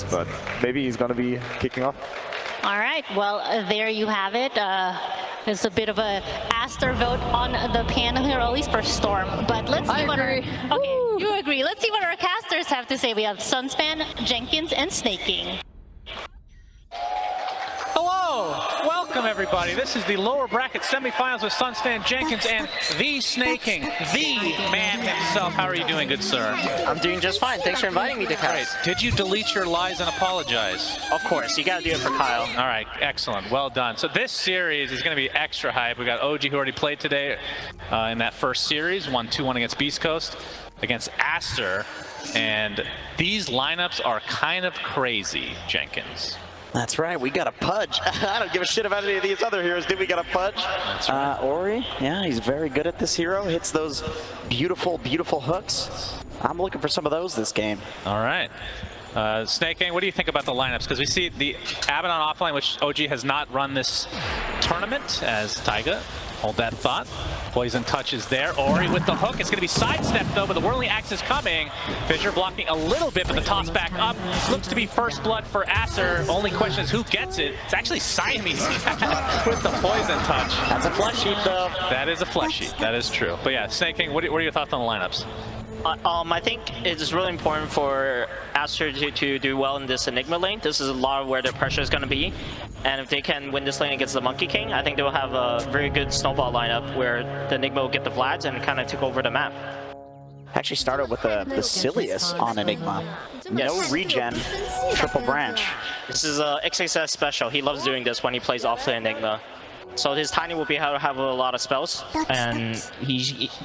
this, but maybe he's going to be kicking off. All right, well, there you have it. There's a bit of a ASTER vote on the panel here, at least for Storm. But let's see what our... Okay, you agree. Let's see what our casters have to say. We have SUNSfan, Jenkins, and Sneyking. Hello! Welcome, everybody. This is the lower bracket semifinals with SUNSfan, Jenkins, and the Sneyking, the man himself. How are you doing, good sir? I'm doing just fine. Thanks for inviting me to cast. Great. Did you delete your lies and apologize? Of course. You gotta do it for Kyle. All right. Excellent. Well done. So this series is going to be extra hype. We got OG, who already played today in that first series, won 2-1 against Beast Coast, against ASTER, and these lineups are kind of crazy, Jenkins. That's right, we got a Pudge. I don't give a shit about any of these other heroes. Did we got a Pudge? That's right. Ori, yeah, he's very good at this hero. Hits those beautiful, beautiful hooks. I'm looking for some of those this game. All right. Sneyking, what do you think about the lineups? Because we see the Abaddon offline, which OG has not run this tournament as Taiga. Hold that thought. Poison touch is there. Ori with the hook. It's going to be sidestepped, though, but the Whirling Axe is coming. Fissure blocking a little bit, but the toss back up. Looks to be first blood for ASTER. Only question is who gets it. It's actually Siamese Cat with the poison touch. That's a flesh heap, though. That is a flesh heap. That is true. But yeah, Sneyking, what are your thoughts on the lineups? I think it's really important for ASTER to do well in this Enigma lane. This is a lot of where the pressure is going to be. And if they can win this lane against the Monkey King, I think they will have a very good snowball lineup where the Enigma will get the Vlads and kind of take over the map. Actually started with the Silius on Enigma. No regen, triple branch. This is a XXS special. He loves doing this when he plays off the Enigma. So his Tiny will be able to have a lot of spells, and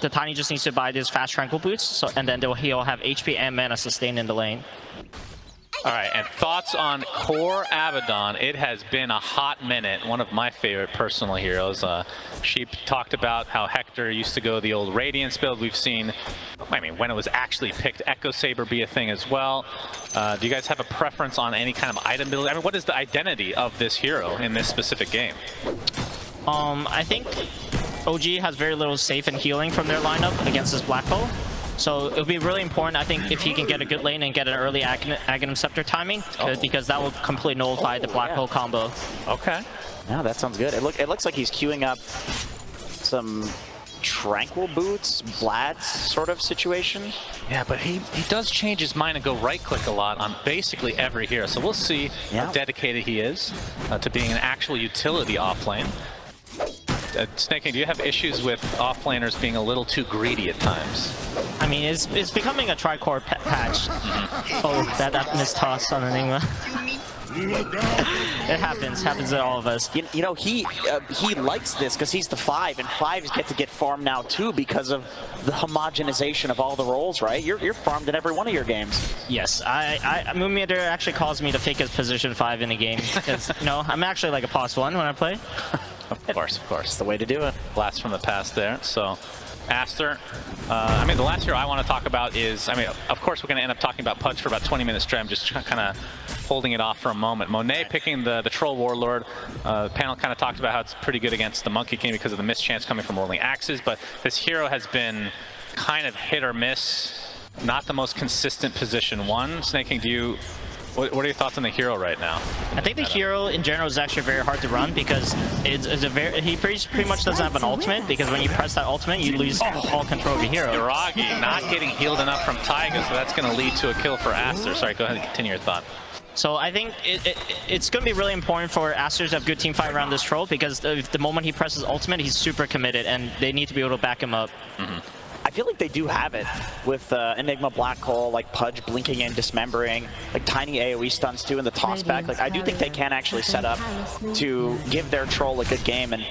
the Tiny just needs to buy these fast tranquil boots, so, and then he'll have HP and mana sustain in the lane. All right, and thoughts on core Abaddon. It has been a hot minute. One of my favorite personal heroes. Sheep talked about how Hector used to go the old Radiance build. We've seen, I mean, when it was actually picked, Echo Saber be a thing as well. Do you guys have a preference on any kind of item build? I mean, what is the identity of this hero in this specific game? I think OG has very little safe and healing from their lineup against this Black Hole. So it'll be really important, I think, if he can get a good lane and get an early Aghanim Scepter timing, because that will completely nullify the Black Hole combo. Okay. Yeah, that sounds good. It looks like he's queuing up some Tranquil Boots, Vlad's sort of situation. Yeah, but he does change his mind and go right-click a lot on basically every hero. So we'll see how dedicated he is to being an actual utility offlane. Sneyking, do you have issues with offlaners being a little too greedy at times? I mean, it's becoming a tri-core patch. Oh, that missed toss on Enigma. It happens to all of us. You know, he likes this because he's the 5, and 5s get to get farmed now too because of the homogenization of all the roles, right? You're farmed in every one of your games. Yes, Moonmeter actually calls me to take his position 5 in the game because, you know, I'm actually like a +1 when I play. Of course. It's the way to do it. Blast from the past there. So, ASTER. I mean, the last hero I want to talk about is, I mean, of course we're going to end up talking about Pudge for about 20 minutes straight. I'm just kind of holding it off for a moment. Monet picking the Troll Warlord. The panel kind of talked about how it's pretty good against the Monkey King because of the mischance coming from Whirling Axes, but this hero has been kind of hit or miss. Not the most consistent position one. Sneyking, what are your thoughts on the hero right now? I think the hero in general is actually very hard to run because he pretty much doesn't have an ultimate, because when you press that ultimate you lose all control of your hero. Iragi not getting healed enough from Taiga, so that's going to lead to a kill for ASTER. Sorry, go ahead and continue your thought. So I think it's going to be really important for ASTER to have good team fight around this troll, because the moment he presses ultimate he's super committed and they need to be able to back him up. I feel like they do have it with Enigma Black Hole, like Pudge blinking and dismembering, like tiny AoE stuns too in the toss back. Like I do think they can actually set up to give their troll a good game. And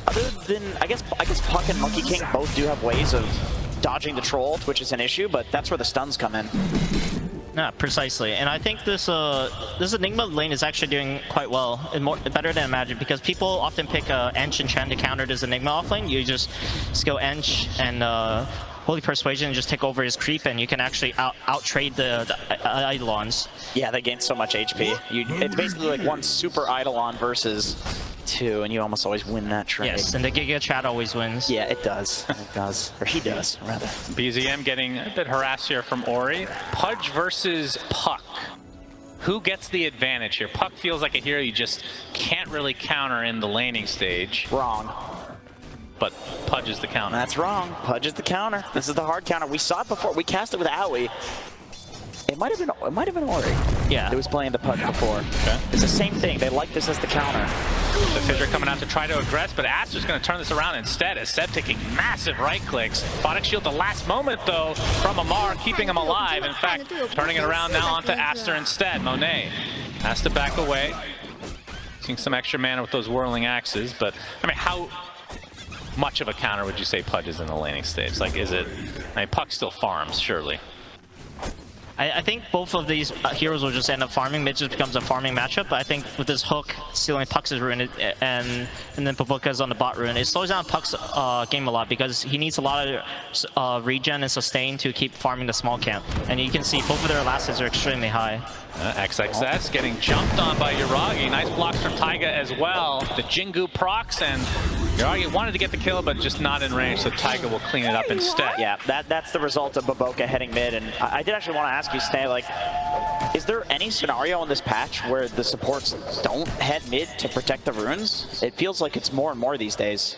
other than I guess Puck and Monkey King both do have ways of dodging the troll, which is an issue, but that's where the stuns come in. Yeah, precisely. And I think this Enigma lane is actually doing quite well, and better than imagined, because people often pick Ench and Chen to counter this Enigma offlane. You just skill Ench and Holy Persuasion and just take over his creep, and you can actually out-trade the Eidolons. Yeah, they gain so much HP. It's basically like one super Eidolon versus 2, and you almost always win that trade. Yes, and the Giga Chat always wins. Yeah, it does. It does. Or he does, rather. BZM getting a bit harassed here from Ori. Pudge versus Puck. Who gets the advantage here? Puck feels like a hero you just can't really counter in the laning stage. Wrong. But Pudge is the counter. That's wrong. Pudge is the counter. This is the hard counter. We saw it before. We cast it with Owie. It might have been Ori. Yeah. It was playing the Pudge before. Okay. It's the same thing. They like this as the counter. The Fissure coming out to try to aggress, but Aster's going to turn this around instead as Seb taking massive right clicks. Photic Shield the last moment though from Amar, keeping him alive. In fact, turning it around now onto Aster instead. Monet has to back away. Seeing some extra mana with those whirling axes, but I mean, how much of a counter would you say Pudge is in the laning stage? Like, is it, I mean, Puck still farms, surely. I think both of these heroes will just end up farming. Mid just becomes a farming matchup, but I think with this hook stealing Puck's rune and then Paboka's on the bot rune, it slows down Puck's game a lot because he needs a lot of regen and sustain to keep farming the small camp. And you can see both of their elastics are extremely high. XXS getting jumped on by Yuragi. Nice blocks from Taiga as well. The Jingu procs, and Yuragi wanted to get the kill, but just not in range, so Taiga will clean it up instead. Yeah, that's the result of Baboka heading mid. And I did actually want to ask you, Sney, like, is there any scenario in this patch where the supports don't head mid to protect the runes? It feels like it's more and more these days.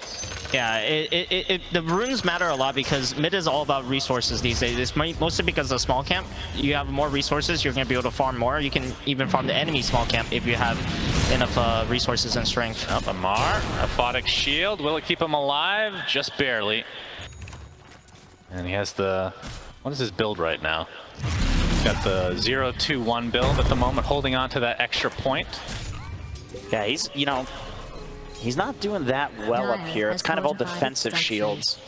Yeah, the runes matter a lot because mid is all about resources these days. It's mostly because of small camp. You have more resources, you're going to be able to farm more. You can even farm the enemy small camp if you have enough resources and strength. Up Amar, a Photic Shield. Will it keep him alive? Just barely. And he has the... What is his build right now? He's got the 0-2-1 build at the moment, holding on to that extra point. Yeah, he's, you know, he's not doing that well up here. It's kind of all defensive shields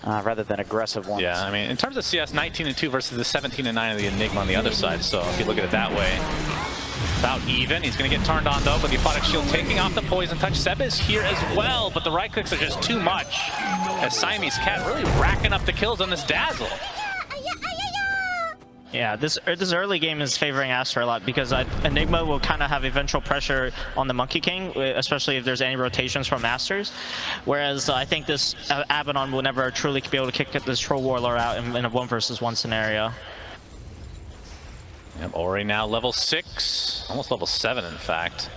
rather than aggressive ones. Yeah, I mean, in terms of CS, 19-2 versus the 17-9 of the Enigma on the other side. So if you look at it that way, about even. He's going to get turned on though, but the Photic Shield taking off the Poison Touch. Seb is here as well, but the right clicks are just too much. As Siamese Cat really racking up the kills on this Dazzle. Yeah, this early game is favoring Aster a lot because Enigma will kind of have eventual pressure on the Monkey King, especially if there's any rotations from Masters. Whereas I think this Abaddon will never truly be able to kick this Troll Warlord out in a 1 versus 1 scenario. Yep, Ori now level 6, almost level 7 in fact.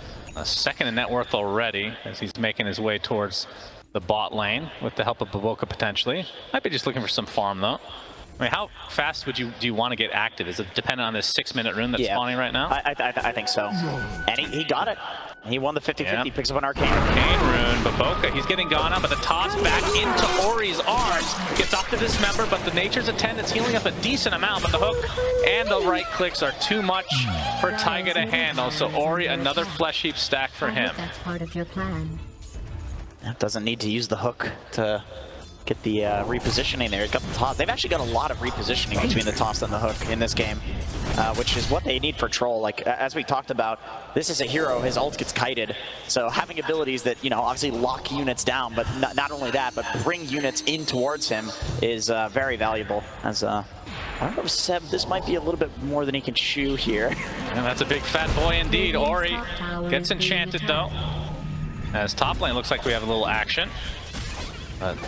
Second in net worth already as he's making his way towards the bot lane with the help of Baboka potentially. Might be just looking for some farm though. I mean, how fast do you want to get active? Is it dependent on this 6-minute rune that's spawning right now? I think so. And he got it. He won the 50-50, picks up an Arcane. Arcane rune, Baboka, he's getting gone up, but the toss back into Ori's arms. Gets off to Dismember, but the Nature's Attendant's healing up a decent amount, but the hook and the right clicks are too much for Taiga to handle. So Ori, another flesh heap stack for him. That's part of your plan. Doesn't need to use the hook to get the repositioning there. He's got the toss. They've actually got a lot of repositioning between the toss and the hook in this game, which is what they need for Troll. Like, as we talked about, this is a hero, his ult gets kited. So having abilities that, you know, obviously lock units down, but not only that, but bring units in towards him is very valuable. As I don't know, Seb, this might be a little bit more than he can chew here. And that's a big fat boy indeed. Ori gets enchanted though. As top lane looks like we have a little action.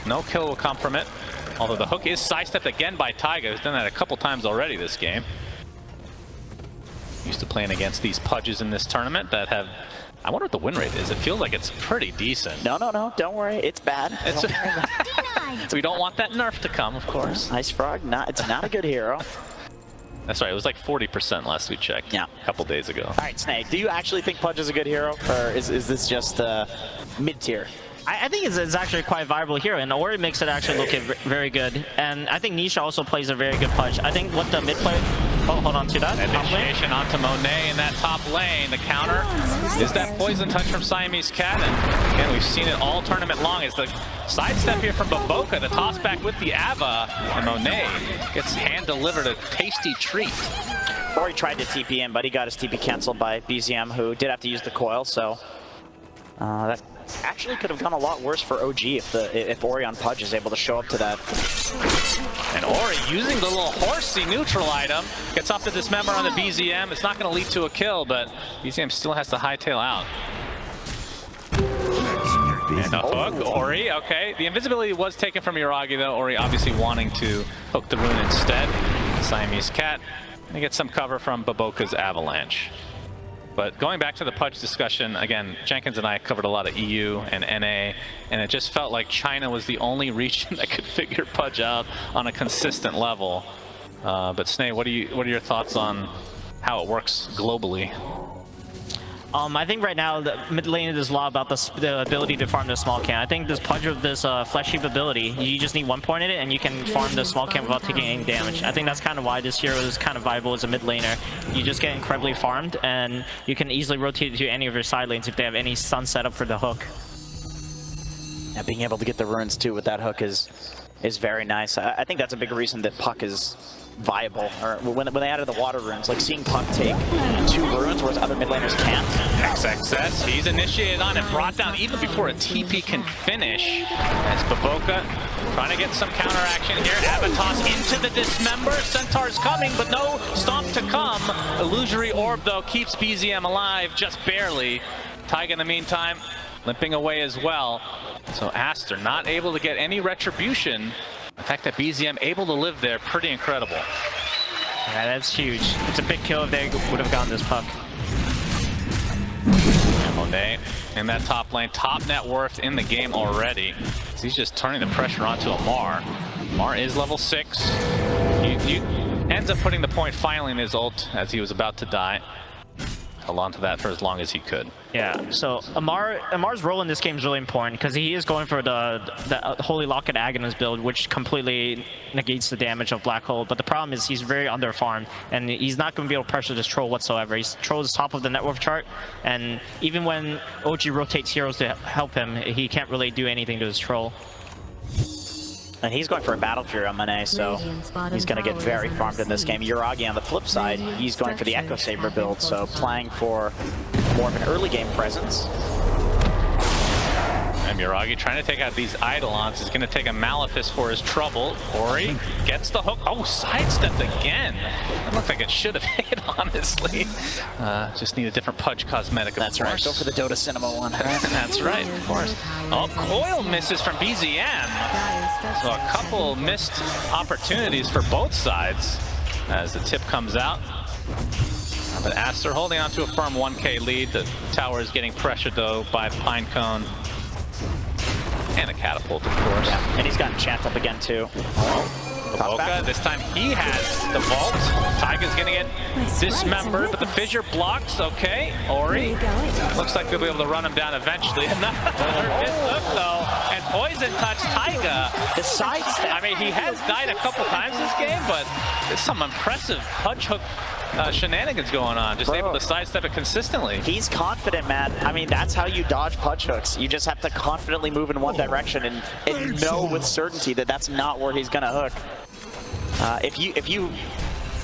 No kill will come from it, although the hook is sidestepped again by Taiga, who's done that a couple times already this game. Used to playing against these Pudges in this tournament that have... I wonder what the win rate is. It feels like it's pretty decent. No, don't worry, it's bad. We don't want that nerf to come, of course. Ice Frog, it's not a good hero. That's right, it was like 40% last we checked. Yeah. A couple days ago. All right, Snake, do you actually think Pudge is a good hero, or is this just mid-tier? I think it's actually quite a viable hero, and Ori makes it actually look very good. And I think Nisha also plays a very good Pudge. I think what the mid play... Oh, hold on to that. Initiation onto Monet in that top lane. The counter is that Poison Touch from Siamese Cat. And again, we've seen it all tournament long. Is the sidestep here from Baboka, the toss back with the Ava, and Monet gets hand-delivered a tasty treat. Ori tried to TP in, but he got his TP canceled by BZM, who did have to use the coil, so... that actually could have gone a lot worse for OG if Ori on Pudge is able to show up to that. And Ori using the little horsey neutral item, gets off the Dismember on the BZM. It's not going to lead to a kill, but BZM still has to hightail out. And a hook, Ori, okay. The invisibility was taken from Yuragi though. Ori obviously wanting to hook the rune instead. Siamese Cat, and get some cover from Baboka's Avalanche. But going back to the Pudge discussion, again, Jenkins and I covered a lot of EU and NA, and it just felt like China was the only region that could figure Pudge out on a consistent level. But Sney, what are your thoughts on how it works globally? I think right now the mid lane is a lot about the ability to farm the small can. I think this Pudge with this flesh heap ability, you just need 1 point in it and you can farm the small can without taking any damage. I think that's kind of why this hero is kind of viable as a mid laner. You just get incredibly farmed and you can easily rotate to any of your side lanes if they have any stun set up for the hook. Yeah, being able to get the runes too with that hook is very nice. I think that's a big reason that Puck is viable, or when they added the water runes, like seeing Puck take 2 runes whereas other mid laners can't. XXS, he's initiated on and brought down even before a TP can finish. As Baboka trying to get some counter action here. Avatos into the dismember. Centaur's coming, but no stomp to come. Illusory Orb though keeps BZM alive just barely. Taiga in the meantime limping away as well. So ASTER not able to get any retribution. The fact that BZM able to live there, pretty incredible. Yeah, that's huge. It's a big kill if they would have gotten this Puck. And Monet in that top lane, top net worth in the game already. So he's just turning the pressure onto Amar. Amar is level 6. He ends up putting the point finally in his ult as he was about to die. Held on to that for as long as he could. Yeah, so Amar's role in this game is really important because he is going for the Holy Locket Agonist build, which completely negates the damage of Black Hole. But the problem is he's very under-farmed, and he's not going to be able to pressure this troll whatsoever. He's Troll's top of the net worth chart, and even when OG rotates heroes to help him, he can't really do anything to his troll. And he's going for a Battle Fury on Monet, so he's going to get very farmed in this game. Uragi on the flip side, he's going for the Echo Saber build, so playing for more of an early game presence. And Uragi trying to take out these Eidolons is going to take a Malefice for his trouble. Ori gets the hook. Oh, sidestepped again. That looked like it should have hit, honestly. Just need a different Pudge cosmetic, of That's right, go for the Dota Cinema one. That's right, of course. Oh, Coil misses from BZM. So a couple missed opportunities for both sides as the tip comes out. But ASTER holding on to a firm 1k lead. The tower is getting pressured, though, by the Pinecone. And a catapult, of course. Yeah, and he's got Enchant up again, too. Baboka, this time he has the vault. Taiga's gonna get dismembered, but the fissure blocks. Okay, Ori. Looks like they'll be able to run him down eventually. Another missed hook, though. And Poison touched Taiga. The sidestep. I mean, he has died a couple times this game, but there's some impressive Pudge hook shenanigans going on. Just able to sidestep it consistently. He's confident, man. I mean, that's how you dodge Pudge hooks. You just have to confidently move in one direction and know with certainty that that's not where he's gonna hook. If you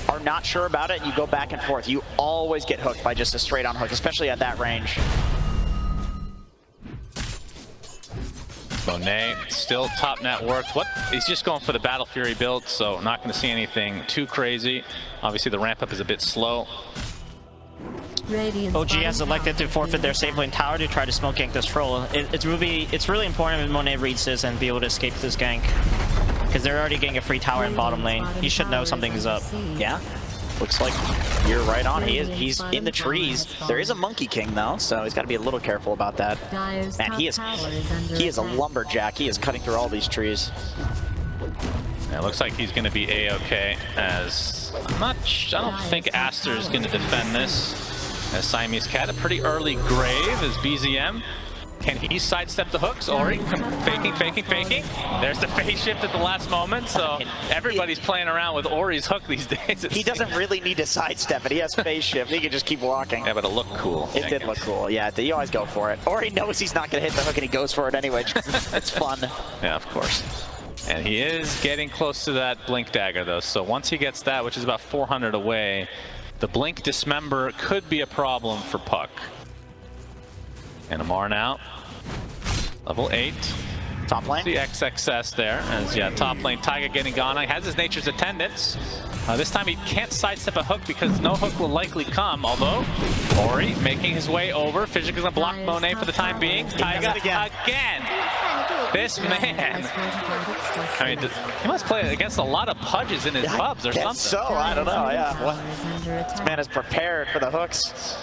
are not sure about it, you go back and forth. You always get hooked by just a straight-on hook, especially at that range. Monet still top net worth. What? He's just going for the Battle Fury build, so not going to see anything too crazy. Obviously, the ramp up is a bit slow. OG has elected to forfeit their safe lane tower to try to smoke gank this troll. It's really important if Monet reads this and be able to escape this gank, because they're already getting a free tower in bottom lane. He should know something is up. Yeah. Looks like you're right on. He's in the trees. There is a Monkey King though, so he's got to be a little careful about that. Man, he is a lumberjack. He is cutting through all these trees. Yeah, it looks like he's going to be A-okay, as I don't think ASTER is going to defend this. As Siamese Cat, a pretty early grave as BZM. Can he sidestep the hooks? Ori faking. There's the phase shift at the last moment, so everybody's playing around with Ori's hook these days. He doesn't really need to sidestep it. He has phase shift. He can just keep walking. Yeah, but it looked cool. It did look cool. Yeah, you always go for it. Ori knows he's not going to hit the hook, and he goes for it anyway. It's fun. Yeah, of course. And he is getting close to that Blink Dagger, though. So once he gets that, which is about 400 away, the Blink Dismember could be a problem for Puck. And Amar now, level 8. Top lane. The XXS there, as yeah, top lane, Taiga getting gone. He has his Nature's Attendants. This time he can't sidestep a hook because no hook will likely come, although Ori making his way over. Physically gonna block Monet for the time being. Taiga again. This man. I mean, he must play against a lot of Pudges in his pubs or something. So, I don't know, yeah. Well, this man is prepared for the hooks.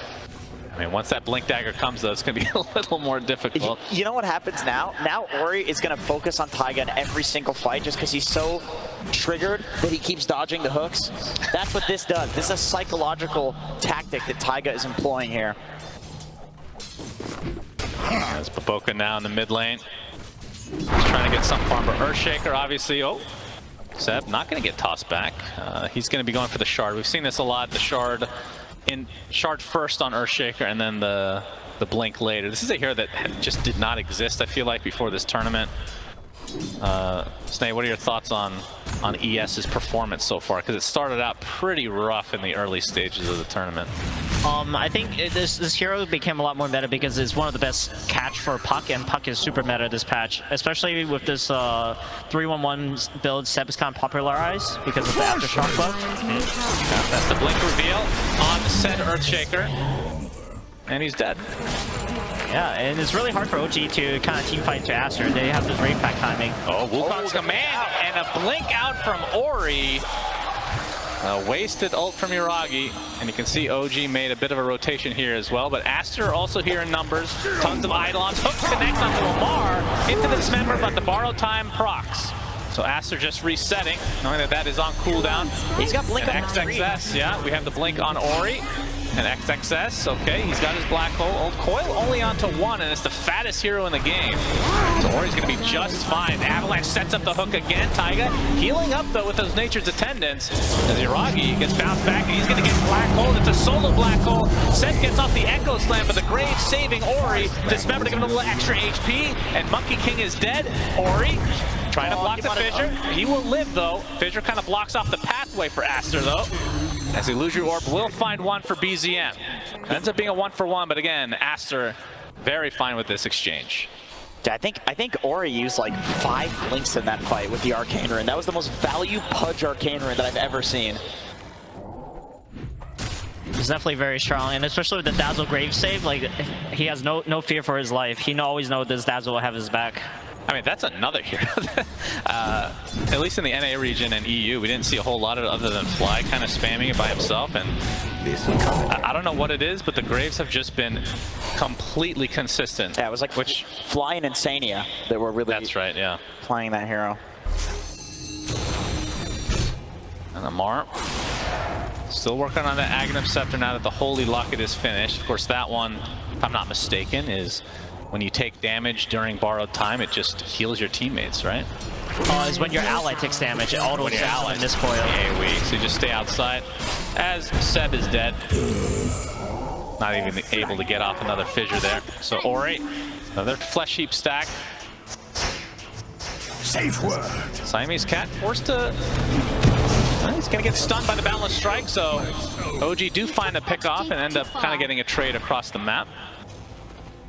I mean, once that Blink Dagger comes, though, it's going to be a little more difficult. You know what happens now? Now Ori is going to focus on Taiga in every single fight just because he's so triggered that he keeps dodging the hooks. That's what this does. This is a psychological tactic that Taiga is employing here. There's Baboka now in the mid lane. He's trying to get some farm, but Earthshaker, obviously. Oh, Seb not going to get tossed back. He's going to be going for the Shard. We've seen this a lot, the Shard first on Earthshaker and then the Blink later. This is a hero that just did not exist, I feel like, before this tournament. Sney, what are your thoughts on ES's performance so far? Because it started out pretty rough in the early stages of the tournament. I think this hero became a lot more meta because it's one of the best catch for Puck, and Puck is super meta this patch, especially with this 3-1-1 build Seb is kind of popularized because of the Aftershock buff. Yeah, that's the Blink reveal on said Earthshaker, and he's dead. Yeah, and it's really hard for OG to kind of team fight to Aster. They have this rate pack timing. Oh, Wukong's command and a blink out from Ori. Wasted ult from Yuragi, and you can see OG made a bit of a rotation here as well, but Aster also here in numbers. Tons of Eidolons. Hook connects onto Lamar into the dismember, but the borrow time procs. So Aster just resetting, knowing that that is on cooldown. He's got Blink on XXS, yeah, we have the Blink on Ori. And XXS, okay, he's got his black hole. Old Coil only onto 1, and it's the fattest hero in the game. So Ori's gonna be just fine. Avalanche sets up the hook again. Taiga healing up though with those Nature's Attendants. As Yuragi gets bounced back, and he's gonna get black hole. It's a solo black hole. Seth gets off the Echo Slam, but the Grave saving Ori. Dismember to give him a little extra HP, and Monkey King is dead. Ori trying to block the Fissure. He will live though. Fissure kind of blocks off the pathway for Aster though. As Illusory Orb will find one for BZM. Ends up being a 1-for-1, but again, Aster very fine with this exchange. I think Ori used like 5 blinks in that fight with the Arcane Rune. That was the most value Pudge Arcane Rune that I've ever seen. He's definitely very strong, and especially with the Dazzle Grave save, like he has no fear for his life. He always knows this Dazzle will have his back. I mean, that's another hero. At least in the NA region and EU, we didn't see a whole lot of it other than Fly kind of spamming it by himself. And I don't know what it is, but the Graves have just been completely consistent. Yeah, it was like Fly and Insania that were really that's right, yeah, playing that hero. And Amar still working on the Aghanim Scepter now that the Holy Locket is finished. Of course, that one, if I'm not mistaken, is when you take damage during borrowed time, it just heals your teammates, right? Is when your ally takes damage, it auto when your ally in this coil. AoE, so you just stay outside. As Seb is dead, not even able to get off another Fissure there. So Ori, another Flesh Heap stack. Safe word. Siamese Cat forced to... he's gonna get stunned by the Boundless Strike, so OG do find a pick off and end up kind of getting a trade across the map.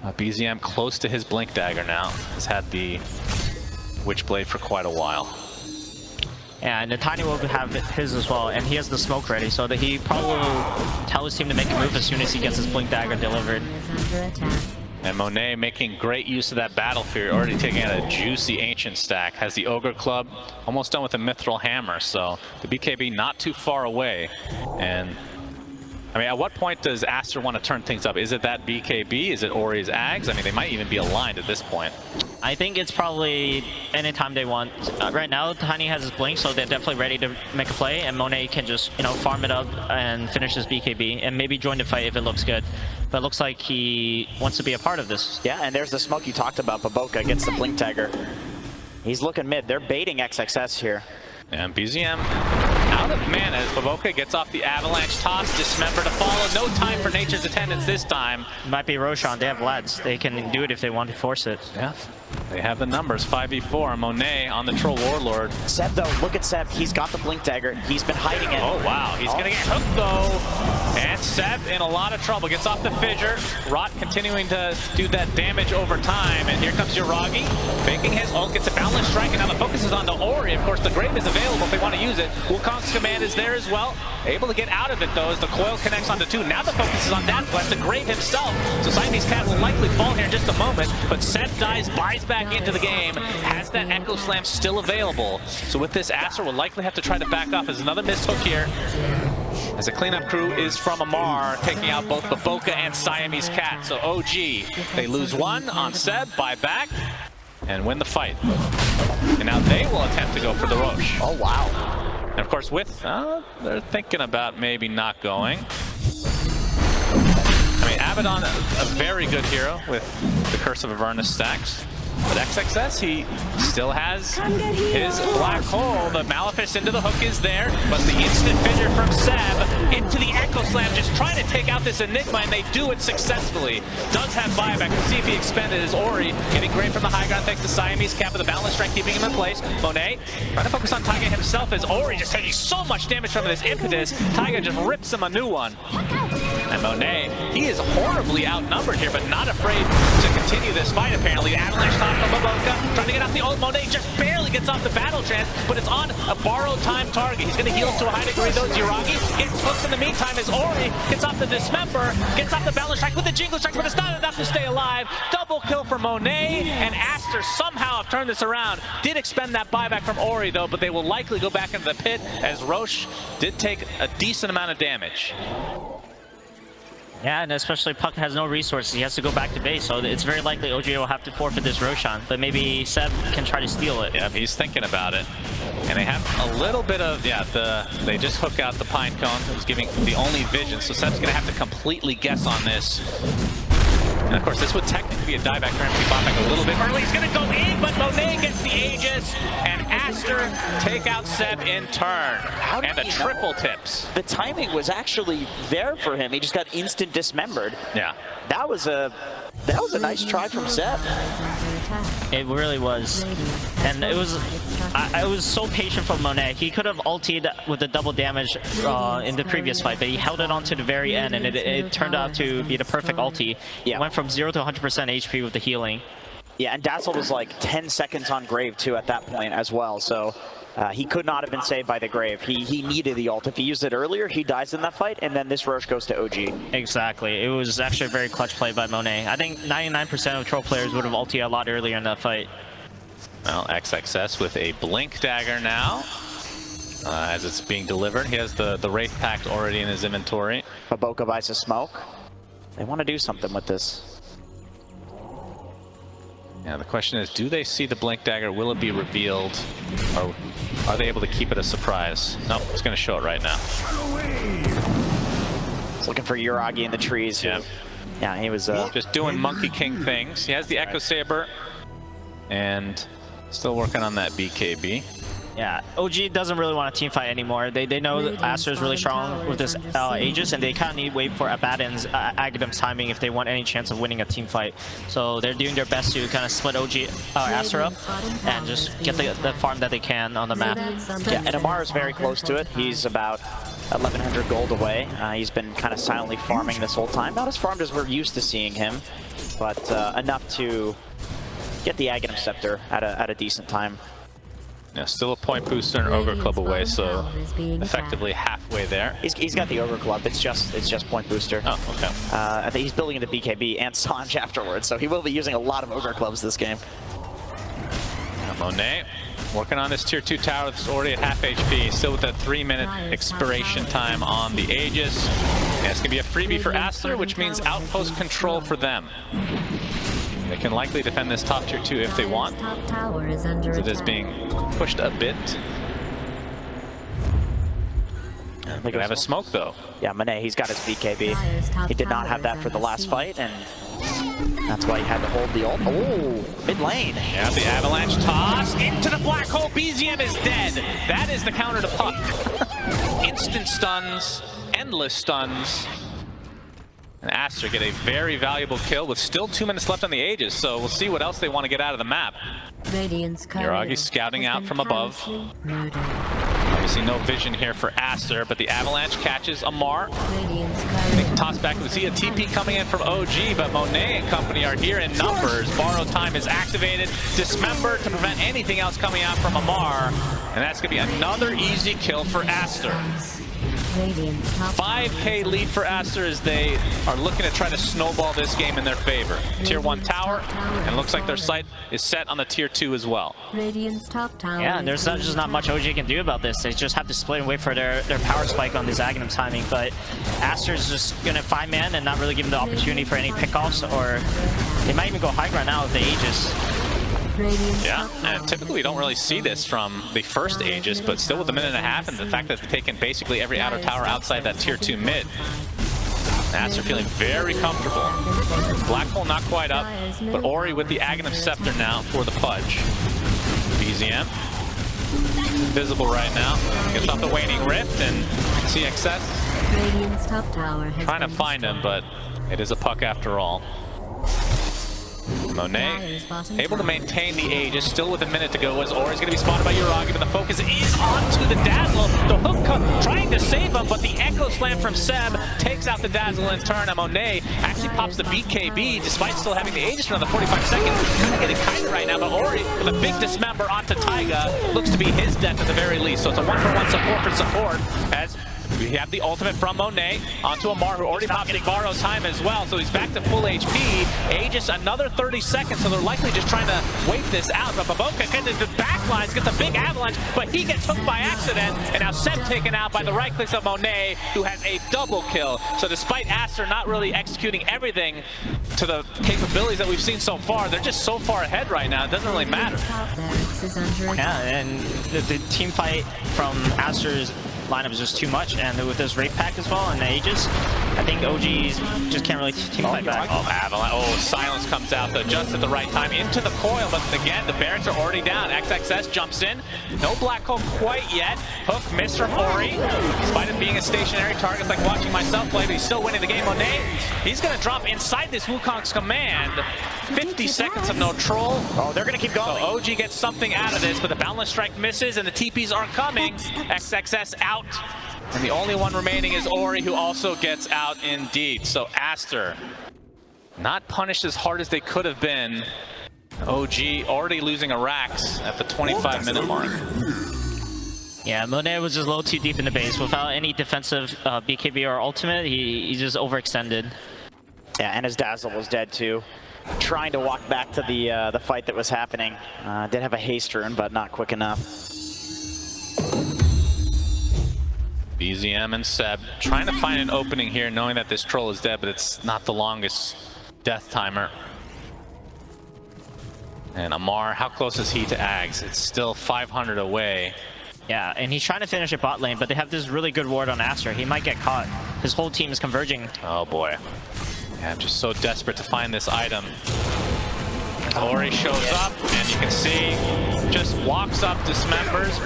BZM close to his Blink Dagger now. Has had the Witchblade for quite a while. Yeah, and the Tiny will have his as well, and he has the smoke ready, so that he probably will tell his team to make a move as soon as he gets his Blink Dagger delivered. And Monet making great use of that Battle Fury, already taking out a juicy Ancient stack. Has the Ogre Club, almost done with a Mithril Hammer, so the BKB not too far away. And I mean, at what point does Aster want to turn things up? Is it that BKB? Is it Ori's Ags? I mean, they might even be aligned at this point. I think it's probably anytime they want. Right now, Tiny has his Blink, so they're definitely ready to make a play, and Monet can just, you know, farm it up and finish his BKB, and maybe join the fight if it looks good. But it looks like he wants to be a part of this. Yeah, and there's the smoke you talked about. Baboka gets the Blink Dagger. He's looking mid. They're baiting XXS here. And BZM out of mana as Baboka gets off the Avalanche toss, Dismember to follow. No time for Nature's Attendants this time. Might be Roshan. They have lads. They can do it if they want to force it. Yeah, they have the numbers. 5v4. Monet on the Troll Warlord. Seb though, look at Seb. He's got the Blink Dagger. He's been hiding it. Oh wow, he's gonna get hooked though. And Seb in a lot of trouble. Gets off the Fissure. Rot continuing to do that damage over time. And here comes Yuragi. Faking his ult, gets a Boundless Strike, and now the focus is on the Ori. Of course, the Grave is available if they want to use it. Wukong's command is there as well. Able to get out of it though as the coil connects onto 2. Now the focus is on that flesh, the Grave himself. So Siamese Cat will likely fall here in just a moment, but Seth dies, buys back into the game, has that Echo Slam still available. So with this, Aster will likely have to try to back off as another missed hook here. As the cleanup crew is from Amar, taking out both the Boca and Siamese Cat. So OG, they lose one on Seb, buy back, and win the fight. And now they will attempt to go for the Roche. Oh, wow. And of course with, they're thinking about maybe not going. I mean, Abaddon, a very good hero with the Curse of Avernus stacks. But XXS, he still has his black hole. The Malefice into the hook is there, but the instant fissure from Seb into the Echo Slam, just trying to take out this Enigma, and they do it successfully. Does have buyback. Let's see if he expended his Ori, getting great from the high ground thanks to Siamese Cat with the Balance Strike, keeping him in place. Monet trying to focus on Taiga himself as Ori just taking so much damage from this impetus. Taiga just rips him a new one. And Monet, he is horribly outnumbered here, but not afraid to continue this fight apparently. Avalanche top from Baboka, trying to get off the ult. Monet just barely gets off the battle trance, but it's on a borrowed time target. He's going to heal to a high degree though. Ziragi gets hooked in the meantime as Ori gets off the Dismember, gets off the Balance Strike with the Jingle Strike, but it's not enough to stay alive. Double kill for Monet, and ASTER somehow have turned this around. Did expend that buyback from Ori though, but they will likely go back into the pit as Roche did take a decent amount of damage. Yeah, and especially Puck has no resources. He has to go back to base, so it's very likely OG will have to forfeit this Roshan. But maybe Seb can try to steal it. Yeah, he's thinking about it. And they have a little bit of, they just hook out the Pine Cone. It was giving the only vision, so Seb's going to have to completely guess on this. And of course, this would technically be a dieback for him. He bought back a little bit early. He's going to go in, but Monet gets the Aegis, and ASTER take out Seb in turn. And the triple tips. The timing was actually there for him. He just got instant dismembered. Yeah. That was a nice try from Seb. It really was. And it was, I was so patient from Monet. He could have ultied with the double damage in the previous fight, but he held it on to the very end, and it turned out to be the perfect ulti. Yeah. It went from 0 to 100% HP with the healing. Yeah, and Dazzle was like 10 seconds on Grave too at that point as well, so he could not have been saved by the Grave. He needed the ult. If he used it earlier, he dies in that fight, and then this Roche goes to OG. Exactly. It was actually a very clutch play by Monet. I think 99% of troll players would have ulted a lot earlier in that fight. Well, XXS with a Blink Dagger now. As it's being delivered, he has the Wraith Pact already in his inventory. Baboka buys a smoke. They want to do something with this. Yeah, the question is, do they see the Blink Dagger? Will it be revealed? Or are they able to keep it a surprise? Nope, it's going to show it right now. He's looking for Uragi in the trees. Yeah. Yeah, he was just doing Monkey King things. He has the Echo Saber and still working on that BKB. Yeah, OG doesn't really want a team fight anymore. They know that ASTER is really strong with this Aegis, and they kind of need to wait for Abaddon's Aghadom's timing if they want any chance of winning a team fight. So they're doing their best to kind of split ASTER up and just get the farm that they can on the map. Yeah, and Amar is very close to it. He's about 1,100 gold away. He's been kind of silently farming this whole time. Not as farmed as we're used to seeing him, but enough to get the Aghanim Scepter at a decent time. Yeah, still a point booster and Ogre Club away, so effectively halfway there. He's got the Ogre Club. It's just point booster. Oh, okay. I think he's building into BKB and Sanj afterwards, so he will be using a lot of Ogre Clubs this game. Monet working on this tier 2 tower that's already at half HP, still with that 3-minute expiration time on the Aegis. Yeah, it's gonna be a freebie for ASTER, which means outpost control for them. They can likely defend this top tier 2 if they want. It is being pushed a bit. They're gonna have a smoke though. Yeah, Monet, he's got his BKB. He did not have that for the last fight, and that's why he had to hold the ult. Oh, mid lane. Yeah, the Avalanche toss into the black hole. BZM is dead. That is the counter to Puck. Instant stuns, endless stuns. And ASTER get a very valuable kill with still 2 minutes left on the Aegis, so we'll see what else they want to get out of the map. Uragi's scouting out from above. Obviously no vision here for ASTER, but the Avalanche catches Amar. They can toss back. We see a TP coming in from OG, but Monet and company are here in numbers. Borrow time is activated. Dismember to prevent anything else coming out from Amar. And that's going to be another easy kill for ASTER. 5K lead for ASTER as they are looking to try to snowball this game in their favor. Tier 1 tower, and looks like their sight is set on the Tier 2 as well. Yeah, and there's just not much OG can do about this. They just have to split and wait for their power spike on this Aghanim timing, but ASTER's just going to 5-man and not really give them the opportunity for any pickoffs, or they might even go high ground now with the Aegis. Yeah, and typically we don't really see this from the first Aegis, but still with a minute and a half, and the fact that they've taken basically every outer tower outside that Tier 2 mid, ASTER feeling very comfortable. Black hole not quite up, but Ori with the Aghanim Scepter now for the Pudge. BZM, visible right now, gets off the Waning Rift, and CXS trying to find him, but it is a puck after all. Monet able to maintain the Aegis, still with a minute to go as Ori's going to be spotted by Uragi, but the focus is onto the Dazzle. The hook trying to save him, but the Echo Slam from Seb takes out the Dazzle in turn, and Monet actually pops the BKB despite still having the Aegis for another 45 seconds. Kind of getting kited right now, but Ori with a big dismember onto Taiga looks to be his death at the very least, so it's a 1-for-1 support for support as we have the ultimate from Monet onto Amar, who already popped Barrow's time as well, so he's back to full HP. Aegis another 30 seconds, so they're likely just trying to wait this out. But Baboka gets the backlines, gets a big avalanche, but he gets hooked by accident, and now Seb taken out by the right clicks of Monet, who has a double kill. So despite ASTER not really executing everything to the capabilities that we've seen so far, they're just so far ahead right now, it doesn't really matter. Yeah, and the team fight from ASTER's lineup is just too much, and with this raid pack as well and the Aegis, I think OGs just can't really team fight back. Oh, Avalanche. Oh, Silence comes out though, just at the right time into the coil, but again, the barracks are already down. XXS jumps in. No black hole quite yet. Hook missed from Ori. Despite it being a stationary target, it's like watching myself play, but he's still winning the game. Monet, he's going to drop inside this Wukong's command. 50 seconds of no troll. Oh, they're going to keep going. So OG gets something out of this, but the Boundless Strike misses, and the TPs aren't coming. XXS out. And the only one remaining is Ori, who also gets out indeed. So ASTER not punished as hard as they could have been. OG already losing a Rax at the 25-minute mark. Yeah, Monet was just a little too deep in the base. Without any defensive BKB or ultimate, he just overextended. Yeah, and his Dazzle was dead too. Trying to walk back to the fight that was happening. Did have a haste rune, but not quick enough. BZM and Seb trying to find an opening here, knowing that this troll is dead, but it's not the longest death timer. And Amar, how close is he to Ags? It's still 500 away. Yeah, and he's trying to finish at bot lane, but they have this really good ward on ASTER. He might get caught. His whole team is converging. Oh boy. Yeah, I'm just so desperate to find this item. Ori shows up, and you can see, just walks up, dismembers,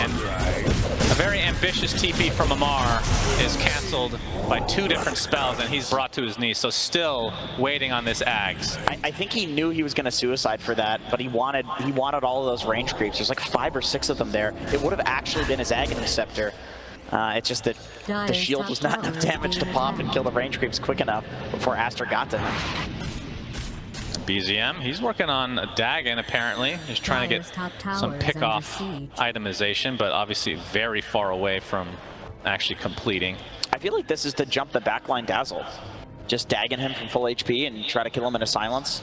and a very ambitious TP from Amar is cancelled by 2 different spells, and he's brought to his knees, so still waiting on this Ags. I think he knew he was going to suicide for that, but he wanted all of those range creeps. There's like 5 or 6 of them there. It would have actually been his Aghanim Scepter. It's just that the shield was not enough damage to pop and kill the range creeps quick enough before ASTER got to him. BZM, he's working on a Dagon apparently. He's trying to get some pick-off itemization, but obviously very far away from actually completing. I feel like this is to jump the backline Dazzle. Just dagging him from full HP and try to kill him in a silence.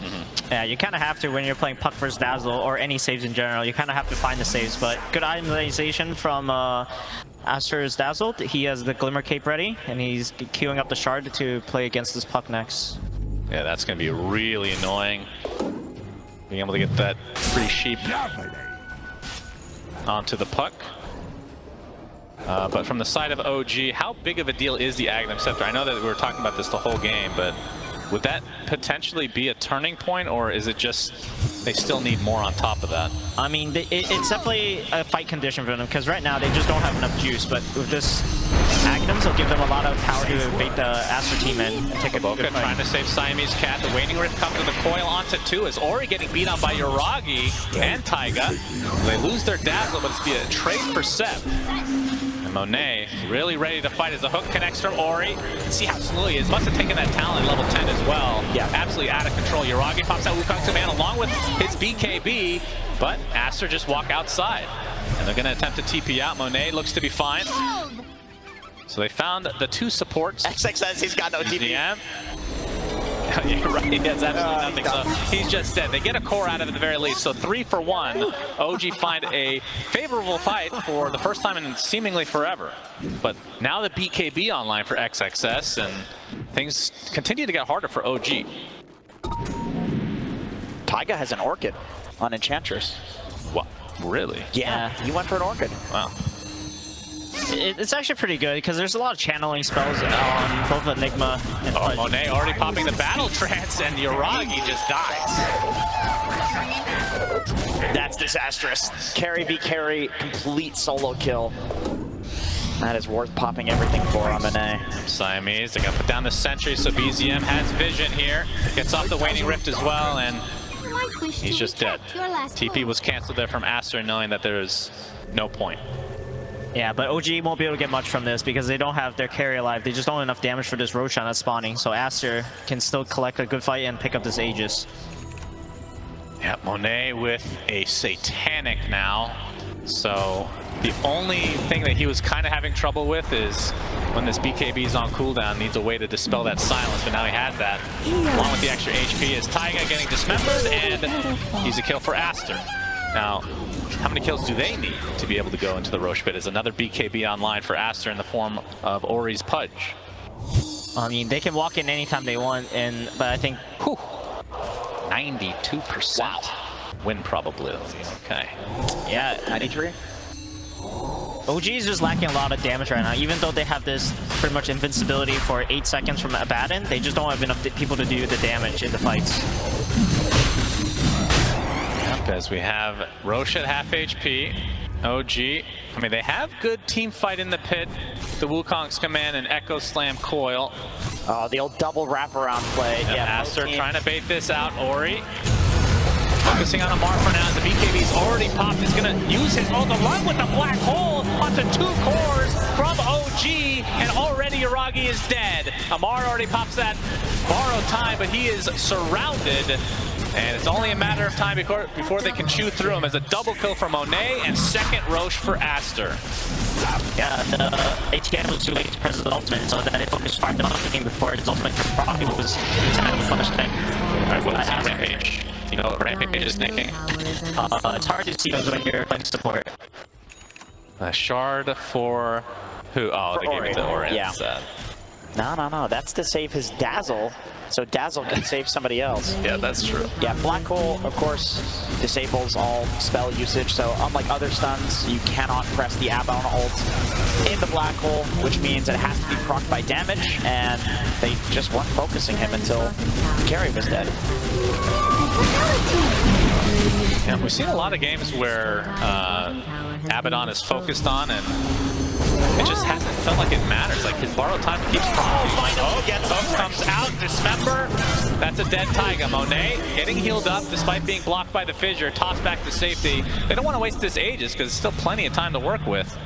Yeah, you kind of have to when you're playing Puck vs Dazzle, or any saves in general. You kind of have to find the saves, but good itemization from ASTER's Dazzle. He has the Glimmer Cape ready, and he's queuing up the Shard to play against this Puck next. Yeah, that's going to be really annoying. Being able to get that free sheep onto the Puck. But from the side of OG, how big of a deal is the Aghanim Scepter? I know that we were talking about this the whole game, but would that potentially be a turning point, or is it just they still need more on top of that? I mean, it's definitely a fight condition for them, because right now they just don't have enough juice, but with this Aghanims, will give them a lot of power to bait the ASTER team in and take a good fight. Trying to save Siamese Cat. The Waning Rift coming to the coil onto 2 as Ori getting beat on by Uragi and Taiga. They lose their Dazzle, but it's be a trade for Seb. And Monet really ready to fight as the hook connects from Ori. You can see how slow he is. Must have taken that talent level 10 as well. Yeah. Absolutely out of control. Uragi pops out Wukong's command along with his BKB, but ASTER just walk outside. And they're going to attempt to TP out. Monet looks to be fine. So they found the 2 supports. XX says he's got no TP. Yeah. You're right, he has absolutely nothing, so he's just dead. They get a core out of it at the very least, so 3 for 1. OG find a favorable fight for the first time in seemingly forever. But now the BKB online for XXS, and things continue to get harder for OG. Taiga has an Orchid on Enchantress. What? Really? Yeah, he went for an Orchid. Wow. It's actually pretty good because there's a lot of channeling spells on both Enigma and Pudge. Monet already popping the battle trance, and Yuragi just dies. That's disastrous. Carry v carry, complete solo kill. That is worth popping everything for on Monet. Siamese, they're gonna put down the sentry, so BZM has vision here. Gets off the Waning Rift as well, and he's just dead. TP was canceled there from ASTER, knowing that there's no point. Yeah, but OG won't be able to get much from this because they don't have their carry alive. They just don't have enough damage for this Roshan that's spawning, so ASTER can still collect a good fight and pick up this Aegis. Yeah, Monet with a Satanic now. So the only thing that he was kind of having trouble with is when this BKB is on cooldown, needs a way to dispel that silence, but now he has that. Along with the extra HP is Taiga getting dismembered, and he's a kill for ASTER. Now, how many kills do they need to be able to go into the Roche Pit? Is another BKB online for ASTER in the form of Ori's Pudge. I mean, they can walk in anytime they want, but I think... Whew, 92% win probability. Okay. Yeah, 93? OG is just lacking a lot of damage right now. Even though they have this pretty much invincibility for 8 seconds from Abaddon, they just don't have enough people to do the damage in the fights. As we have Roche at half HP, OG. I mean, they have good team fight in the pit. The Wukong's Command and Echo Slam Coil. Oh, the old double wraparound play. Yeah, Yeah, ASTER trying to bait this out. Ori focusing on Amar for now. The BKB's already popped. He's going to use his ult to run with the black hole onto 2 cores from OG, and already Yuragi is dead. Amar already pops that borrowed time, but he is surrounded. And it's only a matter of time before they can chew through him, as a double kill for Monet and second Roche for ASTER. Yeah, the ATM was too late to press his ultimate, so that it focused far enough on the game before his ultimate probably was punishment. Alright, what is Rampage? Do you know what Rampage is thinking? It's hard to see those when you're playing support. A shard for who? Oh, For they gave Ori. it to Ori. Yeah. No. That's to save his Dazzle, so Dazzle can save somebody else. Yeah, that's true. Yeah, Black Hole, of course, disables all spell usage, so unlike other stuns, you cannot press the Abaddon ult in the Black Hole, which means it has to be procced by damage, and they just weren't focusing him until Carry was dead. Yeah, we've seen a lot of games where Abaddon is focused on, and it just hasn't felt like it matters. Like, his borrowed time keeps proccing. Hook comes out, Dismember. That's a dead Taiga. Monet getting healed up despite being blocked by the fissure, tossed back to safety. They don't want to waste this Aegis because there's still plenty of time to work with.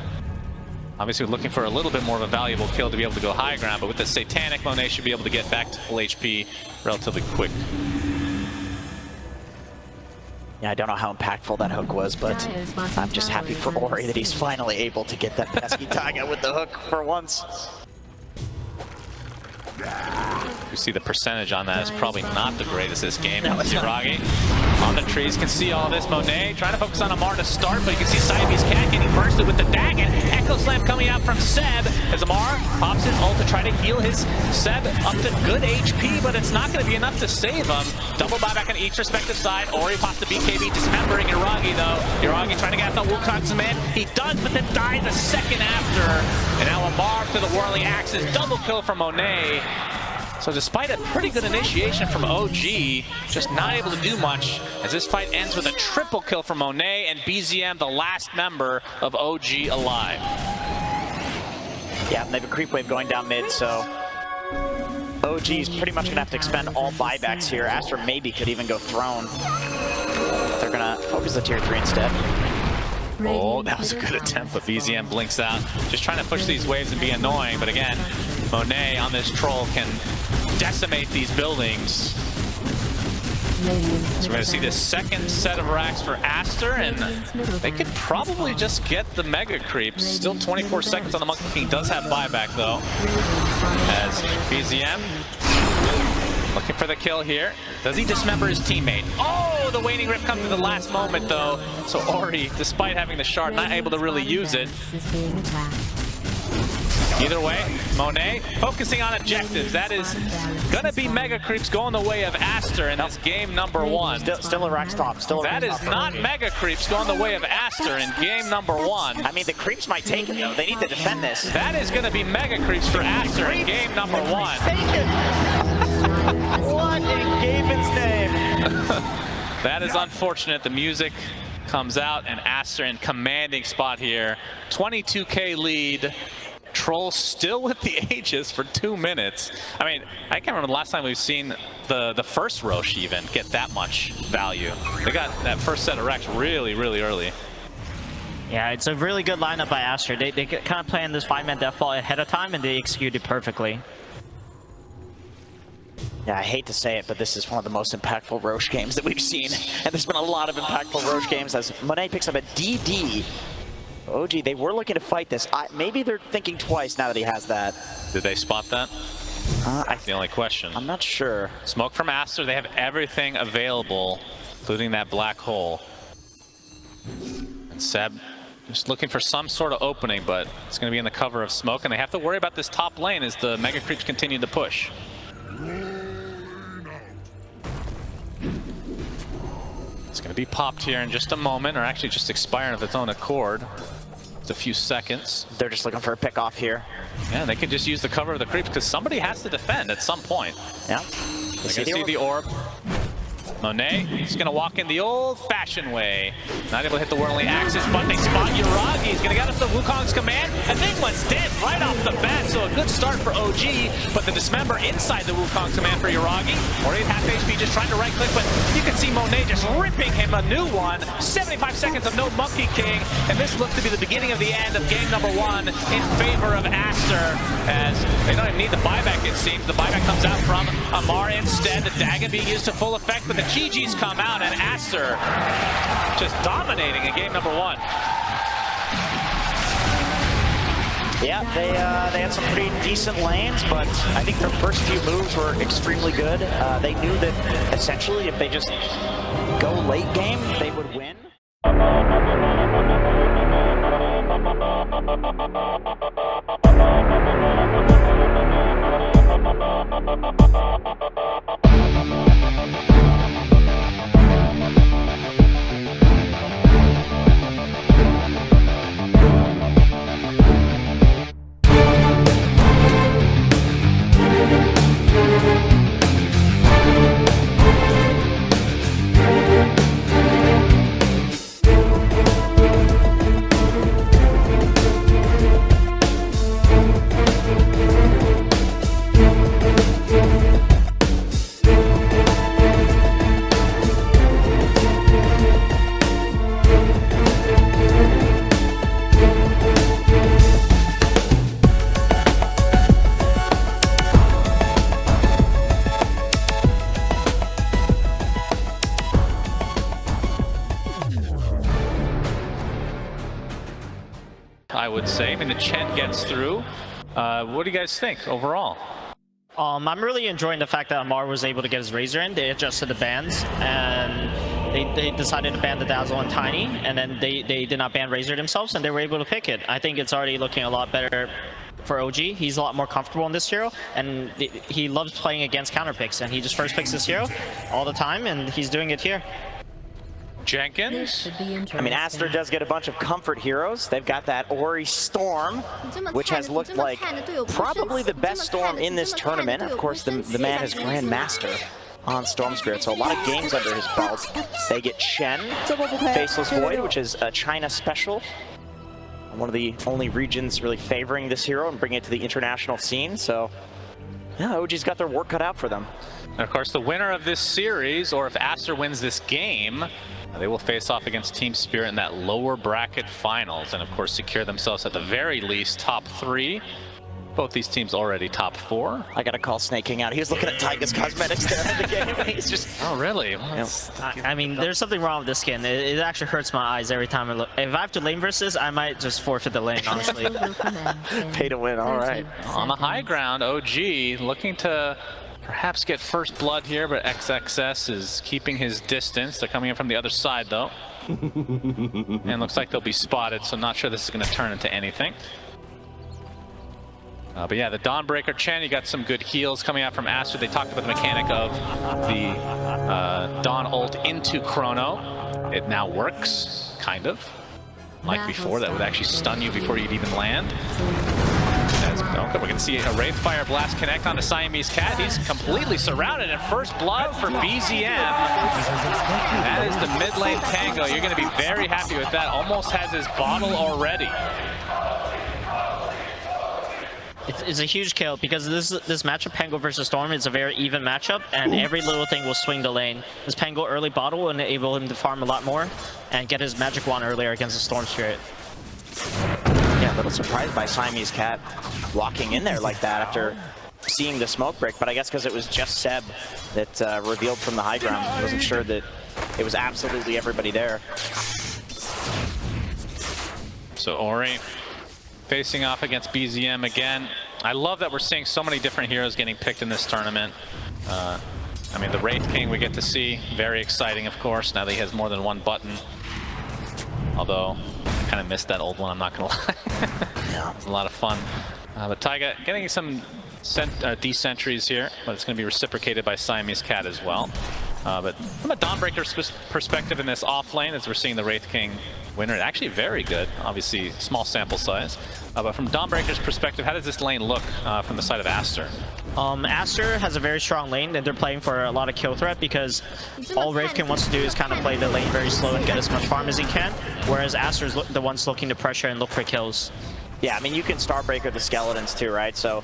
Obviously looking for a little bit more of a valuable kill to be able to go high ground, but with the Satanic, Monet should be able to get back to full HP relatively quick. Yeah, I don't know how impactful that hook was, but I'm just happy for Ori that he's finally able to get that pesky Taiga with the hook for once. You see the percentage on that is probably not the greatest this game. Yuragi on the trees, can see all this. Monet trying to focus on Amar to start, but you can see Siamese Cat getting bursted with the Dagon. Echo Slam coming out from Seb as Amar pops his ult to try to heal his Seb up to good HP, but it's not going to be enough to save him. Double buyback on each respective side. Ori pops the BKB, dismembering Yuragi though. Yuragi trying to get out the Wukong's man. He does, but then dies a second after. And now Amar to the Whirling Axes. Double kill from Monet. So despite a pretty good initiation from OG, just not able to do much, as this fight ends with a triple kill from Monet and BZM, the last member of OG alive. Yeah, and they have a creep wave going down mid, so OG's pretty much gonna have to expend all buybacks here. ASTER maybe could even go Throne. They're gonna focus the tier 3 instead. Oh, that was a good attempt, but BZM blinks out. Just trying to push these waves and be annoying, but again, Monet on this troll can decimate these buildings. So we're going to see this second set of racks for Aster, and they could probably just get the Mega Creeps. Still 24 seconds on the Monkey King. Does have buyback, though. As BZM looking for the kill here. Does he dismember his teammate? Oh, the Waning Rift comes at the last moment, though. So Ori, despite having the shard, not able to really use it. Either way, Monet focusing on objectives. That is going to be Mega Creeps going the way of Aster in this game number 1. Still a Rax top. That is not Mega Creeps going the way of Aster in game number 1. I mean, the Creeps might take it, though. They need to defend this. That is going to be Mega Creeps for Aster in game number 1. What in Gaben's name? That is unfortunate. The music comes out, and Aster in commanding spot here. 22k lead. Troll still with the Aegis for 2 minutes. I mean, I can't remember the last time we've seen the first Roche even get that much value. They got that first set of racks really, really early. Yeah, it's a really good lineup by Aster. They kind of planned this 5-man deathball ahead of time, and they executed perfectly. Yeah, I hate to say it, but this is one of the most impactful Roche games that we've seen. And there's been a lot of impactful Roche games as Monet picks up a DD. OG, they were looking to fight this. Maybe they're thinking twice now that he has that. Did they spot that? That's the only question. I'm not sure. Smoke from Aster, they have everything available, including that black hole. And Seb just looking for some sort of opening, but it's going to be in the cover of smoke, and they have to worry about this top lane as the Mega Creeps continue to push. It's going to be popped here in just a moment, or actually just expiring of its own accord. It's a few seconds. They're just looking for a pick off here. Yeah, they could just use the cover of the creeps because somebody has to defend at some point. Yeah. They're going to see the orb. Monet, he's going to walk in the old-fashioned way. Not able to hit the whirling axis, but they spot Yuragi. He's going to get up to Wukong's command. Enigma's dead right off the bat, so a good start for OG, but the dismember inside the Wukong command for Yuragi. Ori at half HP, just trying to right-click, but you can see Monet just ripping him a new one. 75 seconds of no Monkey King, and this looks to be the beginning of the end of game number 1 in favor of Aster, as they don't even need the buyback, it seems. The buyback comes out from Amar instead. The Dagon being used to full effect, but the GG's come out, and Aster just dominating in game number 1. Yeah, they had some pretty decent lanes, but I think their first few moves were extremely good. They knew that essentially if they just go late game, they would win. I would say. I mean, the Chen gets through. What do you guys think overall? I'm really enjoying the fact that Amar was able to get his Razor in. They adjusted the bans, and they decided to ban the Dazzle and Tiny, and then they did not ban Razor themselves, and they were able to pick it. I think it's already looking a lot better for OG. He's a lot more comfortable in this hero, and he loves playing against counter picks, and he just first picks this hero all the time, and he's doing it here. Jenkins? I mean, Aster does get a bunch of comfort heroes. They've got that Ori Storm, which has looked like probably the best Storm in this tournament. Of course, the man is Grandmaster on Storm Spirit, so a lot of games under his belt. They get Shen, Faceless Void, which is a China special. One of the only regions really favoring this hero and bringing it to the international scene, so yeah, OG's got their work cut out for them. And of course, the winner of this series, or if Aster wins this game, they will face off against Team Spirit in that lower bracket finals, and of course secure themselves at the very least top 3. Both these teams already top 4. I gotta call Sneyking out. He was looking at Taiga's cosmetics there in the game. He's just... Oh, really? Well, I mean, there's something wrong with this skin. It actually hurts my eyes every time I look. If I have to lane versus, I might just forfeit the lane, honestly. Pay to win, all right. On the high ground, OG looking to perhaps get first blood here, but XXS is keeping his distance. They're coming in from the other side, though. And looks like they'll be spotted, so not sure this is going to turn into anything. But yeah, the Dawnbreaker Chen, you got some good heals coming out from Aster. They talked about the mechanic of the Dawn ult into Chrono. It now works, kind of. Like before, that would actually stun you before you'd even land. Okay, we're going to see a Wraithfire Blast connect onto Siamese Cat. He's completely surrounded, and first blood for BZM. That is the mid lane tango. You're going to be very happy with that. Almost has his bottle already. It's a huge kill because this matchup, Pango versus Storm, is a very even matchup, and every little thing will swing the lane. This Pango early bottle will enable him to farm a lot more and get his magic wand earlier against the Storm Spirit. Yeah, a little surprised by Siamese Cat walking in there like that after seeing the smoke break, but I guess because it was just Seb that revealed from the high ground. I wasn't sure that it was absolutely everybody there. So Ori facing off against BZM again. I love that we're seeing so many different heroes getting picked in this tournament. I mean, the Wraith King we get to see, very exciting, of course, now that he has more than one button. Although, I kind of missed that old one, I'm not going to lie. It was a lot of fun. But Taiga getting some D-Sentries here, but it's going to be reciprocated by Siamese Cat as well. But from a Dawnbreaker's perspective in this off lane, as we're seeing the Wraith King winner, actually very good. Obviously, small sample size. But from Dawnbreaker's perspective, how does this lane look from the side of Aster? Aster has a very strong lane, and they're playing for a lot of kill threat because all Wraithkin wants to do is kind of play the lane very slow and get as much farm as he can, whereas Aster's the ones looking to pressure and look for kills. Yeah, I mean, you can Starbreaker the skeletons too, right? So,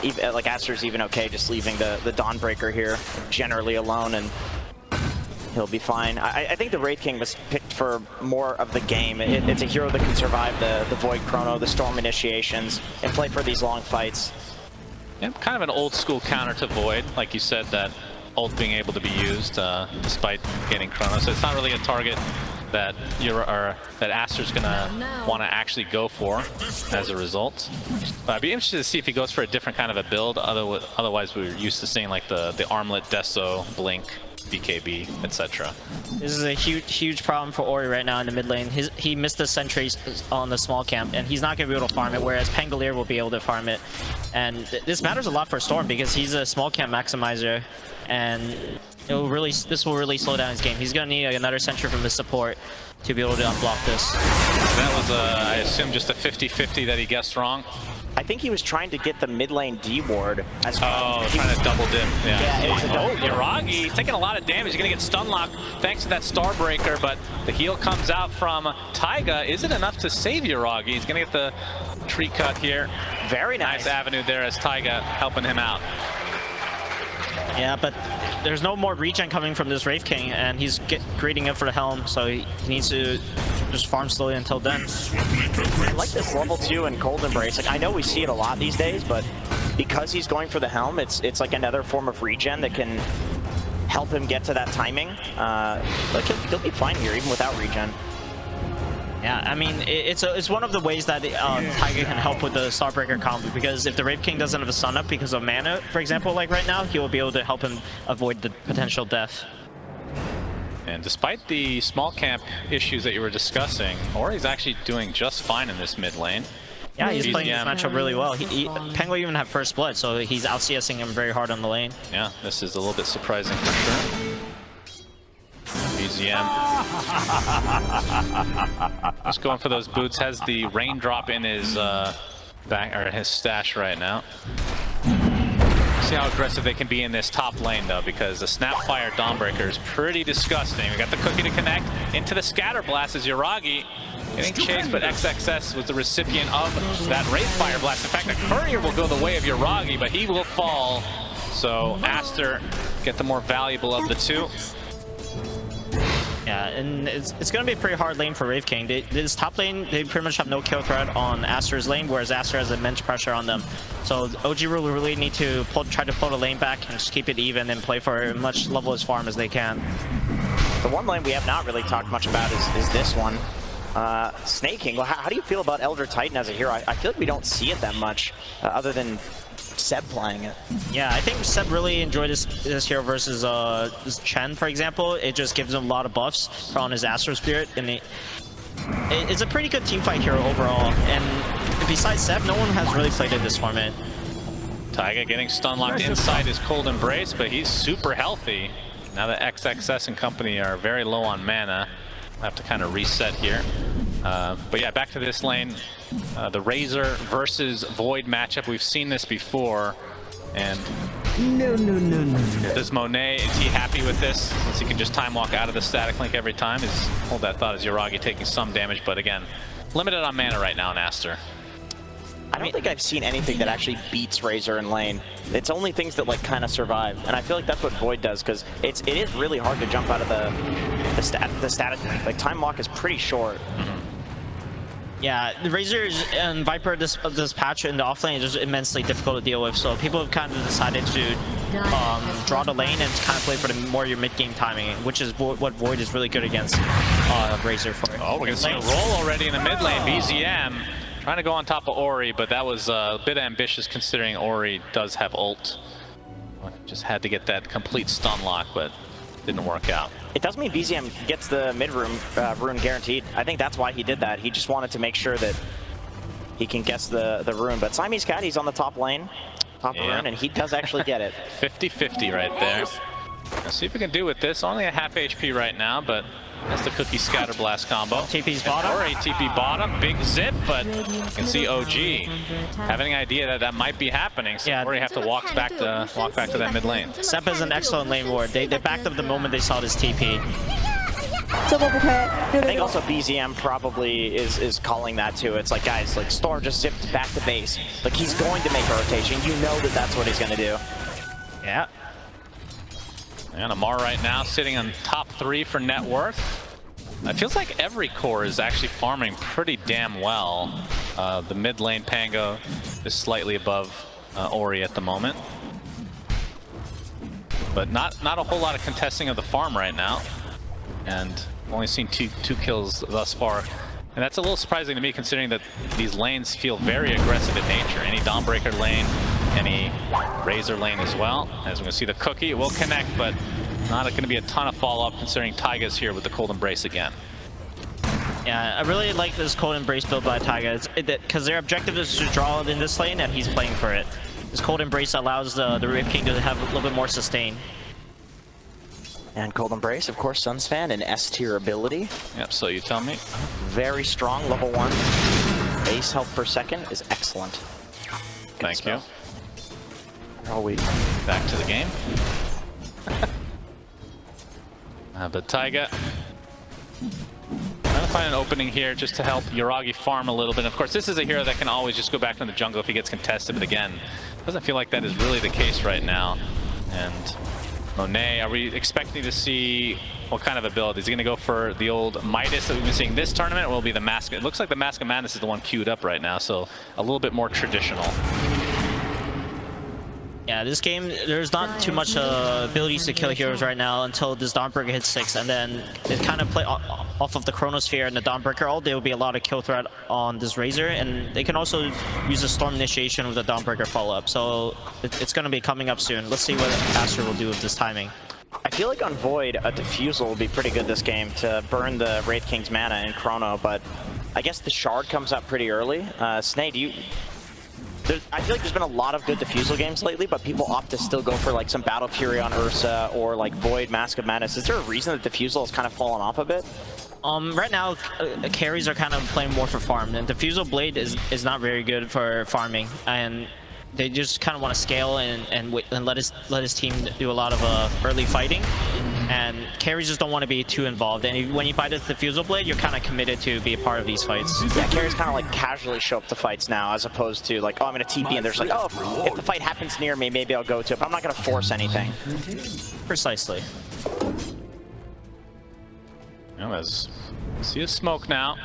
even, like, Aster's even okay just leaving the Dawnbreaker here generally alone, and he'll be fine. I think the Wraith King was picked for more of the game. It's a hero that can survive the Void Chrono, the Storm Initiations, and play for these long fights. Yeah, kind of an old school counter to Void, like you said, that ult being able to be used despite getting Chrono. So it's not really a target that that Aster's gonna want to actually go for as a result. But I'd be interested to see if he goes for a different kind of a build. Otherwise, we're used to seeing like the Armlet, Deso, Blink, BKB, etc. This is a huge problem for Ori right now in the mid lane. He missed the sentries on the small camp, and he's not going to be able to farm it, whereas Pangolier will be able to farm it. And this matters a lot for Storm because he's a small camp maximizer, and this will really slow down his game. He's going to need another sentry from the support to be able to unblock this. That was, I assume, just a 50-50 that he guessed wrong. I think he was trying to get the mid lane D ward as well. Oh, trying to double dip. Yeah, Yuragi, he's taking a lot of damage. He's going to get stun locked thanks to that Starbreaker, but the heal comes out from Taiga. Is it enough to save Yuragi? He's going to get the tree cut here. Very nice avenue there as Taiga helping him out. Yeah, but there's no more regen coming from this Wraith King, and he's greeting up for the Helm, so he needs to just farm slowly until then. I like this level 2 and Cold Embrace. Like, I know we see it a lot these days, but because he's going for the Helm, it's like another form of regen that can help him get to that timing. Like he'll be fine here, even without regen. Yeah, I mean, it's one of the ways that Taiga can help with the Starbreaker combo, because if the Wraith King doesn't have a stun up because of mana, for example, like right now, he will be able to help him avoid the potential death. And despite the small camp issues that you were discussing, Ori's actually doing just fine in this mid lane. Yeah, he's playing this matchup really well. Penguin even have first blood, so he's out CSing him very hard on the lane. Yeah, this is a little bit surprising for sure. BZM. Just going for those boots. Has the raindrop in his his stash right now. See how aggressive they can be in this top lane though, because the Snapfire Dawnbreaker is pretty disgusting. We got the cookie to connect into the Scatter Blast as Yuragi getting chased, but XXS was the recipient of that Wraithfire Blast. In fact, the Courier will go the way of Yuragi, but he will fall. So Aster get the more valuable of the two. Yeah, Yeah, and it's going to be a pretty hard lane for Wraith King. This top lane, they pretty much have no kill threat on Aster's lane, whereas Aster has immense pressure on them. So OG will really need to try to pull the lane back and just keep it even and play for as much levelless farm as they can. The one lane we have not really talked much about is this one. Sneyking. Well, how do you feel about Elder Titan as a hero? I feel like we don't see it that much, other than Seb playing it. Yeah, I think Seb really enjoyed this hero versus this Chen, for example. It just gives him a lot of buffs on his Astro Spirit, and it's a pretty good teamfight hero overall. And besides Seb, no one has really played in this format. Taiga getting stun locked inside his Cold Embrace, but he's super healthy. Now that XXS and company are very low on mana, I'll have to kind of reset here. But yeah, back to this lane. The Razor versus Void matchup. We've seen this before. And does Monet, is he happy with this? Since he can just time walk out of the static link every time? Hold that thought, is Yuragi taking some damage, but again, limited on mana right now in Aster. I don't think I've seen anything that actually beats Razor in lane. It's only things that like kind of survive, and I feel like that's what Void does, because it is really hard to jump out of the static link. Like time walk is pretty short. Yeah, the Razor and Viper this patch in the offlane is just immensely difficult to deal with, so people have kind of decided to draw the lane and kind of play for the more your mid-game timing, which is what Void is really good against Razor for. Oh, we're gonna see a roll already in the mid lane. BZM trying to go on top of Ori, but that was a bit ambitious considering Ori does have ult. Just had to get that complete stun lock, but didn't work out. It does mean BZM gets the mid rune guaranteed. I think that's why he did that. He just wanted to make sure that he can guess the rune. But Siamese Cat, he's on the top lane, top rune, and he does actually get it. 50-50 right there. Let's see if we can do with this. Only a half HP right now, but that's the Cookie Scatter Blast combo. TP's bottom. Ori TP bottom, big zip, but you can see OG having an idea that might be happening. So Ori have to walk back to that mid lane. Sep is an excellent lane ward. They backed up the moment they saw this TP. I think also BZM probably is calling that too. It's like, guys, like Storm just zipped back to base. Like he's going to make a rotation. You know that that's what he's going to do. Yeah. And Amar right now sitting on top 3 for net worth. It feels like every core is actually farming pretty damn well. The mid lane Pango is slightly above Ori at the moment. But not a whole lot of contesting of the farm right now. And only seen two kills thus far. And that's a little surprising to me considering that these lanes feel very aggressive in nature. Any Dawnbreaker lane, any Razor lane as well. As we're going to see the Cookie, it will connect, but not going to be a ton of follow-up considering Taiga's here with the Cold Embrace again. Yeah, I really like this Cold Embrace build by Taiga, because their objective is to draw it in this lane, and he's playing for it. This Cold Embrace allows the Wraith King to have a little bit more sustain. And Cold Embrace, of course, SUNSfan, an S tier ability. Yep, so you tell me. Very strong, level 1. Base health per second is excellent. Thank you. Are we back to the game? But Taiga trying to find an opening here just to help Yuragi farm a little bit. Of course, this is a hero that can always just go back to the jungle if he gets contested, but again, doesn't feel like that is really the case right now. And Monet, are we expecting to see what kind of ability? Is he going to go for the old Midas that we've been seeing this tournament, or will it be the Mask? It looks like the Mask of Madness is the one queued up right now, so a little bit more traditional. Yeah, this game, there's not too much abilities to kill heroes right now until this Dawnbreaker hits 6, and then it kind of play off of the Chronosphere and the Dawnbreaker ult. There will be a lot of kill threat on this Razor, and they can also use the Storm Initiation with the Dawnbreaker follow-up. So it's going to be coming up soon. Let's see what Aster will do with this timing. I feel like on Void, a Diffusal will be pretty good this game to burn the Wraith King's mana in Chrono, but I guess the Shard comes up pretty early. Sney, do you... I feel like there's been a lot of good Diffusal games lately, but people opt to still go for like some Battle Fury on Ursa or like Void, Mask of Madness. Is there a reason that Diffusal has kind of fallen off a bit? Right now, carries are kind of playing more for farm, and Diffusal Blade is not very good for farming, and they just kind of want to scale and let his team do a lot of early fighting. And carries just don't want to be too involved. And when you buy the Diffusal Blade, you're kind of committed to be a part of these fights. Yeah, carries kind of like casually show up to fights now, as opposed to like, oh, I'm going to TP, and there's like, oh, if the fight happens near me, maybe I'll go to it, but I'm not going to force anything. Precisely. See a smoke now.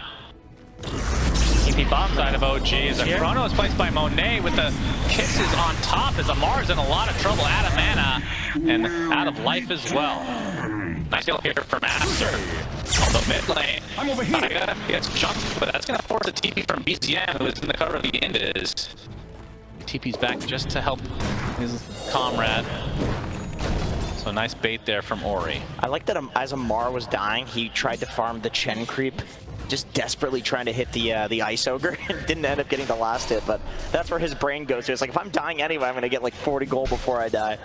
TP bomb Side of OG as a chrono is placed by Monet with the kisses on top as Amar's in a lot of trouble, out of mana and out of life as well. Nice kill here from Aster. Although mid lane, Taiga gets jumped, but that's going to force a TP from BCM, who is in the cover of the Indus. TP's back just to help his comrade. So nice bait there from Ori. I like that as Amar was dying, he tried to farm the Chen creep, just desperately trying to hit the Ice Ogre, and didn't end up getting the last hit, but that's where his brain goes to. It's like, if I'm dying anyway, I'm going to get like 40 gold before I die.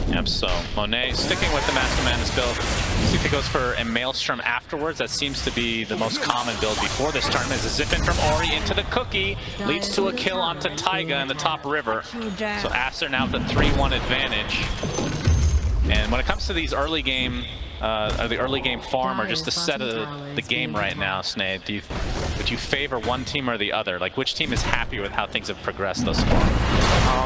Yep, so Monet sticking with the Master Madness build. See if he goes for a Maelstrom afterwards. That seems to be the most common build before this tournament. As a zip in from Ori into the cookie leads to a kill onto Taiga in the top river. So Aster now with a 3-1 advantage. And when it comes to these early game, the early game farm or just the set of the game right now, Sney, would you favor one team or the other? Like, which team is happy with how things have progressed thus far?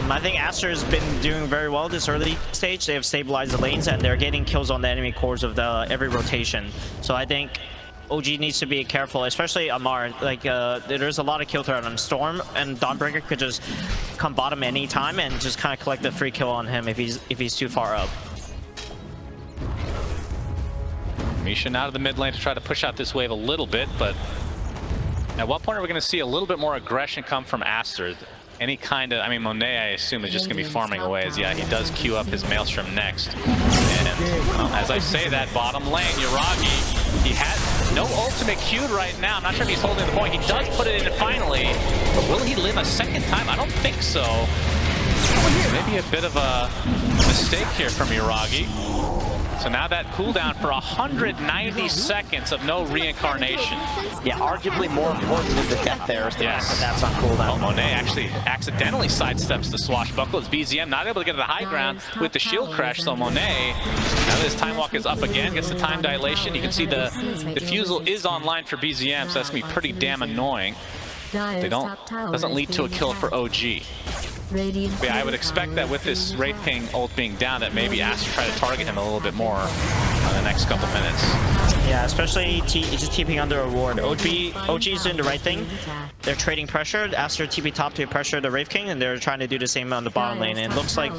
I think Aster has been doing very well this early stage. They have stabilized the lanes and they're getting kills on the enemy cores of every rotation. So I think OG needs to be careful, especially Amar. Like, there's a lot of kill threat on Storm, and Dawnbreaker could just come bottom anytime and just kind of collect the free kill on him if he's too far up. Misha out of the mid lane to try to push out this wave a little bit, but at what point are we going to see a little bit more aggression come from Aster? Any kind of, I mean, Monet, I assume, is just going to be farming away, as yeah, he does queue up his Maelstrom next. And well, as I say that, bottom lane, Yuragi, he has no ultimate queued right now. I'm not sure if he's holding the point. He does put it in finally, but will he live a second time? I don't think so. Maybe a bit of a mistake here from Yuragi. So now that cooldown for 190 seconds of no reincarnation. Yeah, arguably more important than the death there is the fact that that's on cooldown. Well, Monet actually accidentally sidesteps the swashbuckle. It's BZM not able to get to the high ground with the shield crash, so Monet, now that his time walk is up again, gets the time dilation. You can see the diffusal is online for BZM, so that's going to be pretty damn annoying. Doesn't lead to a kill for OG. But yeah, I would expect that with this Wraith King ult being down, that maybe Aster try to target him a little bit more in the next couple minutes. Yeah, especially just TPing under a ward. OG is doing the right thing. They're trading pressure. Aster TP top to pressure the Wraith King, and they're trying to do the same on the bottom lane. And it looks like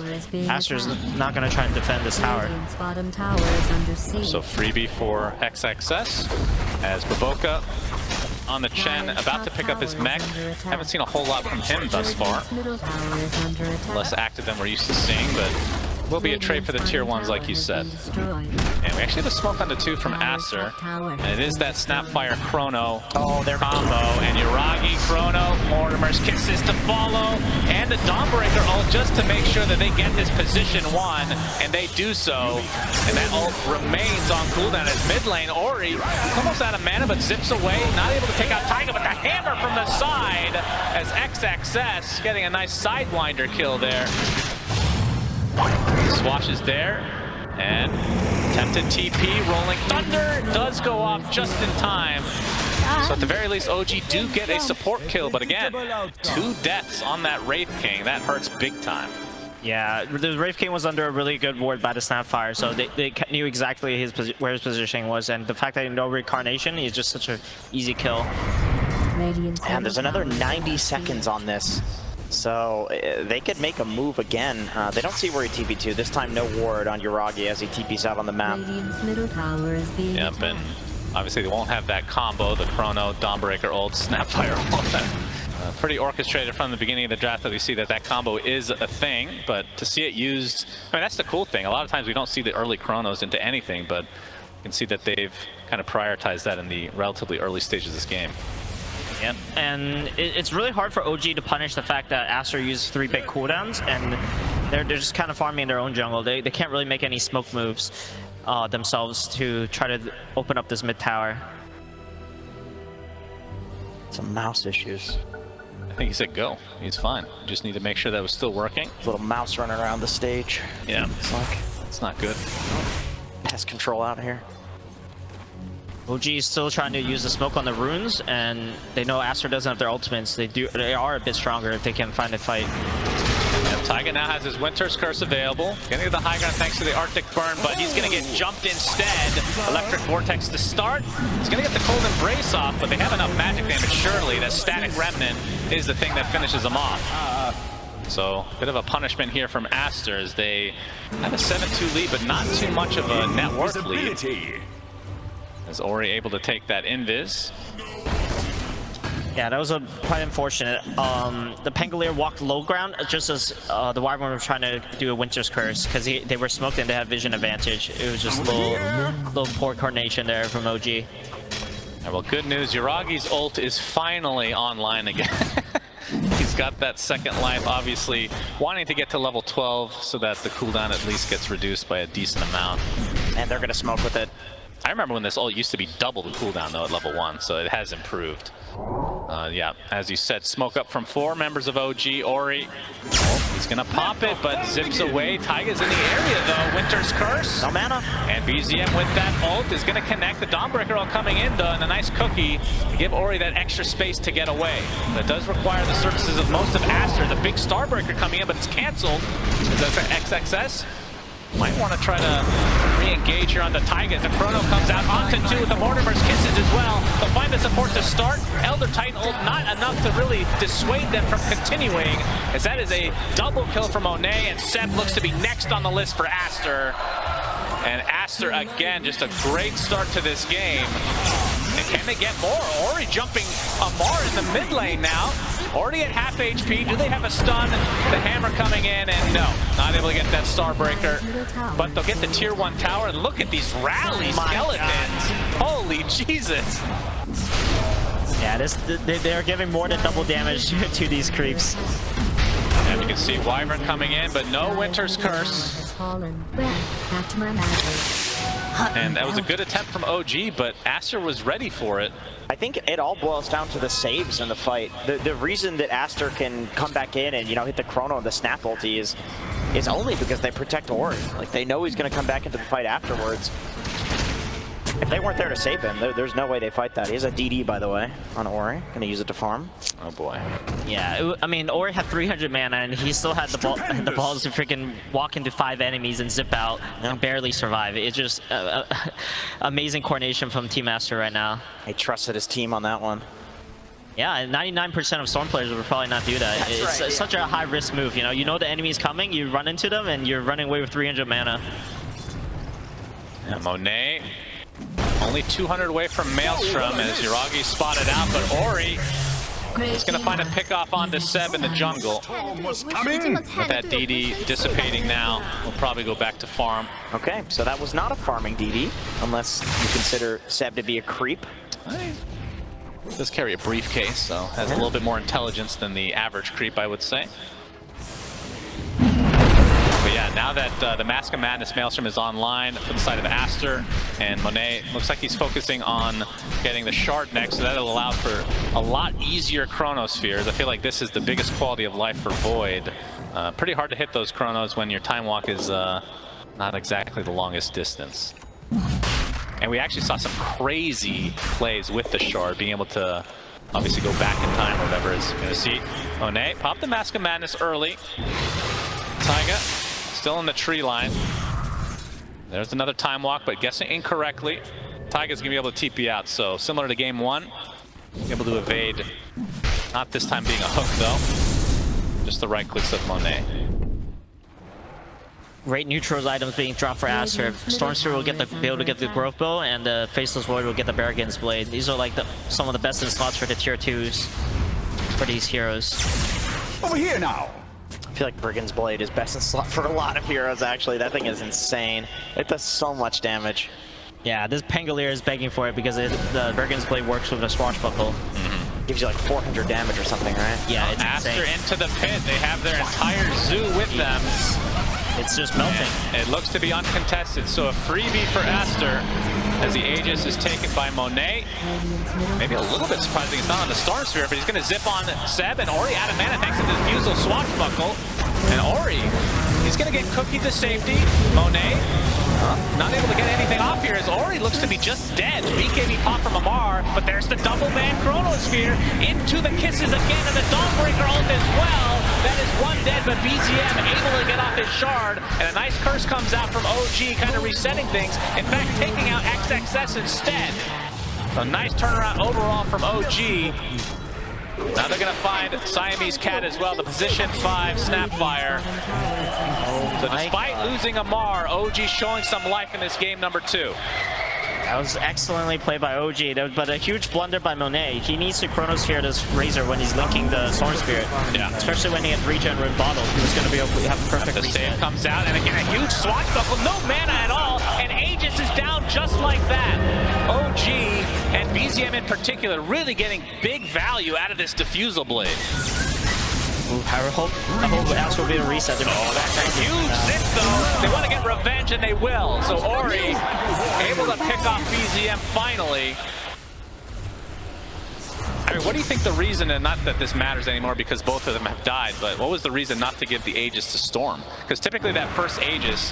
Aster's not going to try and defend this tower. So freebie for XXS as Baboka on the Chen, about to pick up his mech. Haven't seen a whole lot from him thus far. Less active than we're used to seeing, but will be a trade for the tier 1s like you said. And we actually have a smoke on the 2 from Aster. And it is that Snapfire Chrono combo. And Yuragi, Chrono, Mortimer's kisses to follow. And the Dawnbreaker ult just to make sure that they get this position 1. And they do so. And that ult remains on cooldown as mid lane. Ori, he's almost out of mana but zips away. Not able to take out Taiga, but the hammer from the side as XXS getting a nice Sidewinder kill there. Swash is there, and attempted TP, Rolling Thunder does go off just in time. So at the very least, OG do get a support kill, but again, 2 deaths on that Wraith King. That hurts big time. Yeah, the Wraith King was under a really good ward by the Snapfire, so they knew exactly where his positioning was, and the fact that no reincarnation is just such an easy kill. And there's another 90 seconds on this. So they could make a move again. They don't see where he TP'd to. This time no ward on Yuragi as he TP's out on the map. Yep, and obviously they won't have that combo, the Chrono, Dawnbreaker ult, Snapfire ult. Pretty orchestrated from the beginning of the draft that we see that combo is a thing, but to see it used, I mean, that's the cool thing. A lot of times we don't see the early Chronos into anything, but you can see that they've kind of prioritized that in the relatively early stages of this game. Yep, and it's really hard for OG to punish the fact that Aster used 3 big cooldowns, and they're just kind of farming their own jungle. They can't really make any smoke moves themselves to try to open up this mid tower. Some mouse issues. I think he said go. He's fine. Just need to make sure that was still working. Little mouse running around the stage. Yeah, it's like it's not good. Pest control out here. OG is still trying to use the smoke on the runes, and they know Aster doesn't have their ultimates. They are a bit stronger if they can find a fight. Yep, Taiga now has his Winter's Curse available. Gonna get the high ground thanks to the Arctic Burn, but he's gonna get jumped instead. Electric Vortex to start. He's gonna get the Cold Embrace off, but they have enough magic damage, surely. That Static Remnant is the thing that finishes them off. So, a bit of a punishment here from ASTER as they have a 7-2 lead, but not too much of a net worth lead. As Ori able to take that invis. Yeah, that was quite unfortunate. The Pangolier walked low ground just as the Wyvern were trying to do a Winter's Curse because they were smoked and they had vision advantage. It was just little poor coordination there from OG. Yeah, well, good news. Yuragi's ult is finally online again. He's got that second life, obviously wanting to get to level 12 so that the cooldown at least gets reduced by a decent amount. And they're going to smoke with it. I remember when this ult used to be double the cooldown though at level 1, so it has improved. Yeah, as you said, smoke up from 4 members of OG. Ori, he's gonna pop it, but zips away. Taiga's in the area though. Winter's Curse. No mana. And BZM with that ult is gonna connect. The Dawnbreaker ult coming in though, and a nice cookie to give Ori that extra space to get away. That does require the services of most of ASTER. The big Starbreaker coming in, but it's canceled. Is that XXS? Might want to try to re-engage here on the Taiga as the Chrono comes out onto 2 with the Mortimer's Kisses as well. They'll find the support to start. Elder Titan ult not enough to really dissuade them from continuing, as that is a double kill from Monet, and Seb looks to be next on the list for ASTER. And ASTER again, just a great start to this game. And can they get more? Ori jumping Amar in the mid lane now. Already at half HP. Do they have a stun? The hammer coming in, and no, not able to get that Starbreaker. But they'll get the tier 1 tower. And look at these rally skeletons. Holy Jesus. Yeah, they're giving more than double damage to these creeps. And you can see Wyvern coming in, but no Winter's Curse. And that was a good attempt from OG, but ASTER was ready for it. I think it all boils down to the saves in the fight. The reason that ASTER can come back in and, you know, hit the Chrono and the Snap ulti is only because they protect Ori. Like, they know he's going to come back into the fight afterwards. If they weren't there to save him, there's no way they fight that. He has a DD, by the way, on Ori. Gonna use it to farm. Oh boy. Yeah, I mean, Ori had 300 mana, and he still had the balls to freaking walk into 5 enemies and zip out and barely survive. It's just amazing coordination from Team ASTER right now. He trusted his team on that one. Yeah, 99% of Storm players would probably not do that. It's such a high-risk move, you know the enemy's coming, you run into them, and you're running away with 300 mana. Yeah, Monet. Only 200 away from Maelstrom as Yuragi spotted out, but Ori is going to find a pickoff onto Seb in the jungle. With that DD dissipating now, we'll probably go back to farm. Okay, so that was not a farming DD, unless you consider Seb to be a creep. He does carry a briefcase, so has a little bit more intelligence than the average creep, I would say. But yeah, now that the Mask of Madness Maelstrom is online from the side of ASTER, and Monet looks like he's focusing on getting the shard next, so that'll allow for a lot easier chronospheres. I feel like this is the biggest quality of life for Void. Pretty hard to hit those chronos when your time walk is not exactly the longest distance. And we actually saw some crazy plays with the shard, being able to obviously go back in time or whatever is going to see. Monet pop the Mask of Madness early. Taiga still in the tree line. There's another time walk, but guessing incorrectly. Taiga's gonna be able to TP out, so similar to game 1, able to evade. Not this time being a hook though. Just the right clicks of Monet. Great neutrals items being dropped for ASTER. Stormsphere will be able to get the Growth Bow, and the Faceless Void will get the Barrigan's Blade. These are like some of the best in slots for the tier 2s for these heroes. Over here now. I feel like Brigand's Blade is best in slot for a lot of heroes, actually. That thing is insane. It does so much damage. Yeah, this Pangolier is begging for it because the Brigand's Blade works with a Swashbuckle. Gives you like 400 damage or something, right? Yeah, it's ASTER insane. into the pit. They have their entire zoo with them. It's just melting. And it looks to be uncontested, so a freebie for ASTER as the Aegis is taken by Monet. Maybe a little bit surprising it's not on the Stormsphere, but he's going to zip on Seb, and Ori out of mana thanks to the Defusal Swashbuckle. And Ori, he's going to get cookied to safety. Monet, not able to get anything off here as Ori looks to be just dead. BKB pop from Amar, but there's the double man Chrono Chronosphere into the kisses again, and the Dawnbreaker ult as well. That is one dead, but BZM able to get off his shard, and a nice curse comes out from OG, kind of resetting things. In fact, taking out XXS instead. So nice turnaround overall from OG. Now they're going to find Siamese Cat as well, the position 5 Snapfire. So despite losing Amar, OG showing some life in this game number 2. That was excellently played by OG, but a huge blunder by Monet. He needs to Chronosphere this Razor when he's linking the Storm Spirit. Yeah. Especially when he had regen with bottle. He was going to be able to have a perfect reset. The save comes out, and again, a huge swashbuckle, no mana at all, and Aegis is down just like that. OG and BZM in particular really getting big value out of this Diffusal Blade. Ooh, I hope Astor will be able to reset them. Oh, that's a huge zip though. They want to get revenge and they will. So Ori able to pick off BZM finally. I mean, what do you think the reason, and not that this matters anymore because both of them have died, but what was the reason not to give the Aegis to Storm? Because typically that first Aegis,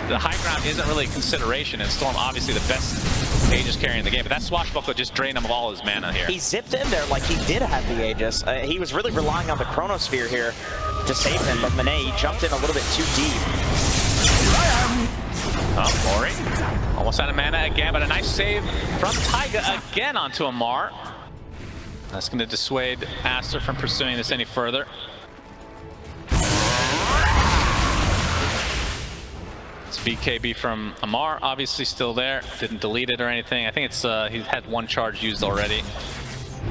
the high ground isn't really a consideration, and Storm obviously the best Aegis carry in the game, but that swashbuckle just drained him of all his mana here. He zipped in there like he did have the Aegis. He was really relying on the Chronosphere here to save him, but Monet jumped in a little bit too deep. Oh, Ori almost out of mana again, but a nice save from Taiga again onto Amar. That's going to dissuade Aster from pursuing this any further. It's BKB from Amar, obviously still there. Didn't delete it or anything. I think it's he's had one charge used already.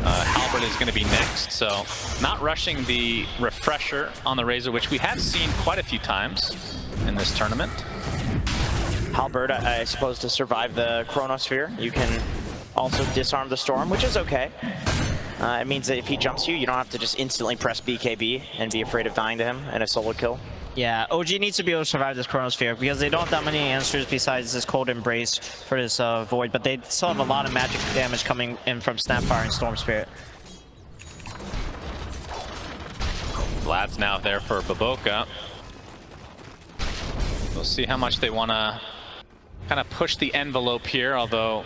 Halberd is going to be next, so not rushing the refresher on the Razor, which we have seen quite a few times in this tournament. Halberd, I suppose, to survive the Chronosphere, you can also disarm the Storm, which is okay. It means that if he jumps you, you don't have to just instantly press BKB and be afraid of dying to him in a solo kill. Yeah, OG needs to be able to survive this Chronosphere because they don't have that many answers besides this Cold Embrace for this Void, but they still have a lot of magic damage coming in from Snapfire and Storm Spirit. Vlad's now there for Baboka. We'll see how much they want to kind of push the envelope here, although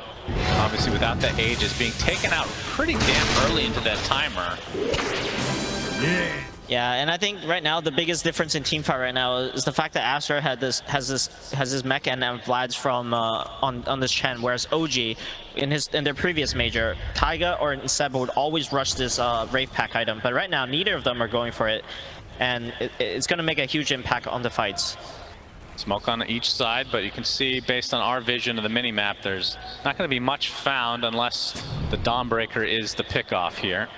obviously without that Aegis being taken out pretty damn early into that timer. Yeah, and I think right now the biggest difference in teamfight right now is the fact that Aster has this mech and Vlad's from on this Chen, whereas OG in their previous major, Taiga or Seb would always rush this Wraith Pack item, but right now neither of them are going for it, and it's going to make a huge impact on the fights. Smoke on each side, but you can see based on our vision of the mini-map, there's not going to be much found unless the Dawnbreaker is the pickoff here.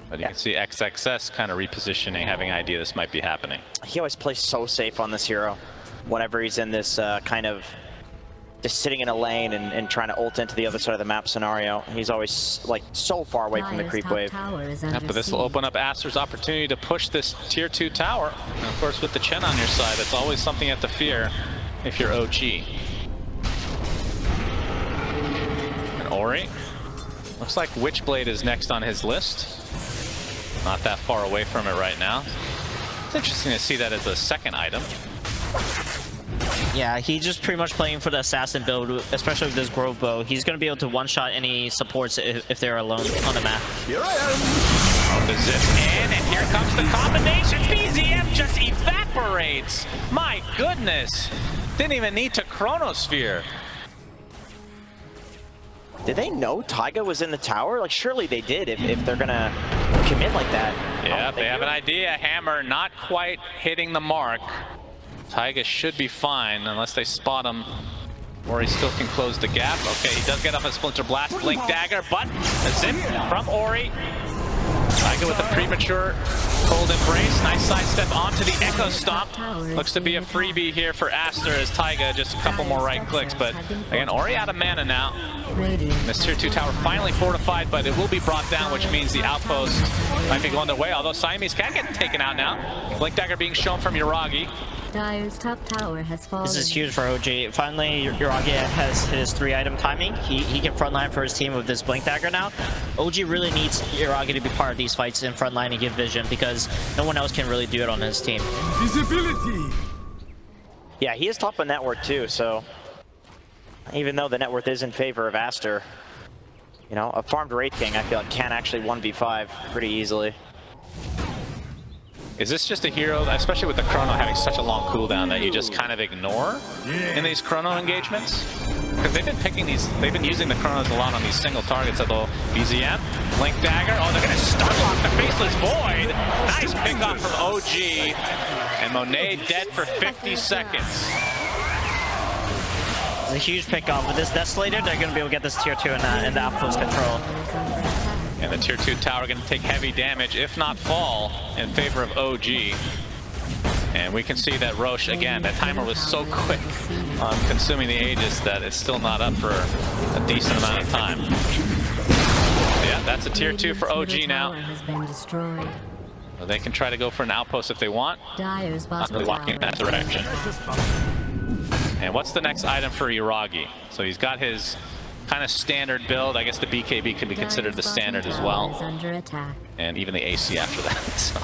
But you can see XXS kind of repositioning, having an idea this might be happening. He always plays so safe on this hero whenever he's in this kind of just sitting in a lane and trying to ult into the other side of the map scenario. He's always like so far away from the creep wave. Yeah, but this will open up Aster's opportunity to push this tier 2 tower. And of course with the Chen on your side, that's always something you have to fear if you're OG. And Ori, looks like Witchblade is next on his list. Not that far away from it right now. It's interesting to see that as a second item. Yeah, he's just pretty much playing for the assassin build, especially with this Grove Bow. He's going to be able to one-shot any supports if they're alone on the map. Here I am. Oh, the zip in, and here comes the combination. BZM just evaporates. My goodness. Didn't even need to Chronosphere. Did they know Taiga was in the tower? Like, surely they did if they're going to commit like that. Yeah, they have an idea. Hammer not quite hitting the mark. Taiga should be fine unless they spot him or he still can close the gap. Okay, he does get off a Splinter Blast, Blink Dagger, but a zip from Ori. Taiga with a premature Cold Embrace. Nice sidestep onto the Echo Stomp. Looks to be a freebie here for Aster as Taiga just a couple more right clicks. But again, Ori out of mana now. This tier 2 tower finally fortified, but it will be brought down, which means the outpost might be going their way. Although Siamese Cat getting taken out now. Blink Dagger being shown from Yuragi. Dire's top tower has fallen. This is huge for OG. Finally, Yuragi has his 3-item timing. He can frontline for his team with this Blink Dagger now. OG really needs Yuragi to be part of these fights in frontline and give vision because no one else can really do it on his team. Visibility. Yeah, he is top of net worth too, so even though the net worth is in favor of Aster, you know, a farmed Wraith King, I feel like can actually 1v5 pretty easily. Is this just a hero, especially with the Chrono having such a long cooldown, that you just kind of ignore in these Chrono engagements? Because they've been using the Chronos a lot on these single targets. Although BZM, Blink Dagger, oh, they're going to stun lock the Faceless Void. Nice pick off from OG, and Monet dead for 50 seconds. It's a huge pick off. With this Desolator, they're going to be able to get this tier 2 in the outpost control. And the tier 2 tower going to take heavy damage, if not fall, in favor of OG. And we can see that Roche, again, that timer was so quick on consuming the Aegis that it's still not up for a decent amount of time. Yeah, that's a tier 2 for OG now. So they can try to go for an outpost if they want. Not really walking in that direction. And what's the next item for Iragi? So he's got his kind of standard build. I guess the BKB could be considered the standard as well. And even the AC after that. So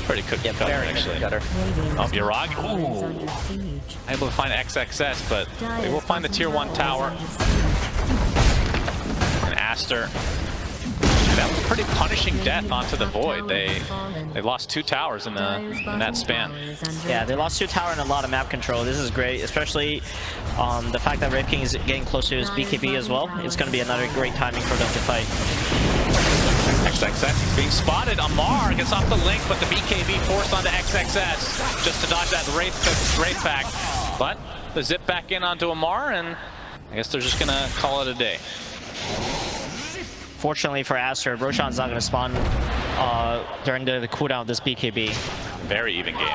pretty cookie cutter, actually. Oh, Iragi. Ooh. Able to find XXS, but they will find the tier 1 tower. And ASTER. That was a pretty punishing death onto the Void. They lost 2 towers in that span. Yeah, they lost 2 tower and a lot of map control. This is great, especially the fact that Wraith King is getting close to his BKB as well. It's going to be another great timing for them to fight. XXS, he's being spotted. Amar gets off the link, but the BKB forced onto XXS just to dodge that Wraith pack. But the zip back in onto Amar, and I guess they're just going to call it a day. Fortunately for ASTER, Roshan's not going to spawn during the cooldown of this BKB. Very even game.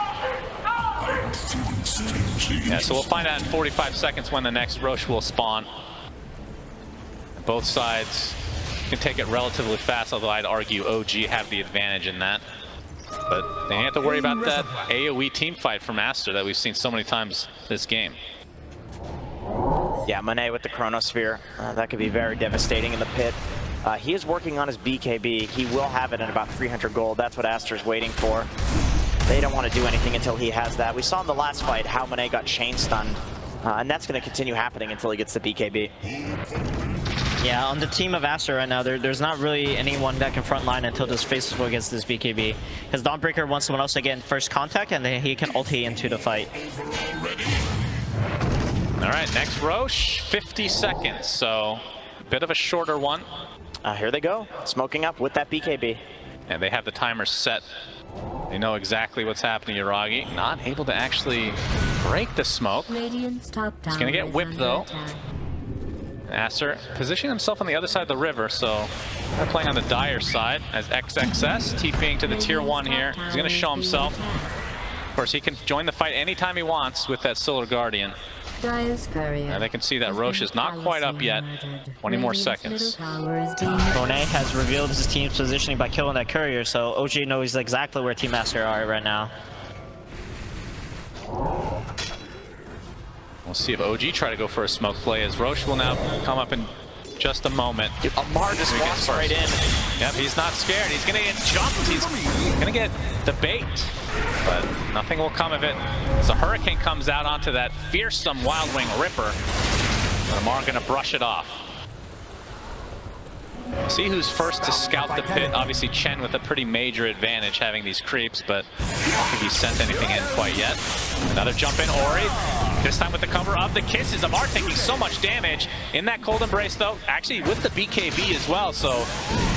Yeah, so we'll find out in 45 seconds when the next Roche will spawn. Both sides can take it relatively fast, although I'd argue OG have the advantage in that. But they don't have to worry about that AoE team fight from ASTER that we've seen so many times this game. Yeah, Monet with the Chronosphere. That could be very devastating in the pit. He is working on his BKB. He will have it in about 300 gold. That's what ASTER's waiting for. They don't want to do anything until he has that. We saw in the last fight how Monet got chain stunned, and that's going to continue happening until he gets the BKB. Yeah, on the team of ASTER right now, there's not really anyone that can frontline until this Faceless gets this BKB. Because Dawnbreaker wants someone else to get in first contact, and then he can ulti into the fight. All right, next Roche, 50 seconds, so a bit of a shorter one. Here they go, smoking up with that BKB. And they have the timer set. They know exactly what's happening. Iragi not able to actually break the smoke. He's gonna get whipped though. ASTER positioning himself on the other side of the river, so they're playing on the dire side as XXS, TPing to the tier 1 here. He's gonna show himself. Of course, he can join the fight anytime he wants with that Solar Guardian. And they can see that Roche is not quite up yet. 20 more seconds. Monet has revealed his team's positioning by killing that courier, so OG knows exactly where Team ASTER are right now. We'll see if OG try to go for a smoke play, as Roche will now come up in just a moment. Amar just walks right in. Yep, he's not scared. He's gonna get jumped. He's gonna get the bait, but nothing will come of it. So Hurricane comes out onto that fearsome Wild Wing Ripper. But Amar gonna brush it off. See who's first to scout the pit. Obviously Chen with a pretty major advantage having these creeps, but I don't think he's sent anything in quite yet. Another jump in, Ori. This time with the cover of the kisses. Amar taking so much damage in that Cold Embrace though, actually with the BKB as well, so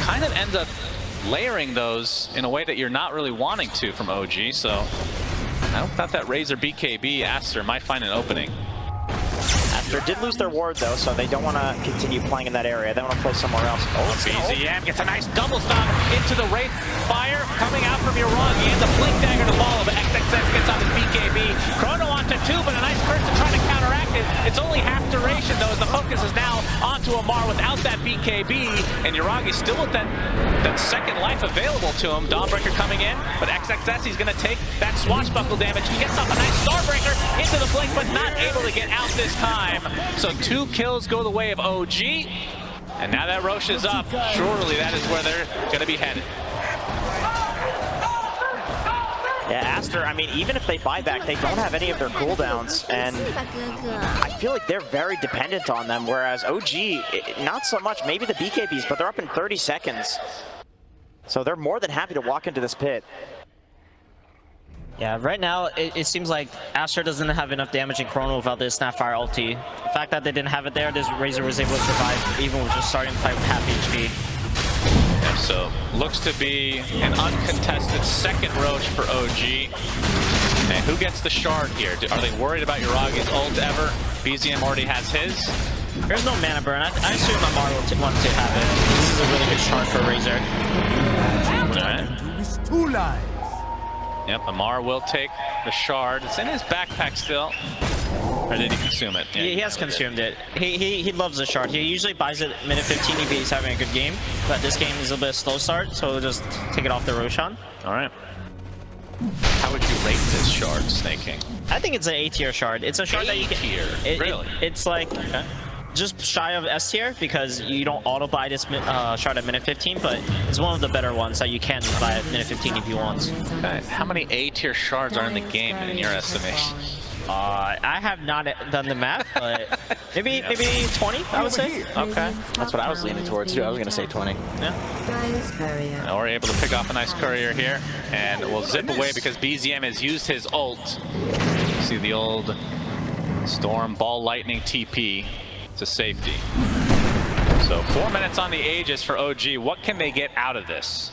kind of ends up layering those in a way that you're not really wanting to from OG, so I don't thought that Razor BKB ASTER might find an opening. ASTER did lose their ward though, so they don't want to continue playing in that area. They want to play somewhere else. Oh, BZM gets a nice double stop into the Wraith Fire coming out from Iragi, and the Blink Dagger to wall of XXX gets on his BKB. Chrono onto 2, but a nice burst to try to counteract it. It's only half duration though, as the focus is now onto Amar without that BKB, and Iragi still with that second life available to him. Dawnbreaker coming in, but XXS, he's going to take that swashbuckle damage. He gets off a nice Starbreaker into the Blink, but not able to get out this time. So 2 kills go the way of OG, and now that Roche is up, surely that is where they're going to be headed. Yeah, ASTER, I mean, even if they buy back, they don't have any of their cooldowns, and I feel like they're very dependent on them, whereas OG, not so much, maybe the BKBs, but they're up in 30 seconds. So they're more than happy to walk into this pit. Yeah, right now, it seems like ASTER doesn't have enough damage in Chrono without this Snapfire ulti. The fact that they didn't have it there, this Razor was able to survive, even with just starting to fight with half HP. Yeah, so looks to be an uncontested second Roach for OG. And who gets the shard here? Are they worried about Yuragi's ult ever? BZM already has his. There's no mana burn. I assume Amar will want to have it. This is a really good shard for Razor. Alright. 2 lives. Yep, Amar will take the shard. It's in his backpack still. Or did he consume it? Yeah, He has consumed it. He loves the shard. He usually buys it minute 15 if he's having a good game. But this game is a bit of slow start, so we'll just take it off the Roshan. Alright. How would you rate this shard, Sneyking? I think it's an A tier shard. It's a shard that you can... A-tier? Really? It's like... Okay. Just shy of S tier because you don't auto buy this shard at minute 15, but it's one of the better ones that you can buy at minute 15 if you want. Okay. How many A-tier shards are in the game in your estimation? I have not done the math, but maybe 20, I would say. Okay. That's what I was leaning towards too. I was going to say 20. Yeah. Now we're able to pick off a nice courier here, and we'll zip away because BZM has used his ult. See the old Storm Ball Lightning TP. To safety. So 4 minutes on the Aegis for OG. What can they get out of this?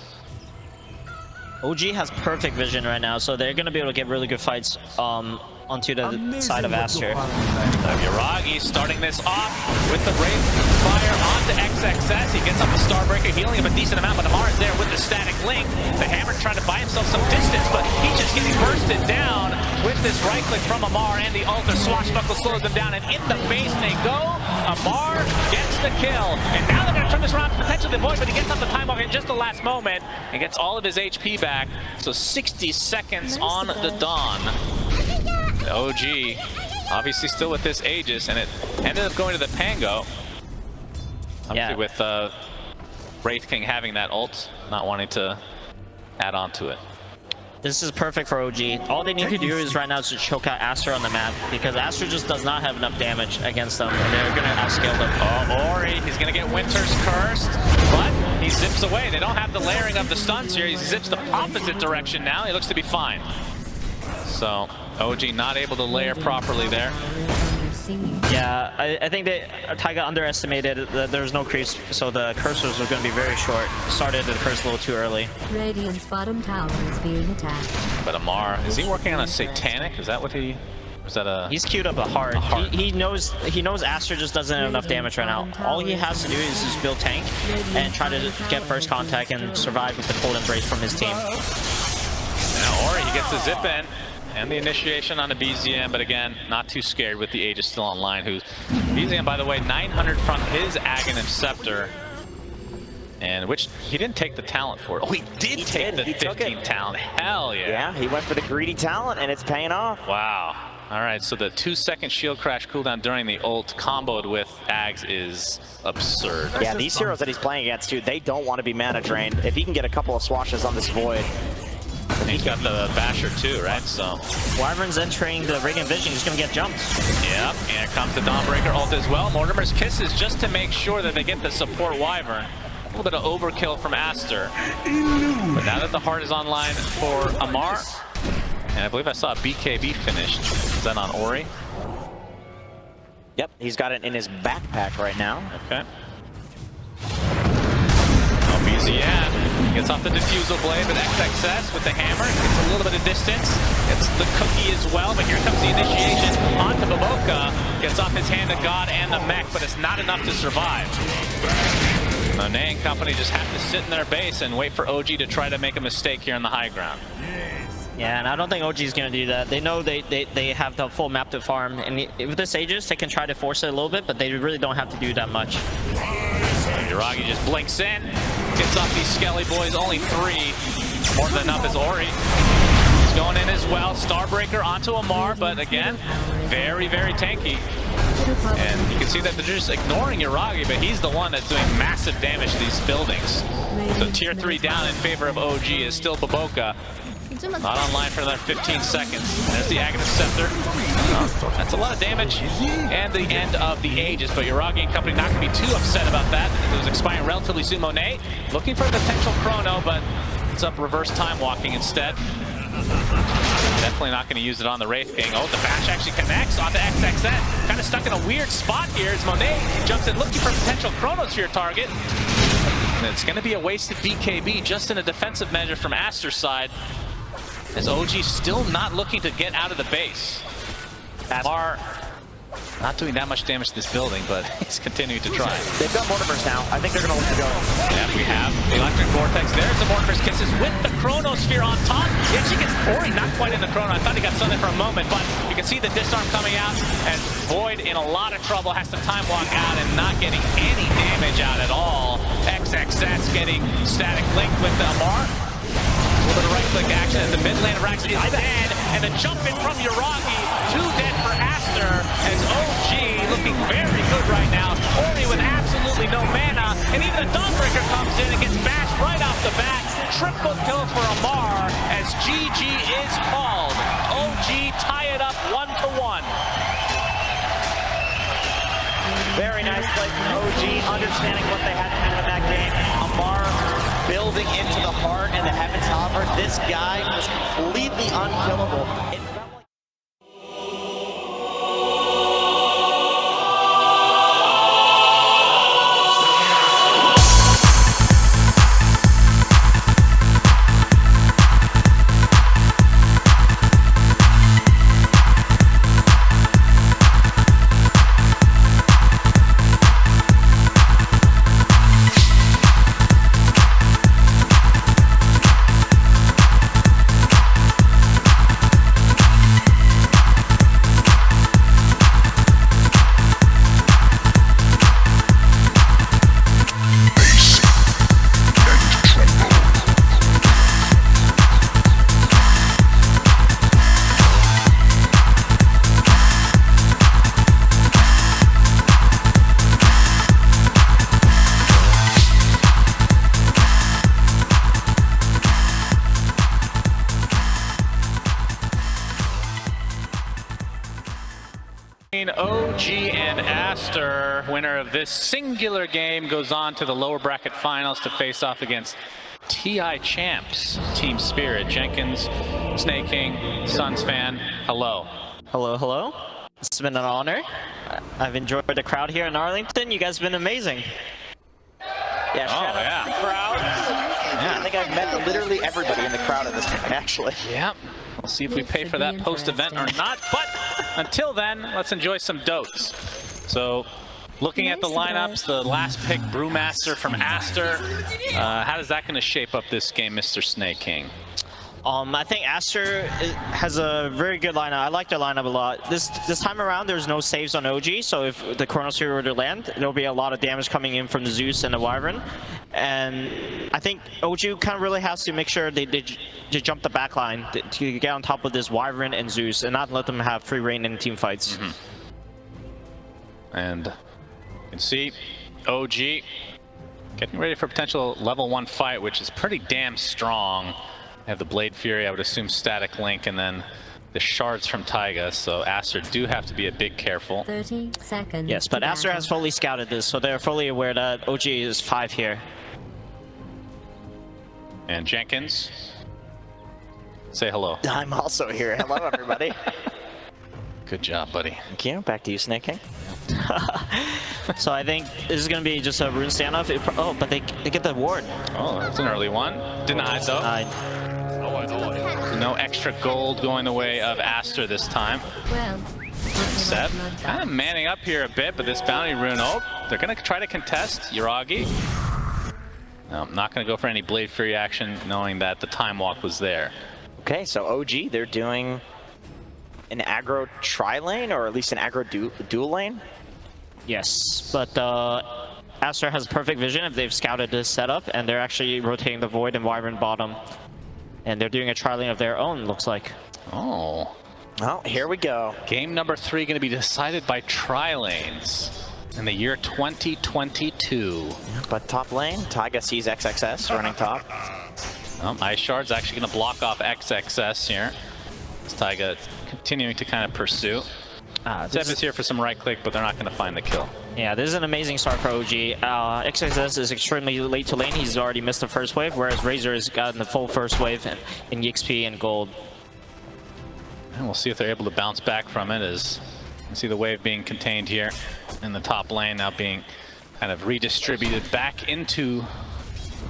OG has perfect vision right now, so they're going to be able to get really good fights onto the side of ASTER. Yuragi starting this off with the Wraith Fire onto XXS. He gets up the Starbreaker, healing him a decent amount, but Amar is there with the static link. The Hammer trying to buy himself some distance, but he's just getting bursted down with this right click from Amar, and the Alter Swashbuckle slows them down, and in the base they go. Amar gets the kill, and now they're going to turn this around, potentially the Void, but he gets off the time walk in just the last moment and gets all of his HP back. So 60 seconds on the Dawn. OG obviously still with this Aegis, and it ended up going to the Pango. Obviously with Wraith King having that ult, not wanting to add on to it. This is perfect for OG. All they need to do is right now is to choke out ASTER on the map, because ASTER just does not have enough damage against them. They're going to outscale them. Oh, Ori, he's going to get Winter's Cursed, but he zips away. They don't have the layering of the stuns here. He zips the opposite direction now. He looks to be fine. So OG not able to layer properly there. Yeah, I think that Taiga underestimated that there was no creeps, so the cursors were going to be very short. Started the curse a little too early. Radiant's bottom tower is being attacked. But Amar, is he working on a Satanic? Is that what he... Was that a... He's queued up a heart. He knows ASTER just doesn't have enough damage right now. All he has to do is just build tank and try to get first contact and survive with the cold embrace from his team. Now Ori, he gets the zip in. And the initiation on the BZM, but again, not too scared with the Aegis still online. BZM, by the way, 900 from his Aghanim Scepter. And which, he didn't take the talent for it. Oh, he did take the 15 talent. Hell yeah. Yeah, he went for the greedy talent, and it's paying off. Wow. All right, so the 2-second shield crash cooldown during the ult comboed with Ags is absurd. Yeah, these heroes that he's playing against, too, they don't want to be mana drained. If he can get a couple of swashes on this Void. And he's got the Basher too, right? So Wyvern's entering the Radiant Vision. He's going to get jumped. Yep, and here comes the Dawnbreaker ult as well. Mortimer's Kisses just to make sure that they get the support Wyvern. A little bit of overkill from ASTER. But now that the heart is online for Amar, and I believe I saw a BKB finished. Is that on Ori? Yep, he's got it in his backpack right now. Okay. BZM gets off the Diffusal Blade, but XXS with the hammer gets a little bit of distance. Gets the cookie as well, but here comes the initiation onto Baboka. Gets off his Hand of God and the mech, but it's not enough to survive. Monet and company just have to sit in their base and wait for OG to try to make a mistake here on the high ground. Yeah, and I don't think OG is going to do that. They know they have the full map to farm, and with this Aegis, they can try to force it a little bit, but they really don't have to do that much. Yuragi just blinks in, gets off these Skelly boys, only 3. More than enough is Ori. He's going in as well. Starbreaker onto Amar, but again, very, very tanky. And you can see that they're just ignoring Yuragi, but he's the one that's doing massive damage to these buildings. So tier 3 down in favor of OG is still Baboka. Not online for another 15 seconds. There's the Aghanim Scepter. That's a lot of damage. And the end of the Aegis, but Yuragi and company not going to be too upset about that. It was expiring relatively soon. Monet looking for a potential chrono, but it's up reverse time walking instead. Definitely not going to use it on the Wraith King. Oh, the bash actually connects onto XXN. Kind of stuck in a weird spot here as Monet jumps in looking for potential chronos for your target. And it's going to be a wasted BKB just in a defensive measure from ASTER's side. As OG still not looking to get out of the base. Mar not doing that much damage to this building, but he's continuing to try. They've got Mortimer's now. I think they're going to let it go. Yeah, we have the Electric Vortex. There's the Mortimer's Kisses with the Chronosphere on top. He actually gets Ori, not quite in the Chrono. I thought he got something for a moment, but you can see the disarm coming out, and Void in a lot of trouble has to time walk out and not getting any damage out at all. XXS getting static linked with Mar. A little bit of right-click action as the mid lane of Rax is dead, and the jump in from Yuragi, 2 dead for ASTER, as OG looking very good right now. Ori with absolutely no mana, and even the Dawnbreaker comes in and gets bashed right off the bat. Triple kill for Amar, as GG is called. OG tie it up 1-1. Very nice play from OG, understanding what they had to do in that game. Amar building into the heart and the heavens. However, this guy was completely unkillable. It felt like OG and ASTER, winner of this singular game, goes on to the lower bracket finals to face off against TI champs, Team Spirit. Jenkins, Sneyking, SUNSfan, hello. Hello, hello. It's been an honor. I've enjoyed the crowd here in Arlington. You guys have been amazing. yeah, shout out to the crowd. Yeah. I think I've met literally everybody in the crowd at this point, actually. Yep. We'll see if we pay for that post-event or not, but until then, let's enjoy some Dotes. So, looking at the lineups, the last pick, Brewmaster from ASTER, how is that going to shape up this game, Mr. Sneyking? I think ASTER has a very good lineup. I like their lineup a lot. This time around, there's no saves on OG, so if the Chronosphere were to land, there'll be a lot of damage coming in from the Zeus and the Wyvern. And I think OG kind of really has to make sure they jump the backline to get on top of this Wyvern and Zeus and not let them have free reign in team fights. And you can see OG getting ready for a potential level 1 fight, which is pretty damn strong. They have the Blade Fury, I would assume static link, and then the shards from Taiga, so ASTER do have to be a bit careful. 30 seconds. Yes, but ASTER has fully scouted this, so they're fully aware that OG is 5 here. And Jenkins, say hello. I'm also here. Hello, everybody. Good job, buddy. Thank you. Back to you, Sneyking. So I think this is going to be just a rune standoff. Oh, but they get the ward. Oh, that's an early one. Denied, though. No extra gold going the way of ASTER this time. Well, Seb, kind of manning up here a bit, but this bounty rune, oh, they're going to try to contest Yuragi. No, I'm not going to go for any Blade Fury action, knowing that the time walk was there. Okay, so OG, they're doing an aggro tri-lane, or at least an aggro dual lane? Yes, but ASTER has perfect vision if they've scouted this setup, and they're actually rotating the Void and Wyvern bottom. And they're doing a tri-lane of their own, looks like. Oh. Well, here we go. Game number 3 going to be decided by tri-lanes in the year 2022. But top lane, Taiga sees XXS running top. Ice Shard's actually going to block off XXS here. It's Taiga continuing to kind of pursue. Zeb is here for some right click, but they're not going to find the kill. Yeah, this is an amazing start for OG. XXS is extremely late to lane. He's already missed the first wave, whereas Razor has gotten the full first wave in XP and gold. And we'll see if they're able to bounce back from it, as you see the wave being contained here in the top lane, now being kind of redistributed back into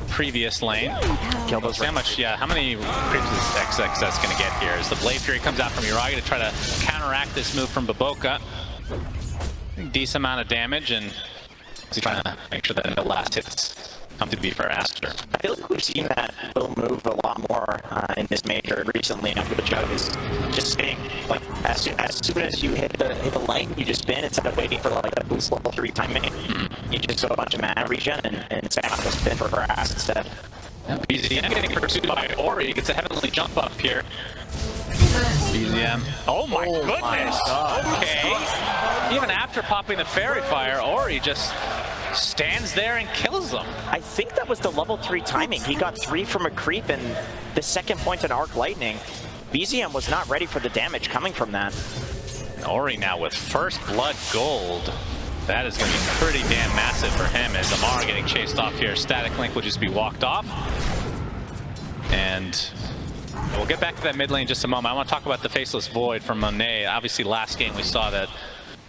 previous lane. See how much, how many creeps is XXS going to get here? As the Blade Fury comes out from Uragi to try to counteract this move from Baboka. Decent amount of damage, and he's trying to make sure that the last hits come to be for ASTER. I feel like we've seen that little move a lot more in this major recently. The joke is just spinning. Like as soon as you hit the lane, you just spin instead of waiting for like a boost level 3 timing. You just do a bunch of mana regen and Sam will spin for her ass instead. BZM getting pursued by Ori, gets a heavenly jump up here. BZM. Oh my goodness! Okay. Even after popping the Fairy Fire, Ori just stands there and kills them. I think that was the level 3 timing. He got 3 from a creep and the second point in Arc Lightning. BZM was not ready for the damage coming from that. Ori now with first blood gold. That is going to be pretty damn massive for him, as Amara getting chased off here. Static Link will just be walked off. And we'll get back to that mid lane in just a moment. I want to talk about the Faceless Void from Monet. Obviously last game we saw that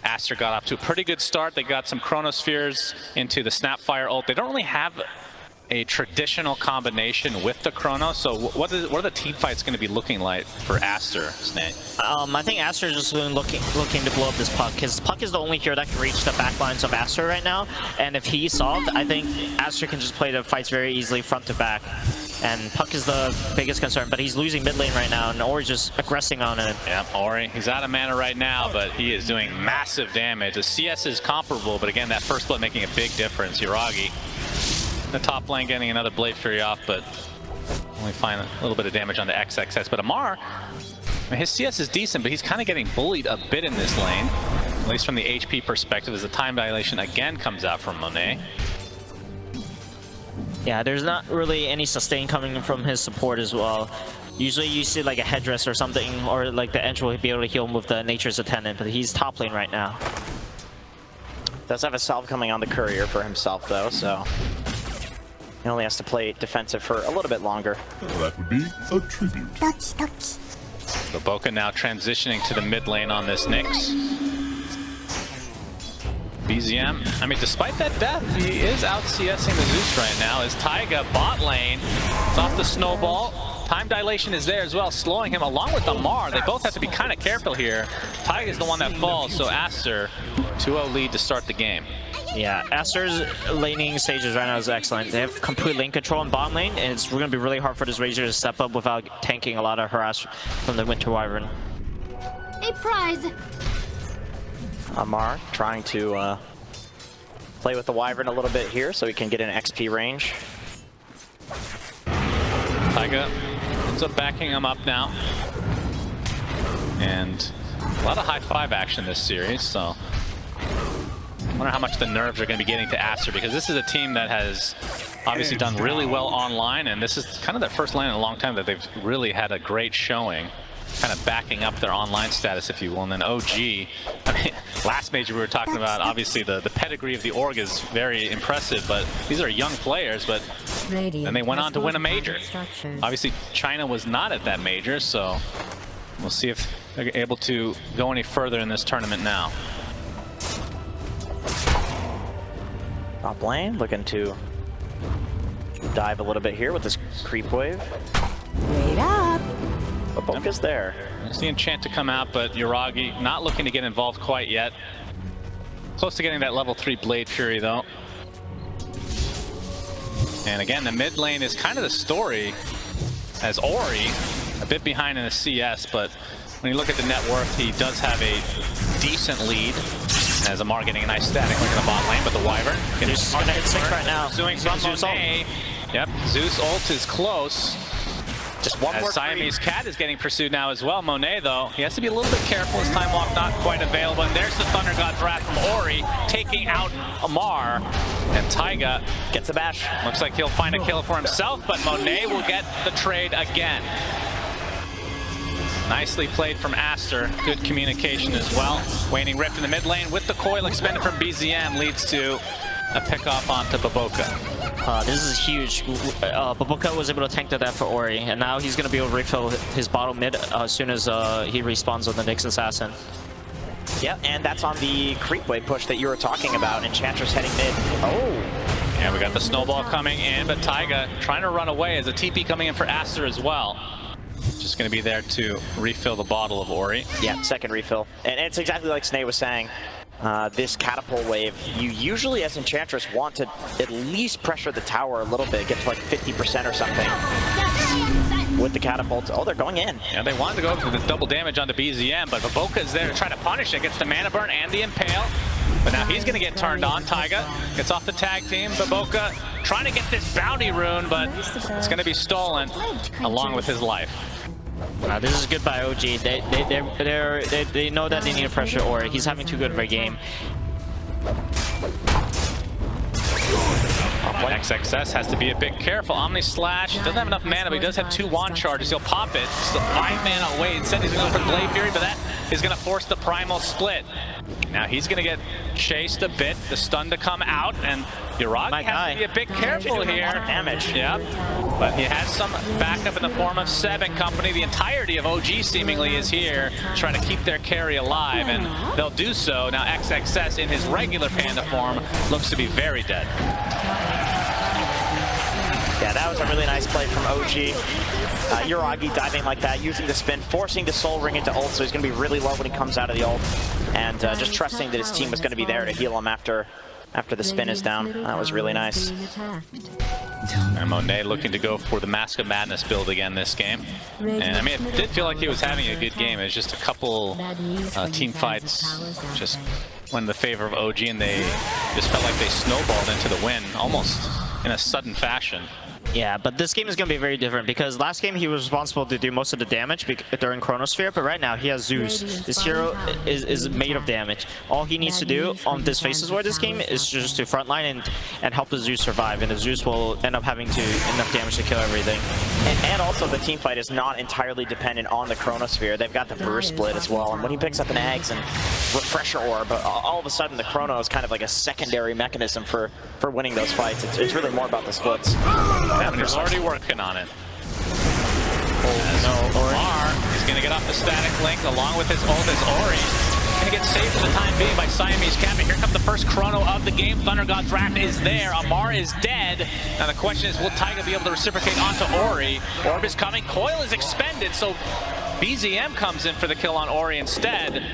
ASTER got off to a pretty good start. They got some Chronospheres into the Snapfire ult. They don't really have a traditional combination with the Chrono, so what are the team fights going to be looking like for ASTER, Snake? I think ASTER is just looking to blow up this Puck, because Puck is the only hero that can reach the backlines of ASTER right now, and if he's solved, I think ASTER can just play the fights very easily front to back. And Puck is the biggest concern, but he's losing mid lane right now, and Ori's just aggressing on it. Yeah, Ori, he's out of mana right now, but he is doing massive damage. The CS is comparable, but again, that first blood making a big difference. Uragi, the top lane getting another Blade Fury off, but only find a little bit of damage on the XXS. But Amar, I mean, his CS is decent, but he's kind of getting bullied a bit in this lane, at least from the HP perspective, as the time dilation again comes out from Monet. Yeah, there's not really any sustain coming from his support as well. Usually you see like a headdress or something, or like the Entry will be able to heal him with the Nature's Attendant, but he's top lane right now. Does have a salve coming on the Courier for himself though, so he only has to play defensive for a little bit longer. That would be a tribute. Baboka now transitioning to the mid lane on this Nyx. BZM, I mean, despite that death, he is out CSing the Zeus right now. As Taiga bot lane, it's off the snowball. Time dilation is there as well, slowing him along with Amar. They both have to be kind of careful here. Taiga's the one that falls, so ASTER 2-0 lead to start the game. Yeah, ASTER's laning stages right now is excellent. They have complete lane control in bottom lane, and it's going to be really hard for this Razor to step up without tanking a lot of harass from the Winter Wyvern. A prize. Amar trying to play with the Wyvern a little bit here so he can get an XP range. Taiga ends up backing him up now. And a lot of high five action this series, so I wonder how much the nerves are going to be getting to ASTER, because this is a team that has obviously done really well online, and this is kind of their first lane in a long time that they've really had a great showing, kind of backing up their online status, if you will. And then OG, I mean, last major we were talking about, obviously the pedigree of the org is very impressive, but these are young players, but then they went on to win a major. Obviously China was not at that major, so we'll see if they're able to go any further in this tournament now. Top lane looking to dive a little bit here with this creep wave. Wait up. Baboka's there. There's the enchant to come out, but Uragi not looking to get involved quite yet. Close to getting that level 3 Blade Fury though. And again, the mid lane is kind of the story, as Ori a bit behind in the CS, but when you look at the net worth, he does have a decent lead. As Amar getting a nice static link in the bot lane, but the Wyvern Zeus is gonna hit 6 right now. Pursuing from Monet. Yep, Zeus ult is close. Just one more Siamese Cat is getting pursued now as well. Monet, though, he has to be a little bit careful. His time walk not quite available. And there's the Thunder God's Wrath from Ori, taking out Amar. And Taiga gets a bash. Looks like he'll find a kill for himself, but Monet will get the trade again. Nicely played from ASTER. Good communication as well. Waning Rift in the mid lane with the coil expended from BZM leads to a pick-off onto Baboka. This is huge. Baboka was able to tank the death for Ori, and now he's going to be able to refill his bottom mid as soon as he respawns on the Nyx Assassin. Yeah, and that's on the creep wave push that you were talking about. Enchantress heading mid. Oh! Yeah, we got the snowball coming in, but Taiga trying to run away as a TP coming in for ASTER as well. Just going to be there to refill the bottle of Ori. Yeah, second refill. And it's exactly like Sney was saying. This catapult wave, you usually as Enchantress want to at least pressure the tower a little bit, get to like 50% or something with the catapults. Oh, they're going in. Yeah, they wanted to go for the double damage onto BZM, but Baboka is there to try to punish it. Gets the mana burn and the impale. But now he's going to get turned on. Taiga gets off the tag team. Baboka trying to get this bounty rune, but it's going to be stolen along with his life. This is good by OG. They know that they need to pressure Ori. He's having too good of a game. XXS has to be a bit careful. Omni Slash doesn't have enough mana, but he does have 2 wand charges. He'll pop it. Still 5 mana away. Instead, he's going to go for Blade Fury, but that is going to force the Primal Split. Now he's going to get chased a bit. The stun to come out, and Uragi has to be a bit careful here. Damage. Yep. But he has some backup in the form of Seb and company. The entirety of OG seemingly is here, trying to keep their carry alive, and they'll do so. Now XXS in his regular Panda form looks to be very dead. Yeah, that was a really nice play from OG. Uragi diving like that, using the spin, forcing the Soul Ring into ult, so he's going to be really low when he comes out of the ult. And just trusting that his team was going to be there to heal him after the spin is down. That was really nice. And Monet looking to go for the Mask of Madness build again this game. And I mean, it did feel like he was having a good game. It was just a couple team fights just went in the favor of OG, and they just felt like they snowballed into the win almost in a sudden fashion. Yeah, but this game is going to be very different because last game he was responsible to do most of the damage during Chronosphere, but right now he has Zeus. This hero is made of damage. All he needs to do on this Faces War this game is just to frontline and help the Zeus survive, and the Zeus will end up having enough damage to kill everything. And also the team fight is not entirely dependent on the Chronosphere. They've got the burst split as well, and when he picks up an Eggs and Refresher Orb, all of a sudden the Chrono is kind of like a secondary mechanism for winning those fights. It's really more about the splits. Yeah, but he's already working on it. Amar is going to get off the static link along with his ult as Ori. Going to get saved for the time being by Siamese Cat. Here comes the first chrono of the game. Thunder God's Wrath is there. Amar is dead. Now the question is, will Taiga be able to reciprocate onto Ori? Orb is coming. Coil is expended, so BZM comes in for the kill on Ori instead.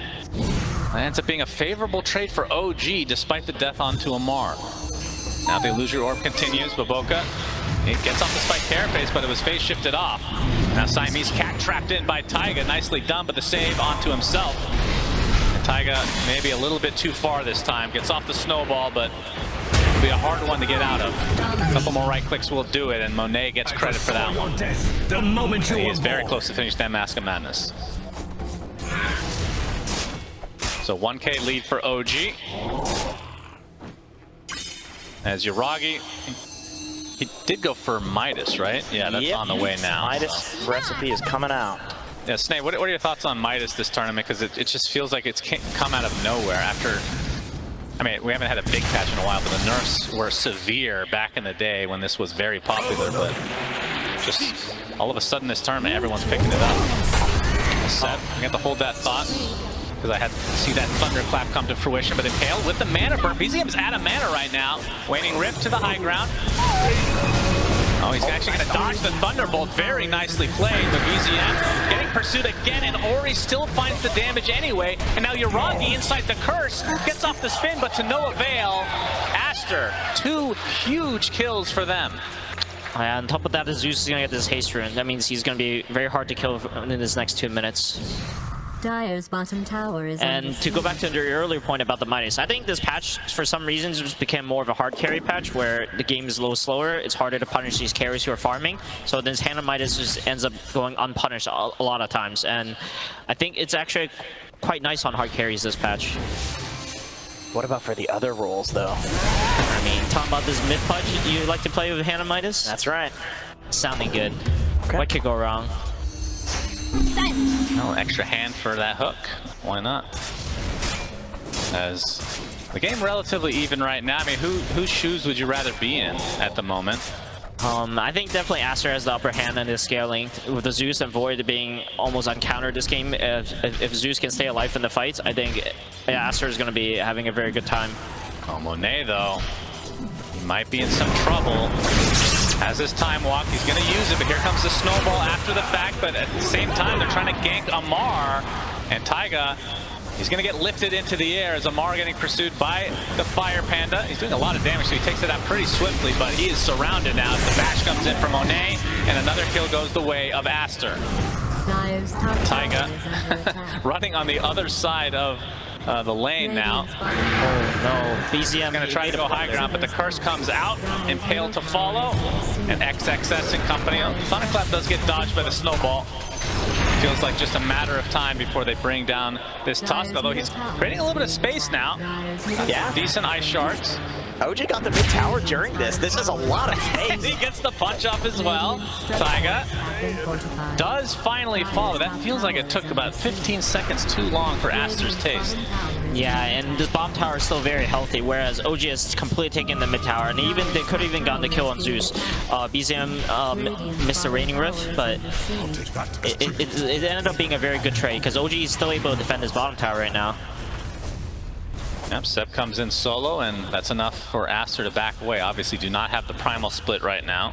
That ends up being a favorable trade for OG despite the death onto Amar. Now the illusory orb continues. Baboka, it gets off the spike carapace, but it was phase shifted off. Now Siamese Cat trapped in by Taiga. Nicely done, but the save onto himself. And Taiga maybe a little bit too far this time. Gets off the snowball, but it'll be a hard one to get out of. A couple more right clicks will do it, and Monet gets credit for that one. He is very close to finishing that Mask of Madness. So 1K lead for OG. As Uragi, he did go for Midas, right? Yeah, that's on the way now. Midas recipe is coming out. Yeah, Sney, what are your thoughts on Midas this tournament? Because it just feels like it's come out of nowhere after... I mean, we haven't had a big patch in a while, but the nerfs were severe back in the day when this was very popular, but just all of a sudden this tournament, everyone's picking it up. Set, I got to hold that thought, because I had to see that thunderclap come to fruition, but Impale with the mana burn. BZM's out of mana right now. Waning Rift to the high ground. Oh, he's actually going to dodge the Thunderbolt. Very nicely played, but BZM getting pursued again, and Ori still finds the damage anyway. And now Uragi inside the curse, gets off the spin, but to no avail. ASTER, 2 huge kills for them. On top of that, Zeus is going to get this haste rune. That means he's going to be very hard to kill in his next 2 minutes. Dire's bottom tower is And to go back to your earlier point about the Midas, I think this patch, for some reasons, just became more of a hard carry patch where the game is a little slower. It's harder to punish these carries who are farming. So this Hannah Midas just ends up going unpunished a lot of times. And I think it's actually quite nice on hard carries this patch. What about for the other roles, though? I mean, talking about this mid pudge you like to play with Hannah Midas? That's right. Sounding good. Okay. What could go wrong? Oh, extra hand for that hook. Why not? As the game relatively even right now. I mean, whose shoes would you rather be in at the moment? I think definitely ASTER has the upper hand in this scaling. With the Zeus and Void being almost uncountered this game, if Zeus can stay alive in the fights, I think ASTER is going to be having a very good time. Oh, Monet, though, he might be in some trouble. Has his time walk, he's going to use it, but here comes the snowball after the fact, but at the same time, they're trying to gank Amar, and Taiga, he's going to get lifted into the air as Amar getting pursued by the Fire Panda. He's doing a lot of damage, so he takes it out pretty swiftly, but he is surrounded now as the bash comes in from Monet, and another kill goes the way of ASTER. Taiga running on the other side of the lane now. Oh no, BZM Gonna try to go high ground, but the curse comes out. Impale to follow, and XXS and company. Thunderclap does get dodged by the snowball. Feels like just a matter of time before they bring down this Tusk, although he's creating a little bit of space now. Yeah. Decent ice shards. OG got the mid tower during this. This is a lot of space. He gets the punch up as well. Taiga does finally fall. That feels like it took about 15 seconds too long for ASTER's taste. Yeah, and this bomb tower is still very healthy, whereas OG has completely taken the mid tower, and even they could have even gotten the kill on Zeus. BZM missed the Raining Rift, but it ended up being a very good trade because OG is still able to defend his bottom tower right now. Yep, Seb comes in solo, and that's enough for ASTER to back away. Obviously, do not have the primal split right now.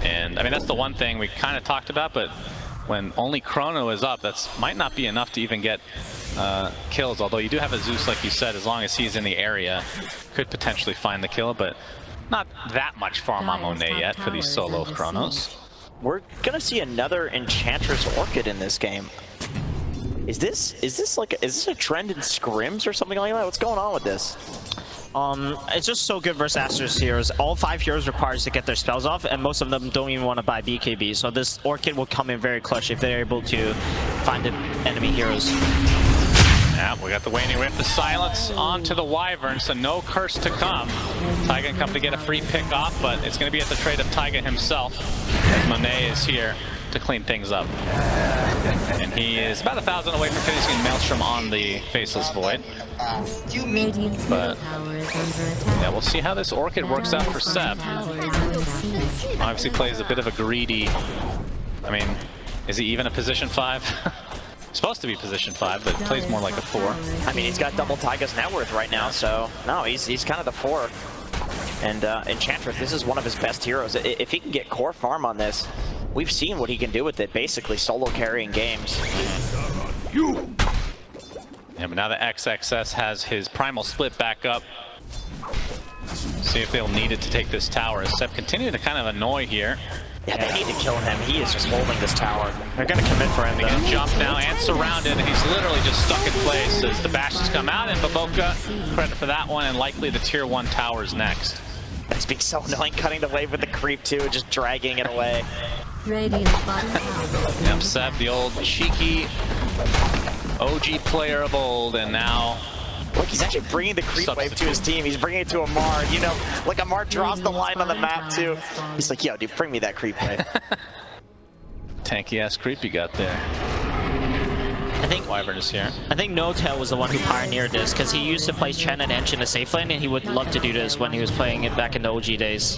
And I mean, that's the one thing we kind of talked about, but when only Chrono is up, that might not be enough to even get kills. Although you do have a Zeus, like you said, as long as he's in the area, could potentially find the kill, but not that much farm on Monet yet for these solo Chronos. We're gonna see another Enchantress Orchid in this game. Is this a trend in scrims or something like that? What's going on with this? It's just so good versus ASTER's heroes. All 5 heroes requires to get their spells off, and most of them don't even want to buy BKB. So this Orchid will come in very clutch if they're able to find the enemy heroes. Yeah, we got the Waning Rift, the silence onto the Wyvern, so no curse to come. Taiga can come to get a free pick off, but it's going to be at the trade of Taiga himself, as Monet is here to clean things up. And he is about 1,000 away from finishing Maelstrom on the Faceless Void. But yeah, we'll see how this Orchid works out for Seb. Obviously plays a bit of a greedy, I mean, is he even a position 5? Supposed to be position 5, but plays more like a 4. I mean, he's got double Taiga's net worth right now, so no, he's kind of the 4. And Enchantress, this is one of his best heroes. If he can get core farm on this, we've seen what he can do with it, basically solo carrying games. Yeah, but now the XXS has his primal split back up. See if they'll need it to take this tower. As Seb continuing to kind of annoy here. Yeah, they need to kill him. He is just holding this tower. They're going to commit for him. They're going to jump now and surrounded, and he's literally just stuck in place as the bashes come out, and Baboka, credit for that one, and likely the tier 1 towers next. It's being so annoying, cutting the wave with the creep too, just dragging it away. Yep, Seb, the old cheeky OG player of old, and now... Look, he's actually bringing the creep wave to his team. He's bringing it to Amar. You know, like Amar draws the line on the map too. He's like, yo, dude, bring me that creep wave. Tanky ass creep you got there. I think Wyvern is here. I think No-Tail was the one who pioneered this because he used to place Chen and Ench in the safe lane, and he would love to do this when he was playing it back in the OG days.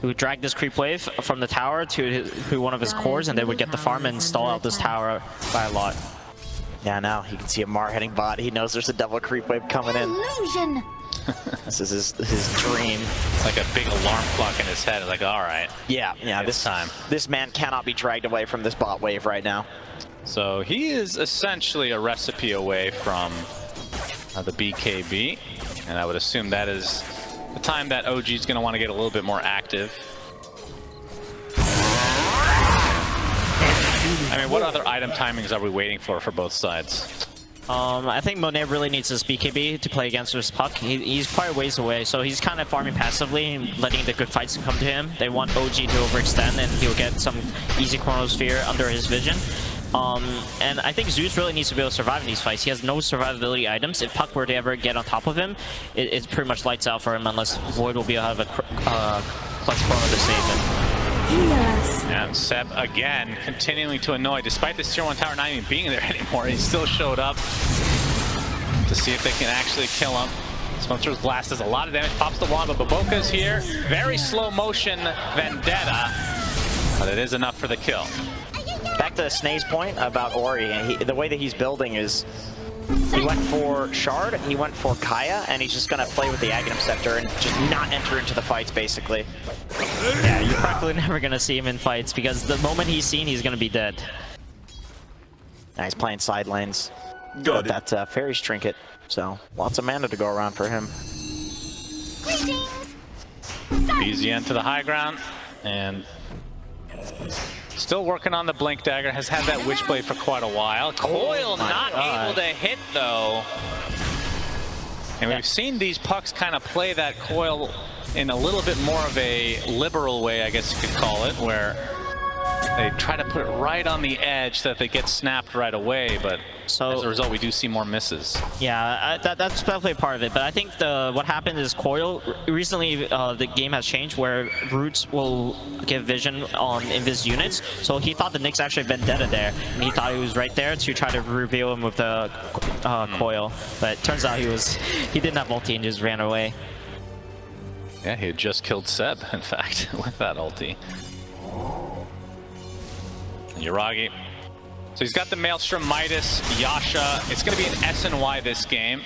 He would drag this creep wave from the tower to one of his cores, and they would get the farm and stall out this tower by a lot. Yeah, now he can see Amar heading bot. He knows there's a double creep wave coming in. Illusion. This is his dream. It's like a big alarm clock in his head. It's like, all right. Yeah, this man cannot be dragged away from this bot wave right now. So he is essentially a recipe away from the BKB, and I would assume that is the time that OG is going to want to get a little bit more active. I mean, what other item timings are we waiting for both sides? I think Monet really needs his BKB to play against this Puck. He's quite a ways away, so he's kind of farming passively and letting the good fights come to him. They want OG to overextend, and he'll get some easy Chronosphere under his vision. And I think Zeus really needs to be able to survive in these fights. He has no survivability items. If Puck were to ever get on top of him, it's pretty much lights out for him unless Void will be able to have a clutch Chrono to save him. Yes. And Seb again continuing to annoy, despite this tier 1 tower not even being there anymore. He still showed up to see if they can actually kill him. Spencer's Blast does a lot of damage, pops the wand, but Baboka's here. Very slow motion Vendetta, but it is enough for the kill. Back to Sney's point about Ori, and the way that he's building is he went for Shard, he went for Kaya, and he's just gonna play with the Aghanim Scepter and just not enter into the fights, basically. Yeah, you're practically never gonna see him in fights because the moment he's seen, he's gonna be dead. Now he's playing side lanes. Got that Fairy's Trinket, so lots of mana to go around for him. BZN to the high ground, and still working on the Blink Dagger, has had that Witchblade for quite a while. Coil not able to hit though. And we've seen these Pucks kind of play that Coil in a little bit more of a liberal way, I guess you could call it, where they try to put it right on the edge so that they get snapped right away, but as a result we do see more misses. Yeah, that's definitely a part of it, but I think what happened is Coil, recently the game has changed where Roots will give vision on Invis units, so he thought the Nyx actually Vendetta there, and he thought he was right there to try to reveal him with the Coil, but it turns out he didn't have ulti and just ran away. Yeah, he had just killed Seb, in fact, with that ulti. Yuragi. So he's got the Maelstrom, Midas, Yasha. It's going to be an SNY this game.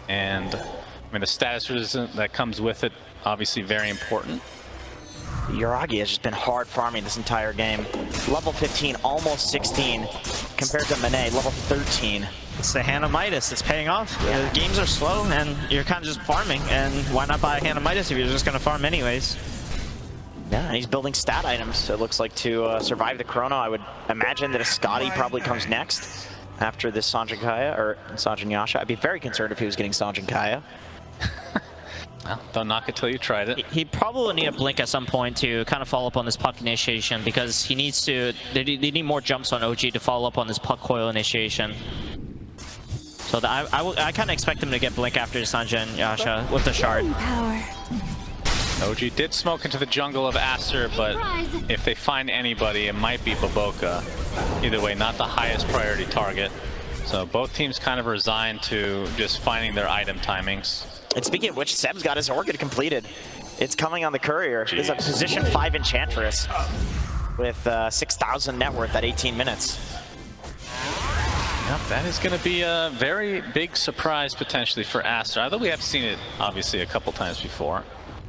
And, I mean, the status resistance that comes with it, obviously very important. Yuragi has just been hard farming this entire game. Level 15, almost 16, compared to Monet, level 13. It's the Hand of Midas. It's paying off. Yeah. The games are slow, and you're kind of just farming. And why not buy a Hand of Midas if you're just going to farm anyways? Yeah, and he's building stat items, it looks like, to survive the Chrono. I would imagine that a Scotty probably comes next after this Sanjin Kaya, or Sanjin Yasha. I'd be very concerned if he was getting Sanjin Kaya. Well, don't knock it till you tried it. He probably will need a blink at some point to kind of follow up on this Puck initiation because he needs to. They need more jumps on OG to follow up on this Puck Coil initiation. So I kind of expect him to get blink after Sanjin Yasha with the Shard. OG did smoke into the jungle of Aster, but if they find anybody, it might be Baboka. Either way, not the highest priority target. So both teams kind of resigned to just finding their item timings. And speaking of which, Seb's got his Orchid completed. It's coming on the Courier. It's a position 5 Enchantress with 6,000 net worth at 18 minutes. Yep, that is going to be a very big surprise potentially for Aster. Although we have seen it obviously a couple times before.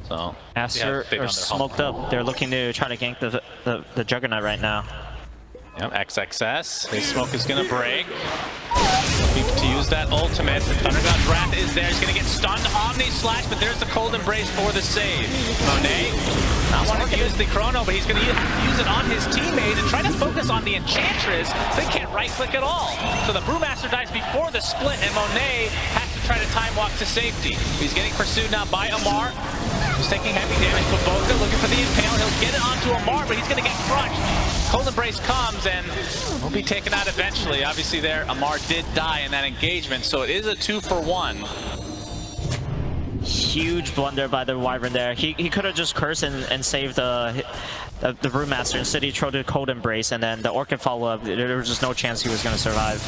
So Aster are smoked up. They're looking to try to gank the Juggernaut right now. Yep, XXS. His smoke is going to break. Looking to use that ultimate. Thundergod's Wrath is there. He's going to get stunned. Omni Slash, but there's the Cold Embrace for the save. Monet not wanting to use the Chrono, but he's going to use it on his teammate and try to focus on the Enchantress. They can't right-click at all. So the Brewmaster dies before the split, and Monet has to try to time walk to safety. He's getting pursued now by Amar. He's taking heavy damage. Baboka looking for the Impale. He'll get it onto Amar, but he's going to get crushed. Cold Embrace comes and will be taken out eventually. Obviously there, Amar did die in that engagement, so it is a 2-for-1. Huge blunder by the Wyvern there. He could have just cursed and saved the Brewmaster. Instead he tried to Cold Embrace, and then the Orchid follow-up, there was just no chance he was going to survive.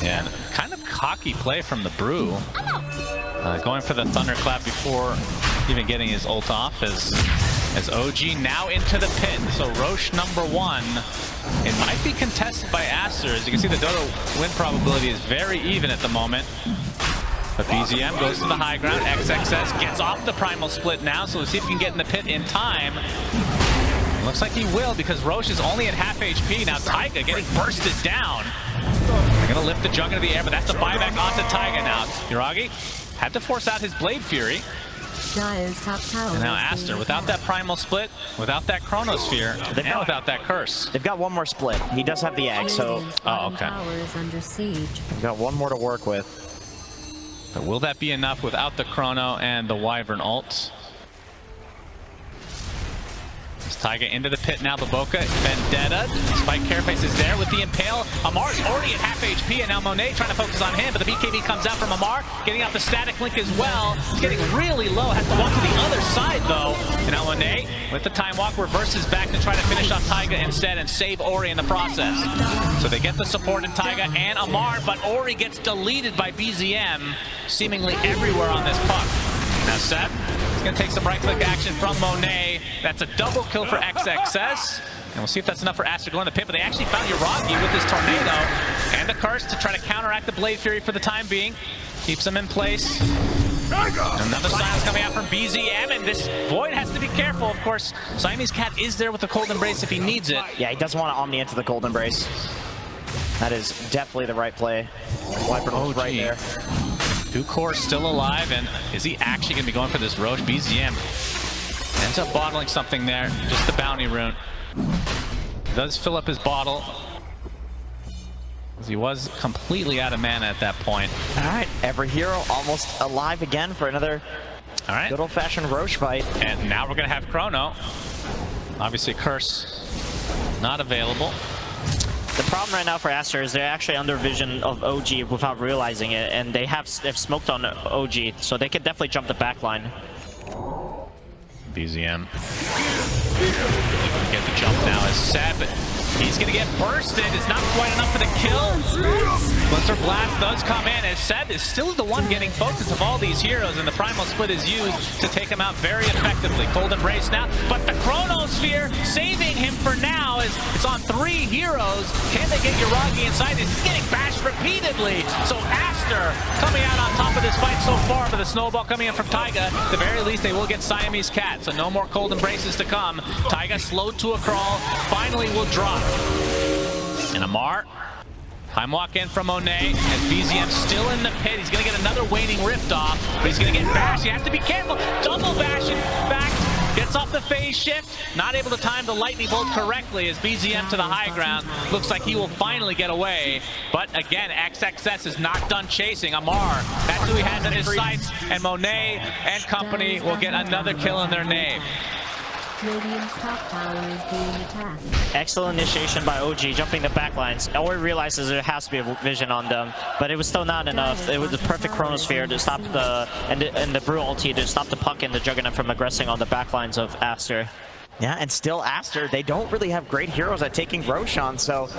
Yeah, kind of cocky play from the Brew. Going for the Thunderclap before even getting his ult off as OG now into the pit. So Roche #1. It might be contested by Aster. As you can see, the Dota win probability is very even at the moment. But BZM goes to the high ground. XXS gets off the Primal Split now, so let's see if he can get in the pit in time. Looks like he will, because Roche is only at half HP. Now Taiga getting bursted down. They're going to lift the Jug into the air, but that's the buyback onto Taiga now. Yuragi had to force out his Blade Fury. Dire's top tower. And now is Aster, being without that attacked. primal split, without that Chronosphere, and without that curse. They've got one more split. He does have the egg, so Radiant's bottom okay. tower is under siege. we've got one more to work with. But will that be enough without the Chrono and the Wyvern ult? Taiga into the pit now, Baboka, Vendetta, Spike Carapace is there with the Impale. Amar's already at half HP, and now Monet trying to focus on him, but the BKB comes out from Amar, getting out the static link as well. He's getting really low, has to walk to the other side though. And now Monet, with the time walk, reverses back to try to finish on Taiga instead and save Ori in the process. So they get the support in Taiga and Amar, but Ori gets deleted by BZM seemingly everywhere on this puck. Now Seth is going to take some right-click action from Monet. That's a double kill for XXS. And we'll see if that's enough for Aster to go in the pit, but they actually found Yuragi with his Tornado and the Curse to try to counteract the Blade Fury for the time being. Keeps them in place. Another silence coming out from BZM, and this Void has to be careful, of course. Siamese Cat is there with the Cold Embrace if he needs it. Yeah, he doesn't want to Omni into the Cold Embrace. That is definitely the right play. Wyvern was right there. Dukor still alive, and is he actually going to be going for this Roche? BZM ends up bottling something there, just the bounty rune. Does fill up his bottle, because he was completely out of mana at that point. All right, every hero almost alive again for another good old-fashioned Roche fight. And now we're going to have Chrono. Obviously, Curse not available. The problem right now for Aster is they're actually under vision of OG without realizing it, and they've smoked on OG, so they could definitely jump the back line. BZM. Get the jump now as Seb. He's going to get bursted. It's not quite enough for the kill. Blister Blast does come in as Seb is still the one getting focus of all these heroes, and the Primal Split is used to take him out very effectively. Cold Embrace now, but the Chronosphere saving him for now as it's on 3 heroes. Can they get Yuragi inside? He's getting bashed repeatedly. So Aster coming out on top of this fight so far, but the snowball coming in from Taiga. At the very least, they will get Siamese Cat, so no more Cold Embraces to come. Taiga slowed to a crawl, finally will drop. And Amar, time walk in from Monet, and BZM still in the pit. He's going to get another Waning Rift off, but he's going to get bashed. He has to be careful. Double bash, in fact, gets off the phase shift. Not able to time the lightning bolt correctly as BZM to the high ground. Looks like he will finally get away. But again, XXS is not done chasing. Amar, that's who he has in his sights, and Monet and company will get another kill in their name. Radiant's top tower is being attacked. Excellent initiation by OG, jumping the backlines. Ori realizes there has to be a vision on them, but it was still not enough. It was the perfect Chronosphere to stop the and the Brew ulti to stop the puck and the Juggernaut from aggressing on the backlines of Aster. Yeah, and still Aster, they don't really have great heroes at taking Roche on, so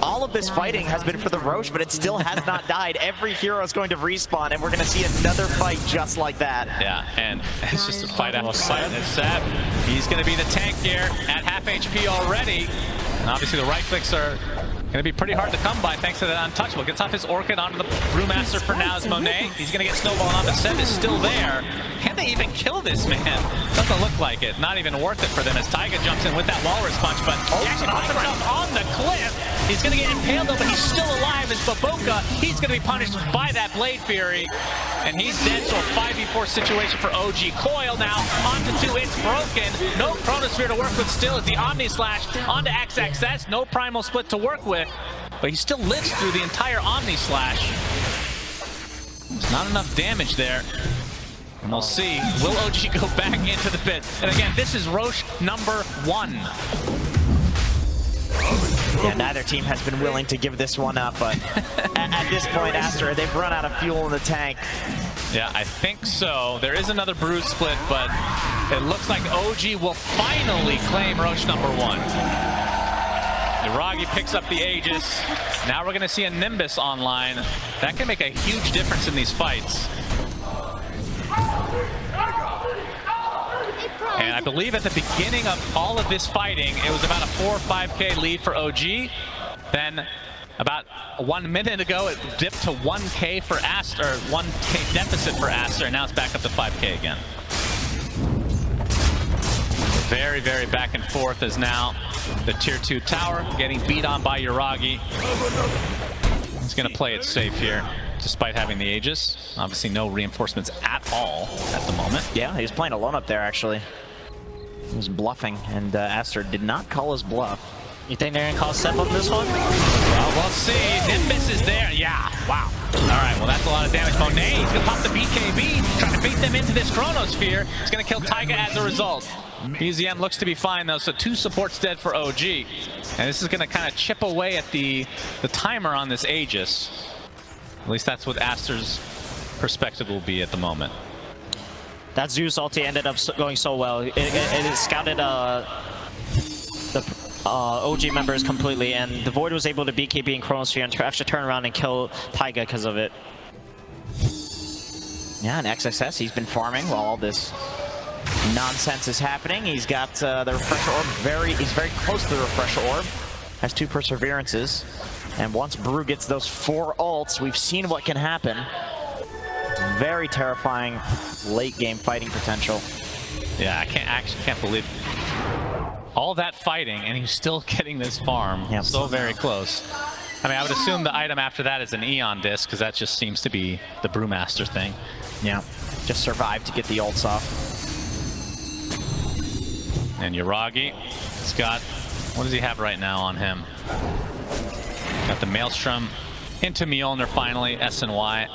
all of this fighting has been for the Roche, but it still has not died. Every hero is going to respawn, and we're going to see another fight just like that. Yeah, and it's just a fight after fight. And Seb, he's going to be the tank here at half HP already. And obviously the right clicks are going to be pretty hard to come by thanks to that untouchable. Gets off his Orchid onto the Brewmaster for now as Monet. He's going to get snowballing on, but Seb is still there. Can they even kill this man? Doesn't look like it. Not even worth it for them as Taiga jumps in with that Walrus Punch, but he actually puts himself on the cliff. He's going to get impaled though, but he's still alive as Baboka. He's going to be punished by that Blade Fury, and he's dead, so a 5v4 situation for OG. Coil now onto 2, it's broken. No Chronosphere to work with still as the Omni Slash onto XXS. No Primal Split to work with, but he still lives through the entire Omni Slash. There's not enough damage there. And we'll see, will OG go back into the pit? And again, this is Roche number 1. Yeah, neither team has been willing to give this one up, but at this point, Aster, they've run out of fuel in the tank. Yeah, I think so. There is another Bruise split, but it looks like OG will finally claim Roche number 1. Yuragi picks up the Aegis. Now we're going to see a Nimbus online. That can make a huge difference in these fights. And I believe at the beginning of all of this fighting, it was about a 4 or 5k lead for OG. Then about 1 minute ago, it dipped to 1k for Aster, or 1k deficit for Aster, and now it's back up to 5k again. Very, very back and forth as now the tier 2 tower getting beat on by Yuragi. He's going to play it safe here. despite having the Aegis. Obviously no reinforcements at all at the moment. Yeah, he was playing alone up there, actually. He was bluffing, and ASTER did not call his bluff. You think they're gonna call step on this one? Well, we'll see. Nimbus is there. Yeah, wow. All right, well, that's a lot of damage. Monet, he's going to pop the BKB, trying to bait them into this Chronosphere. He's going to kill Taiga as a result. BZM looks to be fine, though, so 2 supports dead for OG. And this is going to kind of chip away at the timer on this Aegis. At least that's what ASTER's perspective will be at the moment. That Zeus ulti ended up going so well. It scouted the OG members completely, and the Void was able to BKB in Chronosphere and actually turn around and kill Taiga because of it. Yeah, and XXS, he's been farming while all this nonsense is happening. He's got the Refresher Orb, he's very close to the Refresher Orb. Has 2 Perseverances, and once Brew gets those 4 ults, we've seen what can happen. Very terrifying late game fighting potential. Yeah, I can't believe all that fighting, and he's still getting this farm. Yep. So very close. I mean, I would assume the item after that is an Eon Disc, because that just seems to be the Brewmaster thing. Yeah, just survived to get the ults off. And Yuragi, he's got, what does he have right now on him? Got the Maelstrom into Mjolnir finally, S and Y.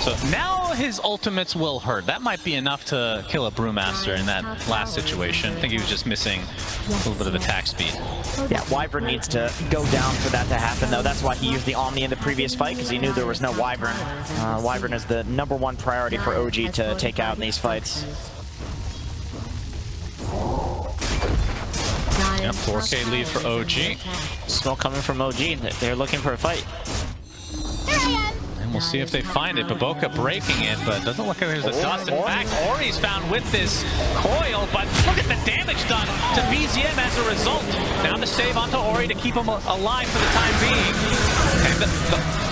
So now his ultimates will hurt. That might be enough to kill a Brewmaster in that last situation. I think he was just missing a little bit of attack speed. Yeah, Wyvern needs to go down for that to happen, though. That's why he used the Omni in the previous fight, because he knew there was no Wyvern. Wyvern is the #1 priority for OG to take out in these fights. Yep, 4K lead for OG. Smoke coming from OG. They're looking for a fight. And we'll see if they find it. Baboka breaking it, but doesn't look like there's a dust. In fact, Ori's found with this coil, but look at the damage done to BZM as a result. Now the save onto Ori to keep him alive for the time being. And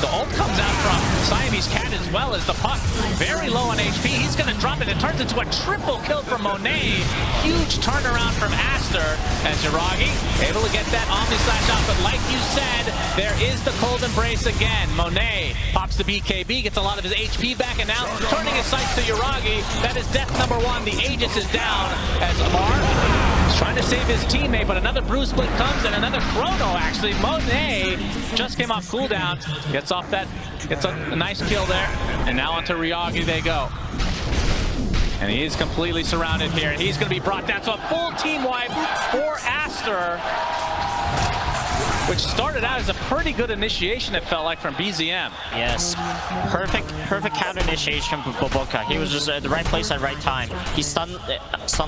the ult comes out from Siamese Cat as well as the puck. Very low on HP. He's going to drop it. It turns into a triple kill from Monet. Huge turnaround from ASTER as Yuragi able to get that Omni Slash out. But like you said, there is the Cold Embrace again. Monet pops the BKB, gets a lot of his HP back, and now turning his sights to Yuragi. That is death #1. The Aegis is down as Amar is trying to save his teammate, but another Brew Split comes and another Chrono actually. Monet just came off cooldown, gets off that, gets a nice kill there, and now onto Yuragi they go. And he is completely surrounded here, and he's going to be brought down. So a full team wipe for ASTER, which started out as a pretty good initiation, it felt like, from BZM. Yes, perfect counter initiation from Baboka. He was just at the right place at the right time. He stun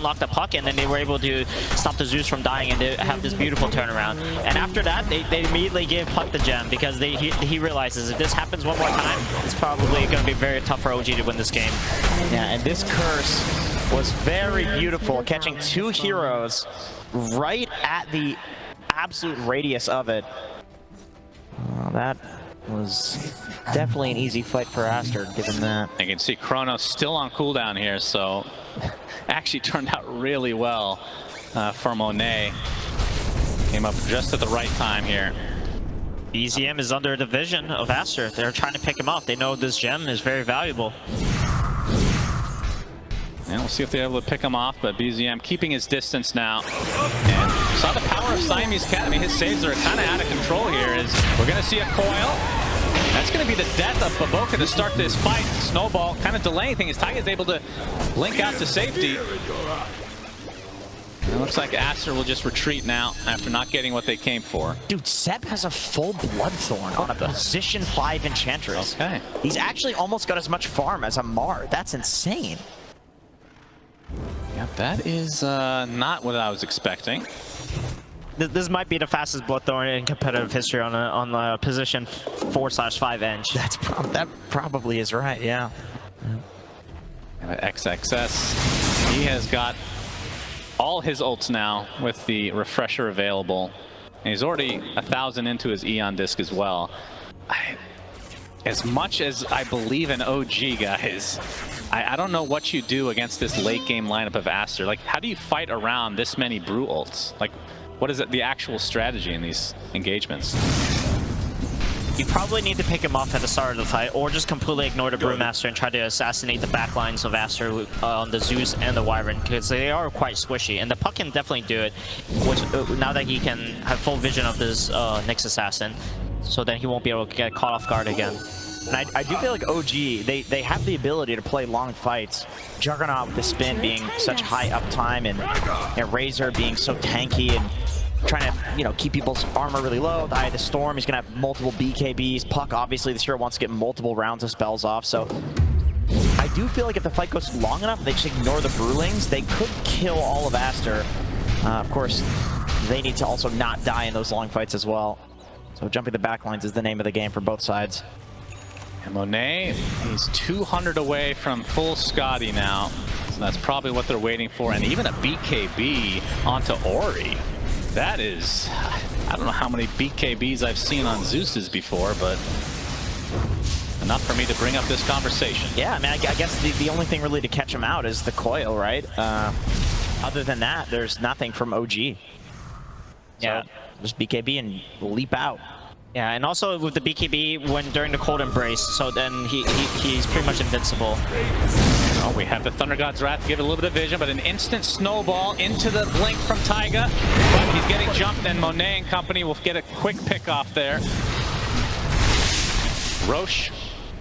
locked the puck, and then they were able to stop the Zeus from dying and to have this beautiful turnaround. And after that, they immediately gave Puck the gem, because he realizes if this happens one more time, it's probably going to be very tough for OG to win this game. Yeah, and this curse was very beautiful, catching 2 heroes right at the absolute radius of it. Well, that was definitely an easy fight for ASTER, given that. You can see Chronos still on cooldown here, so actually turned out really well for Monet. Came up just at the right time here. BZM is under the vision of ASTER. They're trying to pick him off. They know this gem is very valuable. And we'll see if they're able to pick him off, but BZM keeping his distance now. And saw the power of Siamese Cat. I mean, his saves are kind of out of control here. As we're going to see a coil. That's going to be the death of Baboka to start this fight. Snowball kind of delaying things. Taiga is able to blink out to safety. It looks like ASTER will just retreat now after not getting what they came for. Dude, Seb has a full Bloodthorn on a position 5 Enchantress. Okay. He's actually almost got as much farm as Amar. That's insane. Yeah, that is not what I was expecting. This might be the fastest Bloodthorn in competitive history on a position 4/5 Eng. That probably is right, yeah. XXS, he has got all his ults now with the refresher available. And he's already 1,000 into his Eon Disc as well. As much as I believe in OG, guys, I don't know what you do against this late game lineup of ASTER. Like, how do you fight around this many Brew ults? Like, what is the actual strategy in these engagements? you probably need to pick him off at the start of the fight, or just completely ignore the Brewmaster and try to assassinate the backlines of Aster on the Zeus and the Wyvern, because they are quite squishy, and the Puck can definitely do it, which, now that he can have full vision of this Nyx Assassin, so then he won't be able to get caught off guard again. And I do feel like OG, they have the ability to play long fights. Juggernaut with the spin being such high uptime, and Razor being so tanky and trying to, you know, keep people's armor really low. The Eye of the Storm, he's gonna have multiple BKBs. Puck, obviously, this hero wants to get multiple rounds of spells off, so I do feel like if the fight goes long enough, they just ignore the Brewlings, they could kill all of Aster. Of course, they need to also not die in those long fights as well. So jumping the backlines is the name of the game for both sides. And Monet, he's 200 away from full Scotty now. So that's probably what they're waiting for. And even a BKB onto Ori. That is, I don't know how many BKBs I've seen on Zeus's before, but enough for me to bring up this conversation. Yeah, I mean, I guess the only thing really to catch him out is the coil, right? Other than that, there's nothing from OG. Yeah. So just BKB and leap out. Yeah, and also with the BKB when during the Cold Embrace, so then he's pretty much invincible. Oh, we have the Thunder God's Wrath to give it a little bit of vision, but an instant snowball into the blink from Taiga. But he's getting jumped, and Monet and company will get a quick pick off there. Roche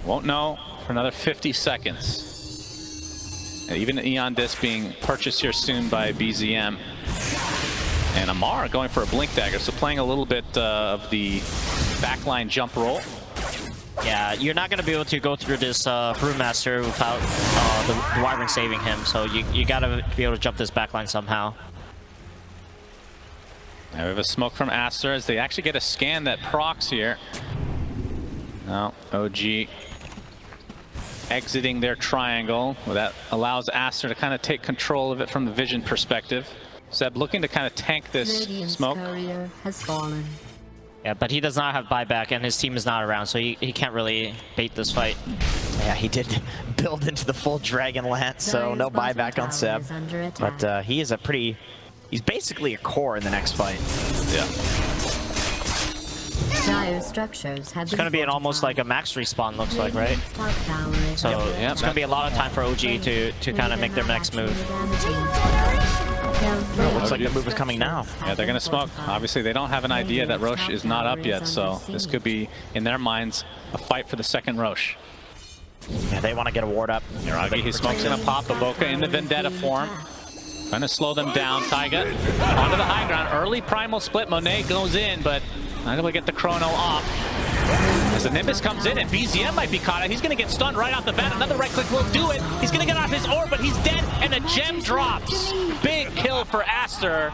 won't know for another 50 seconds. And even Eon Disc being purchased here soon by BZM. And Amar going for a Blink Dagger, so playing a little bit of the backline jump roll. Yeah, you're not going to be able to go through this Brewmaster without the Wyvern saving him, so you got to be able to jump this backline somehow. Now we have a smoke from Aster as they actually get a scan that procs here. Now OG exiting their triangle. Well, that allows Aster to kind of take control of it from the vision perspective. Seb looking to kind of tank this smoke. Courier has fallen. Yeah, but he does not have buyback, and his team is not around, so he can't really bait this fight. Yeah, he did build into the full Dragon Lance, so no buyback on Seb. But he is he's basically a core in the next fight. Yeah. Dire structures have It's going to be almost like a max respawn, looks like, right? So yeah, it's going to be a lot of time for OG to kind of make their next move. Looks like the move is coming now. Yeah, they're going to smoke. Obviously, they don't have an idea that Roche is not up yet, so this could be, in their minds, a fight for the second Roche. Yeah, they want to get a ward up. Miragi, he smokes in a pop. Evoca in the Vendetta form. Trying to slow them down. Taiga onto the high ground. Early primal split. Monet goes in, but not able to get the chrono off. As the Nimbus comes in, and BZM might be caught out. He's going to get stunned right off the bat. Another right click will do it. He's going to get off his orb, but he's dead, and a gem drops. Big kill for Aster.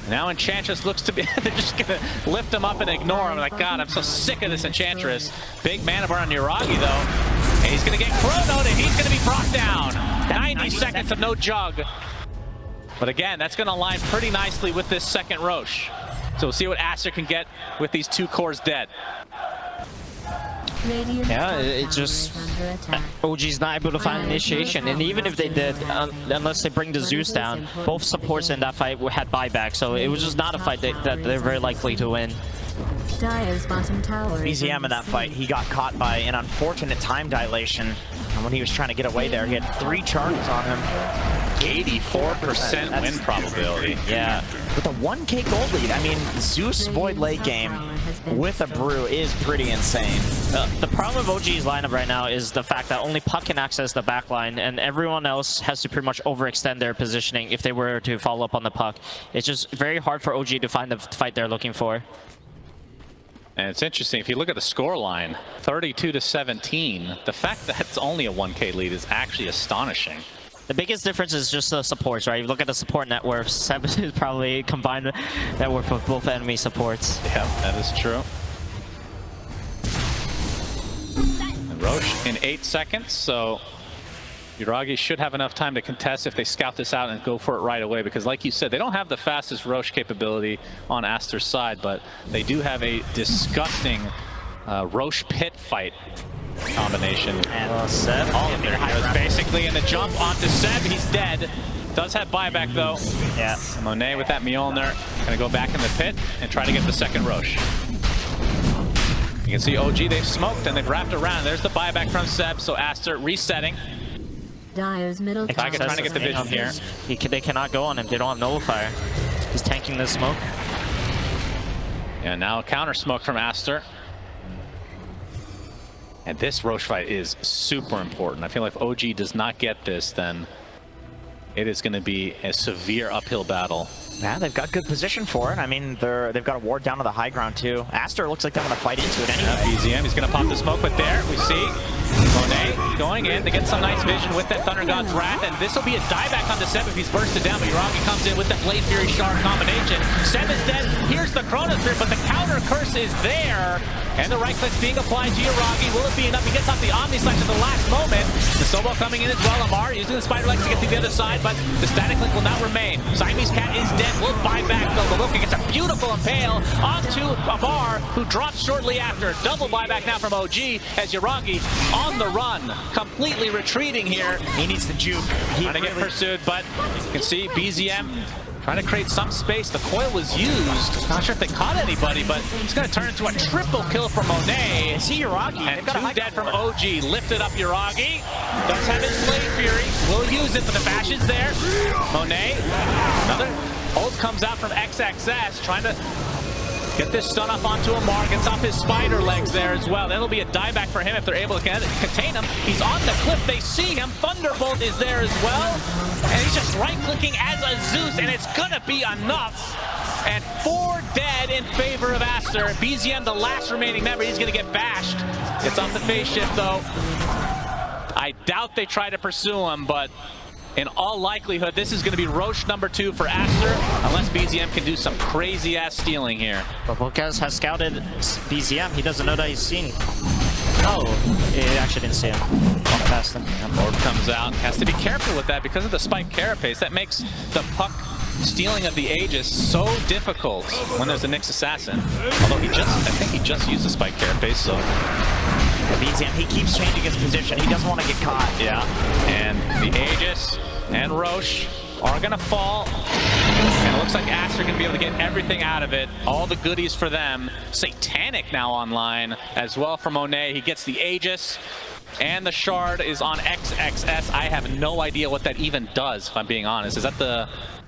Now Enchantress looks to be, they're just going to lift him up and ignore him. Like, God, I'm so sick of this Enchantress. Big mana bar on Niragi, though. And he's going to get chronoed, and he's going to be brought down. 90 seconds of no jug. But again, that's going to align pretty nicely with this second Roche. So we'll see what Aster can get with these two cores dead. Yeah, it just... OG's not able to find initiation, and even if they did, unless they bring the Zeus down, both supports in that fight had buyback, so it was just not a fight that they're very likely to win. Dire's bottom tower. BZM in that fight, he got caught by an unfortunate time dilation. And when he was trying to get away there, he had 3 charges on him. 84% win probability. Yeah. With a 1k gold lead, I mean, Zeus Void late game with a brew is pretty insane. The problem with OG's lineup right now is the fact that only Puck can access the backline, and everyone else has to pretty much overextend their positioning if they were to follow up on the Puck. It's just very hard for OG to find the fight they're looking for. And it's interesting, if you look at the score line, 32-17, the fact that it's only a 1k lead is actually astonishing. The biggest difference is just the supports, right? You look at the support net worth, 7 is probably combined net worth of both enemy supports. Yeah, that is true. And Roche in 8 seconds, so Yuragi should have enough time to contest if they scout this out and go for it right away, because like you said, they don't have the fastest Roche capability on Aster's side, but they do have a disgusting Roche pit fight combination. And Seb, all of their heroes basically in the jump onto Seb. He's dead. Does have buyback though. Yeah. Monet with that Mjolnir gonna go back in the pit and try to get the second Roche. can see OG, they've smoked and they've wrapped around. There's the buyback from Seb, so Aster resetting. Dyer's middle Tiger trying to get the vision here. They cannot go on him. They don't have nullifier. He's tanking this smoke. Yeah, now a counter smoke from Aster. And this Roche fight is super important. I feel like if OG does not get this, then it is going to be a severe uphill battle. Yeah, they've got good position for it. I mean, they've got a ward down to the high ground too. Aster looks like they're going to fight into it anyway. BZM, he's going to pop the smoke, but there we see Monet going in to get some nice vision with that Thunder God's Wrath, and this will be a dieback on the Seb if he's bursted down, but Uragi comes in with that Blade Fury Shard combination. Seb is dead, here's the Chronosphere, but the counter curse is there, and the right click's being applied to Uragi. Will it be enough? He gets off the Omni Slash at the last moment. The Sobel coming in as well. Amar using the Spider Legs to get to the other side, but the static link will not remain. Siamese Cat is dead, will buy back though. The Loki gets a beautiful impale onto Amar, who drops shortly after. Double buyback now from OG as Uragi on the run, completely retreating here. He needs the juke. He's trying to get pursued, but you can see BZM trying to create some space. The coil was used. Not sure if they caught anybody, but it's going to turn into a triple kill for Monet. See Uragi. And two dead from OG. Lifted up Uragi. Does have his Blade Fury. Will use it, but the bash is there. Monet. Another ult comes out from XXS, trying to get this stun up onto Amar, gets off his Spider Legs there as well. That'll be a dieback for him if they're able to contain him. He's on the cliff, they see him. Thunderbolt is there as well. And he's just right-clicking as a Zeus, and it's gonna be enough. And 4 dead in favor of Aster. BZM, the last remaining member, he's gonna get bashed. It's off the phase shift though. I doubt they try to pursue him, but in all likelihood, this is going to be Roche number 2 for Aster, unless BZM can do some crazy-ass stealing here. But Volkez has scouted BZM. He doesn't know that he's seen. Oh, he actually didn't see him. Walk past him. Orb comes out. Has to be careful with that because of the spike carapace. That makes the puck stealing of the Aegis so difficult when there's a Nyx Assassin. Although I think he just used the spike carapace, so... BZM, he keeps changing his position. He doesn't want to get caught. Yeah, and the Aegis and Roche are going to fall. And it looks like Aster going to be able to get everything out of it. All the goodies for them. Satanic now online as well for Monet. He gets the Aegis. And the Shard is on XXS. I have no idea what that even does, if I'm being honest. Is that the...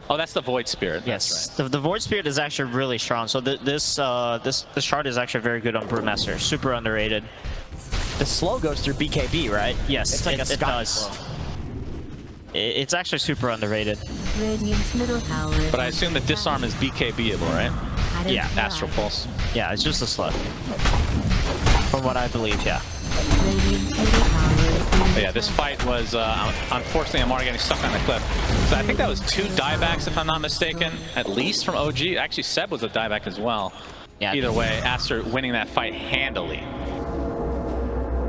Oh, that's the Void Spirit. Yes, right. The Void Spirit is actually really strong. So this Shard is actually very good on Brewmaster. Super underrated. The slow goes through BKB, right? Yes, it's like it does. It's actually super underrated. Radiant's middle tower. But I assume the disarm is BKB-able, right? Yeah, Astral Pulse. Yeah, it's just a slow. From what I believe, yeah. But yeah, this fight was, unfortunately, Amar getting stuck on the cliff. So I think that was 2 diebacks, if I'm not mistaken, at least from OG. Actually, Seb was a dieback as well. Yeah. Either way, Aster winning that fight handily.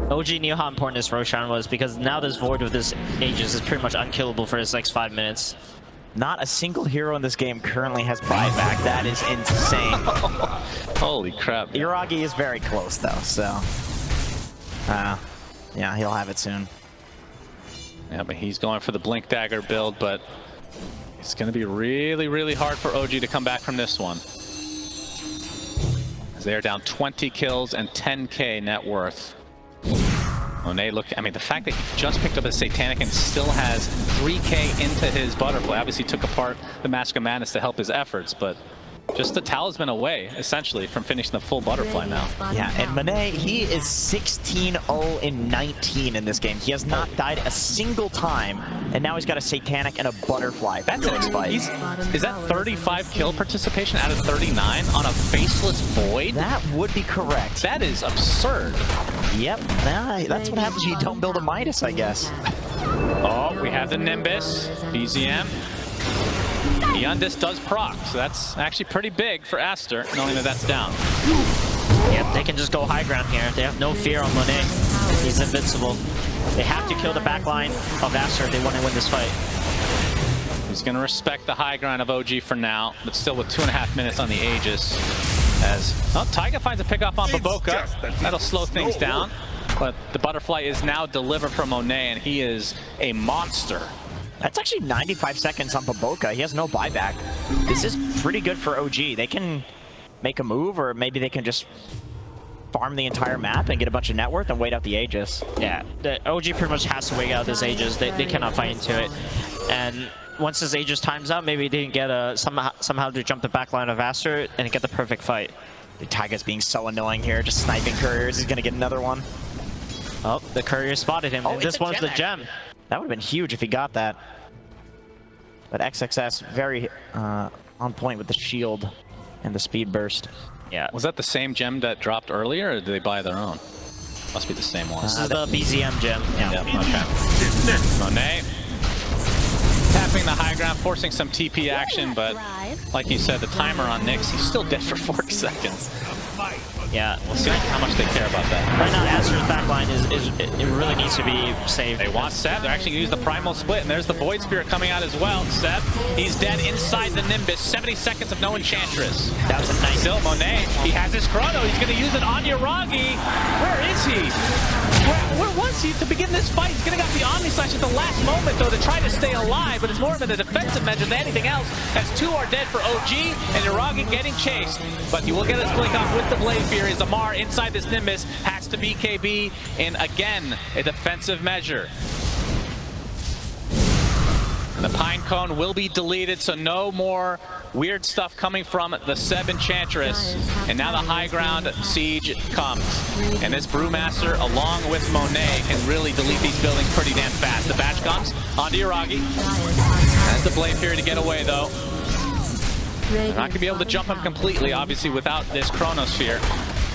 OG knew how important this Roshan was because now this Void with this Aegis is pretty much unkillable for his next 5 minutes. Not a single hero in this game currently has buyback. That is insane. Holy crap. Uragi is very close though, so... yeah, he'll have it soon. Yeah, but he's going for the Blink Dagger build, but it's going to be really, really hard for OG to come back from this one. As they are down 20 kills and 10k net worth. Monet I mean, the fact that he just picked up a Satanic and still has 3k into his Butterfly, obviously took apart the Mask of Madness to help his efforts, but just the talisman away, essentially, from finishing the full Butterfly now. Yeah, and Monet, he is 16-0 in 19 in this game. He has not died a single time, and now he's got a Satanic and a Butterfly. That's Is that 35 kill participation out of 39 on a faceless Void? That would be correct. That is absurd. Yep, that's what happens when you don't build a Midas, I guess. Oh, we have the Nimbus, BZM. Eondis does proc, so that's actually pretty big for Aster, knowing that that's down. Yep, they can just go high ground here. They have no fear on Monet. He's invincible. They have to kill the backline of Aster if they want to win this fight. He's going to respect the high ground of OG for now, but still with 2.5 minutes on the Aegis. As Taiga finds a pickoff on Baboka. That'll slow things down, but the Butterfly is now delivered from Monet, and he is a monster. That's actually 95 seconds on Baboka. He has no buyback. This is pretty good for OG. They can make a move, or maybe they can just farm the entire map and get a bunch of net worth and wait out the Aegis. Yeah, the OG pretty much has to wait out this Aegis. They cannot fight into it. And once this Aegis times out, maybe they can get somehow to jump the back line of Aster and get the perfect fight. The Taiga's being so annoying here, just sniping couriers. He's gonna get another one. Oh, the courier spotted him. And this one's the gem. That would have been huge if he got that. But XXS very on point with the shield and the speed burst. Yeah. Was that the same gem that dropped earlier, or did they buy their own? Must be the same one. This is the BZM gem. Yeah, okay. Monet tapping the high ground, forcing some TP action, but like you said, the timer on Nyx, he's still dead for 40 seconds. Yeah, We'll see how much they care about that. right now Aster's backline it really needs to be saved. They want Seb, they're actually going to use the Primal Split, and there's the Void Spirit coming out as well. Seb, he's dead inside the Nimbus, 70 seconds of no Enchantress. That was a nice... Still, Monet, he has his Chrono, he's going to use it on Yuragi. Where is he? Where was he to begin this fight? He's going to get the Omni Slash at the last moment, though, to try to stay alive, but it's more of a defensive measure than anything else, as two are dead for OG, and Yuragi getting chased. But he will get his blink off with the Blade Fury, as Amar inside this Nimbus has to BKB in, again, a defensive measure. And the Pine Cone will be deleted, so no more weird stuff coming from the Seb Enchantress. And now the high ground siege comes. And this Brewmaster, along with Monet, can really delete these buildings pretty damn fast. The batch comes onto Yuragi. Has the Blade Fury to get away, though. They're not going to be able to jump him completely, obviously, without this Chronosphere.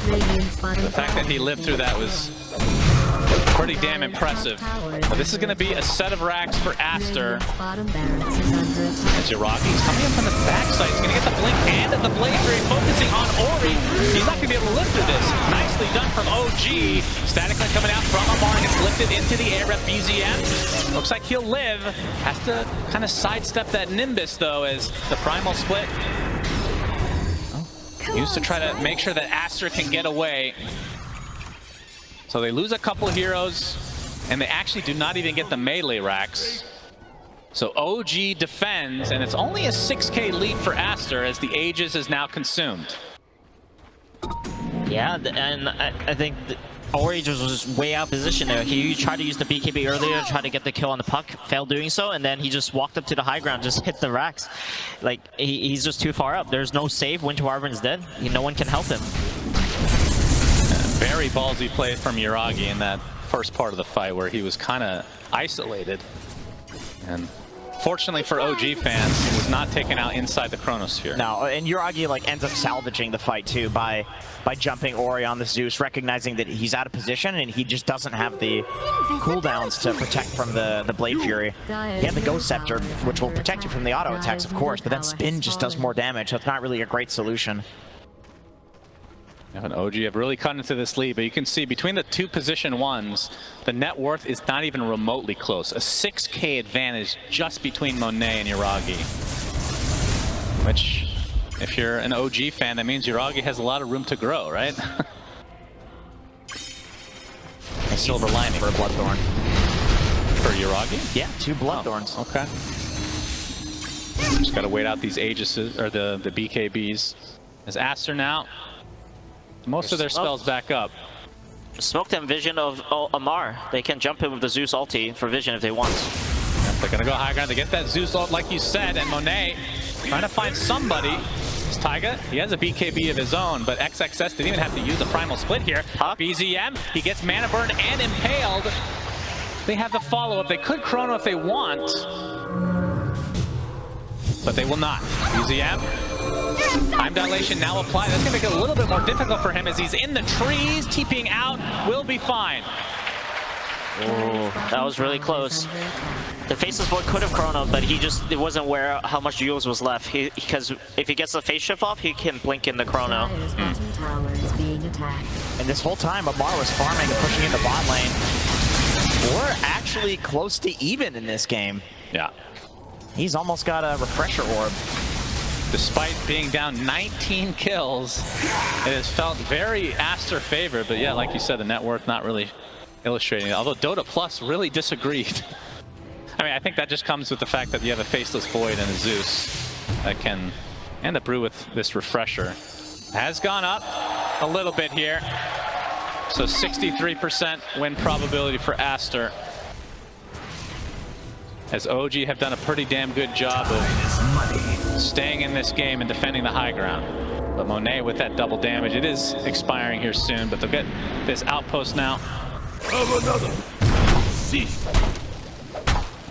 The fact that he lived through that was pretty damn impressive. But this is going to be a set of racks for Aster. As Yuragi's coming up on the backside. He's going to get the blink and the Blade Fury, focusing on Ori. He's not going to be able to live through this. Nicely done from OG. Static Link coming out from Amar and gets lifted into the air at BZM. Looks like he'll live. Has to kind of sidestep that Nimbus, though, as the Primal Split used to try to make sure that Aster can get away. So they lose a couple heroes, and they actually do not even get the melee racks. So OG defends, and it's only a 6k lead for Aster as the Aegis is now consumed. Yeah, and I think Ori just was way out of position there. He tried to use the BKB earlier to try to get the kill on the puck, failed doing so, and then he just walked up to the high ground, just hit the racks. Like, he's just too far up. There's no save. Winter Wyvern's dead. No one can help him. Very ballsy play from Yuragi in that first part of the fight where he was kind of isolated. And fortunately for OG fans, he was not taken out inside the Chronosphere. No, and Yuragi like ends up salvaging the fight too by jumping Ori on the Zeus, recognizing that he's out of position and he just doesn't have the cooldowns to protect from the Blade Fury. He had the Ghost Scepter, which will protect you from the auto attacks, of course, but then Spin just does more damage, so it's not really a great solution. And OG have really cut into this lead, but you can see between the two position ones, the net worth is not even remotely close. A 6k advantage just between Monet and Yuragi. Which, if you're an OG fan, that means Yuragi has a lot of room to grow, right? A silver lining for a Bloodthorn. For Yuragi? Yeah, 2 Bloodthorns. Oh, okay. Just gotta wait out these Aegises, or the BKBs. As Aster now, most of their spells back up. Smoke them Vision of Amar. They can jump him with the Zeus ulti for Vision if they want. Yep, they're gonna go high ground to get that Zeus ult like you said, and Monet trying to find somebody. It's Taiga, he has a BKB of his own, but XXS didn't even have to use a Primal Split here. BZM, he gets Mana Burn and Impaled. They have the follow-up. They could Chrono if they want, but they will not. BZM. Time dilation now applied. That's going to make it a little bit more difficult for him as he's in the trees, TPing out, will be fine. Oh, that was really close. The Faceless Void could have Chrono, but it wasn't aware how much Jules was left. Because if he gets the Face Shift off, he can blink in the Chrono. And this whole time, Amar was farming and pushing into bot lane. We're actually close to even in this game. Yeah. He's almost got a Refresher Orb. Despite being down 19 kills, it has felt very Aster favored, but yeah, like you said, the net worth not really illustrating it. Although Dota Plus really disagreed. I mean, I think that just comes with the fact that you have a Faceless Void and a Zeus that can, and the Brew with this Refresher. Has gone up a little bit here. So 63% win probability for ASTER. As OG have done a pretty damn good job of staying in this game and defending the high ground. But Monet with that double damage, it is expiring here soon, but they'll get this outpost now.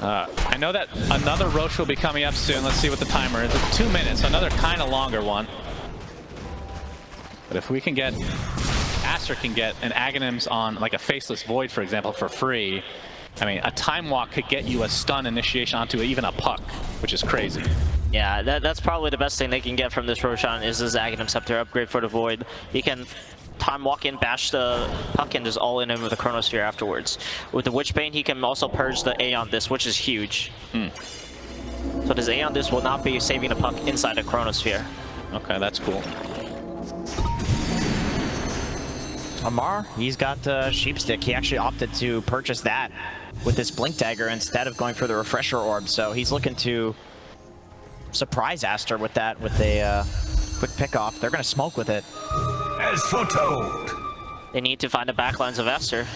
I know that another Roche will be coming up soon. Let's see what the timer is. It's 2 minutes, another kind of longer one. But if we can get, ASTER can get an Aghanims on like a Faceless Void, for example, for free. I mean, a Time Walk could get you a stun initiation onto even a Puck, which is crazy. Yeah, that's probably the best thing they can get from this Roshan is this Aghanim Scepter upgrade for the Void. You can Time Walk in, bash the Puck, and just all in him with the Chronosphere afterwards. With the Witchbane, he can also purge the Aeon Disc, which is huge. So this Aeon Disc will not be saving the Puck inside the Chronosphere. Okay, that's cool. Amar, he's got Sheepstick. He actually opted to purchase that with this Blink Dagger instead of going for the Refresher Orb. So he's looking to surprise ASTER with that, with a quick pick-off. They're going to smoke with it. As foretold. They need to find the backlines of ASTER.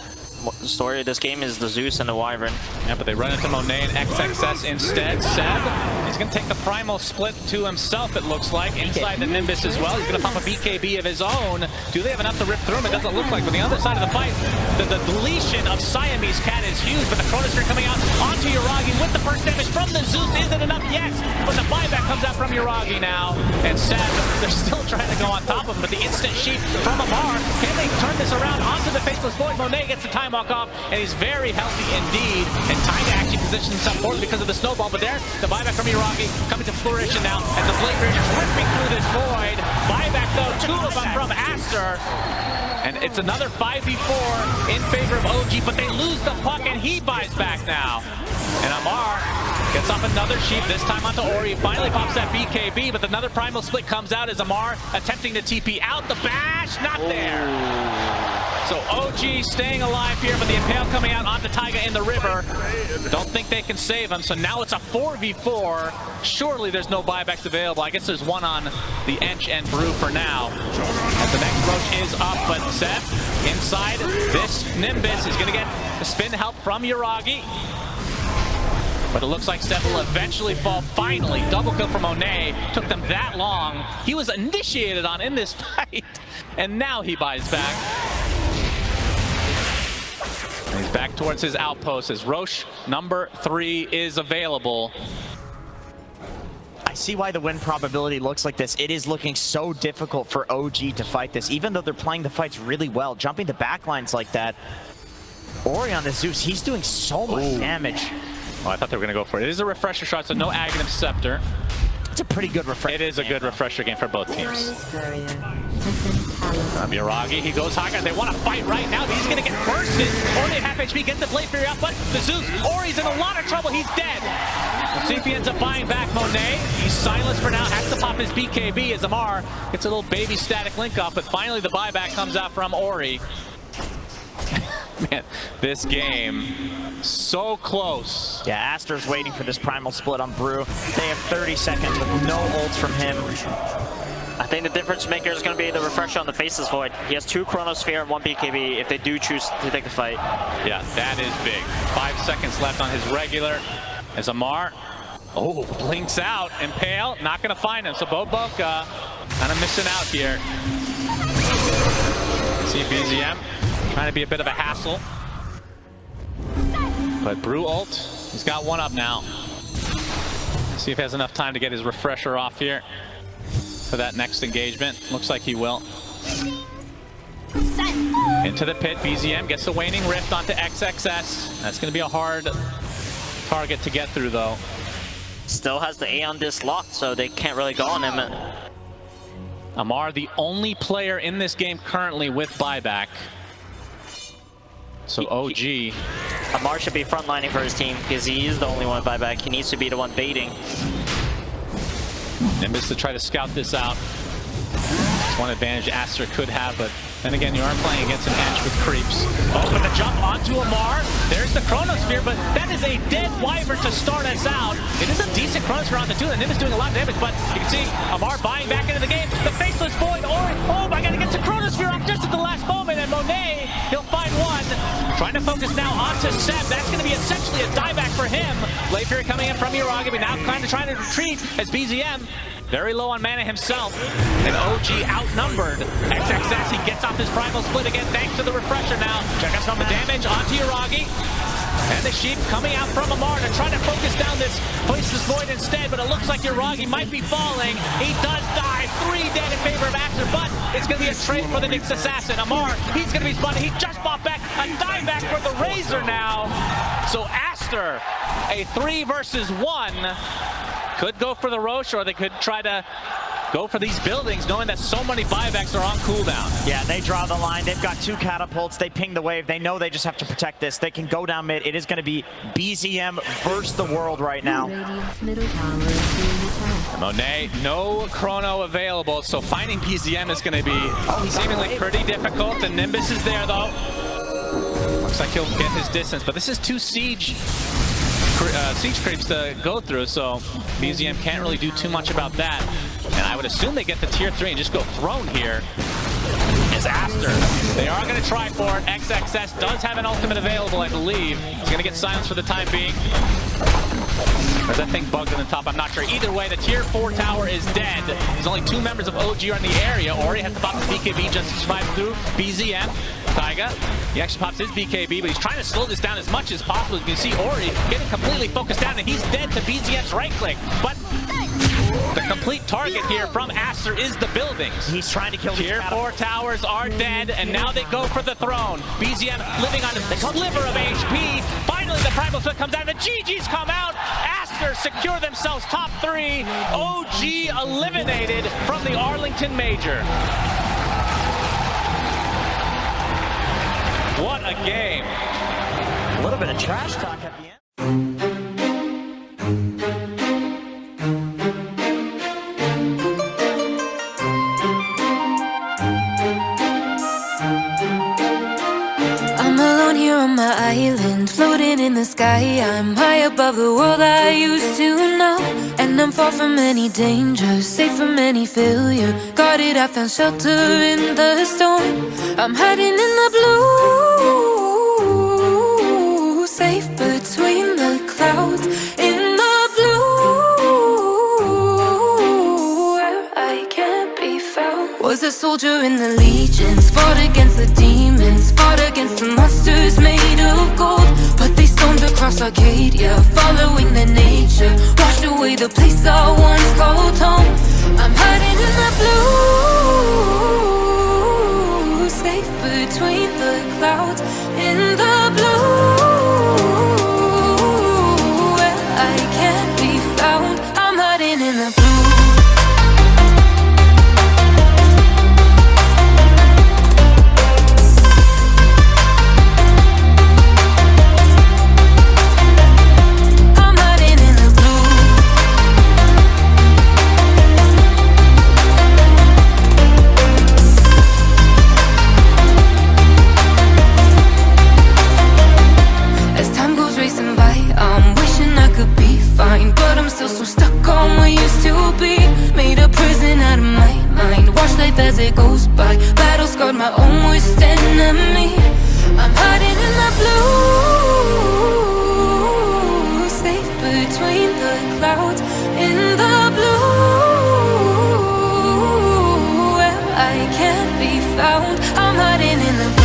The story of this game is the Zeus and the Wyvern. Yeah, but they run into Monet and XXS instead. Seb, he's going to take the Primal Split to himself, it looks like, inside the Nimbus as well. He's going to pop a BKB of his own. Do they have enough to rip through him? It doesn't look like. But on the other side of the fight, the deletion of Siamese Cat is huge, but the Chronosphere coming out onto Yuragi with the first damage from the Zeus. Is it enough? Yes, but the buyback comes out from Yuragi now. And Seb, they're still trying to go on top of him, but the instant sheep from Amar. Can they turn this around onto the Faceless Void? Monet gets the time walk off, and he's very healthy indeed, and time to actually position himself forward because of the snowball. But there, the buyback from Yuragi coming to fruition now, as the Blade Raiders ripping through this void. Buyback though, 2 of them from ASTER, and it's another 5v4 in favor of OG, but they lose the Puck, and he buys back now. And Amar gets off another sheep, this time onto Ori. He finally pops that BKB, but another Primal Split comes out as Amar attempting to TP out. The bash, not there. So OG staying alive here, but the Impale coming out onto Taiga in the river. Don't think they can save him, so now it's a 4v4. Surely there's no buybacks available. I guess there's one on the Ench and Brew for now. As the next Roach is up, but Seb inside this Nimbus is going to get the spin help from Yuragi. But it looks like Seb will eventually fall. Finally, double kill from Monet. Took them that long. He was initiated on in this fight, and now he buys back. And he's back towards his outpost as Roche number 3 is available. I see why the win probability looks like this. It is looking so difficult for OG to fight this, even though they're playing the fights really well. Jumping the backlines like that. Ori on the Zeus, he's doing so much damage. Oh, I thought they were going to go for it. It is a refresher shot, so no Aghanim Scepter. It's a pretty good refresher. It is a good refresher game for both teams. Yuragi, he goes higher. They want to fight right now. He's going to get bursted. Only half HP, gets the Blade Fury up, but the Zeus, Ori's in a lot of trouble. He's dead. We'll see if he ends up buying back Monet. He's silenced for now. Has to pop his BKB as Amar gets a little baby static link up, but finally the buyback comes out from Ori. Man, this game, so close. Yeah, ASTER's waiting for this Primal Split on Brew. They have 30 seconds with no ults from him. I think the difference maker is going to be the refresher on the Faceless Void. He has 2 Chronosphere and 1 BKB if they do choose to take the fight. Yeah, that is big. 5 seconds left on his regular. As Amar, blinks out. Impale, not going to find him. So Boboka kind of missing out here. See BZM trying to be a bit of a hassle. But Brew ult, he's got 1 up now. See if he has enough time to get his refresher off here for that next engagement. Looks like he will. Into the pit, BZM gets the Waning Rift onto XXS. That's going to be a hard target to get through though. Still has the Aeon Disc locked, so they can't really go on him. Amar, the only player in this game currently with buyback. So OG. Amar should be frontlining for his team because he is the only one with buyback. He needs to be the one baiting. Nimbus to try to scout this out. That's one advantage ASTER could have, but then again, you are playing against an Ench with creeps. Oh, but the jump onto Amar. There's the Chronosphere, but that is a dead Wyvern to start us out. It is a decent Chronosphere on the 2, and Nimbus doing a lot of damage, but you can see Amar buying back into the game. The Faceless Void, Ori, oh my god, he gets the Chronosphere off just at the last moment, and Monet, he'll find one. Trying to focus now onto Seb. That's going to be essentially a dieback for him. Blade Fury coming in from Uragi, but now kind of trying to retreat as BZM very low on mana himself. And OG outnumbered. XXS, he gets off his primal split again thanks to the refresher now. Check out some of the damage onto Uragi. And the Sheep coming out from Amar to try to focus down this Placeless Void instead, but it looks like Uragi might be falling. He does die. 3 dead in favor of ASTER, but it's going to be a trade for the Nyx Assassin. Amar, he's going to be spotted. He just bought back a dieback for the Razor now. So ASTER, a 3 versus 1. Could go for the Roche, or they could try to go for these buildings, knowing that so many buybacks are on cooldown. Yeah, they draw the line. They've got 2 catapults. They ping the wave. They know they just have to protect this. They can go down mid. It is going to be BZM versus the world right now. Radiant's middle tower is being attacked. Monet, no chrono available, so finding BZM is going to be seemingly pretty difficult. The Nimbus is there, though. Looks like he'll get his distance, but this is 2 siege creeps to go through, so BZM can't really do too much about that. And I would assume they get the tier 3 and just go throne here. Is ASTER. They are going to try for it. XXS does have an ultimate available, I believe. He's going to get silenced for the time being. There's that thing bugged in the top, I'm not sure. Either way, the tier 4 tower is dead. There's only 2 members of OG are in the area. Ori has to pop his BKB just to survive through. BZM, Taiga, he actually pops his BKB, but he's trying to slow this down as much as possible. You can see Ori getting completely focused down, and he's dead to BZM's right click. But the complete target here from ASTER is the buildings. He's trying to kill Tier 4 towers are dead, and now they go for the throne. BZM living on a sliver of HP. Finally, the primal split comes out, and the GGs come out. ASTER secure themselves top 3. OG eliminated from the Arlington Major. What a game. A little bit of trash talk at the end. I'm alone here on my island, floating in the sky. I'm high above the world I used to know, and I'm far from any danger, safe from any failure. Guarded, I found shelter in the storm. I'm hiding in the blue, safe between the clouds. In the blue, where I can't be found. Was a soldier in the legions, fought against the demons, fought against the monsters made of gold. But they stormed across Arcadia, following their nature, washed away the place I once called home. I'm hiding in the blue, safe between the clouds. In the blue, where I can't be found. I'm hiding in the blue. As it goes by, battle scarred my own worst enemy. I'm hiding in the blue, safe between the clouds. In the blue, where I can't be found. I'm hiding in the blue.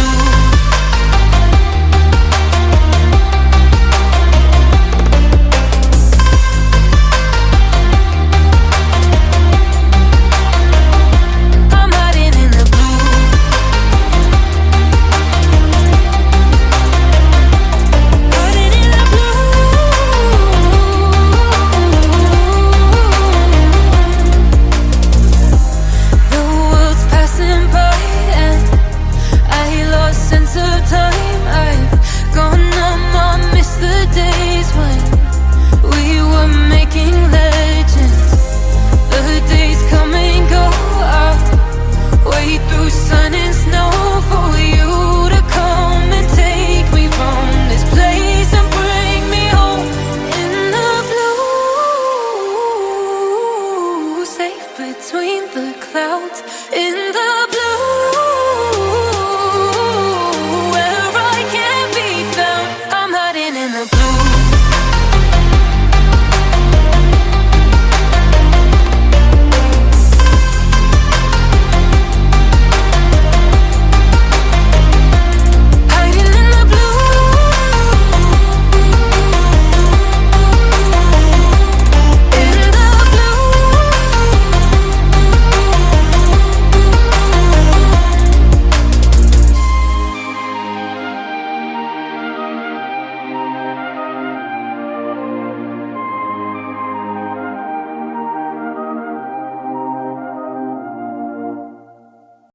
Between the clouds.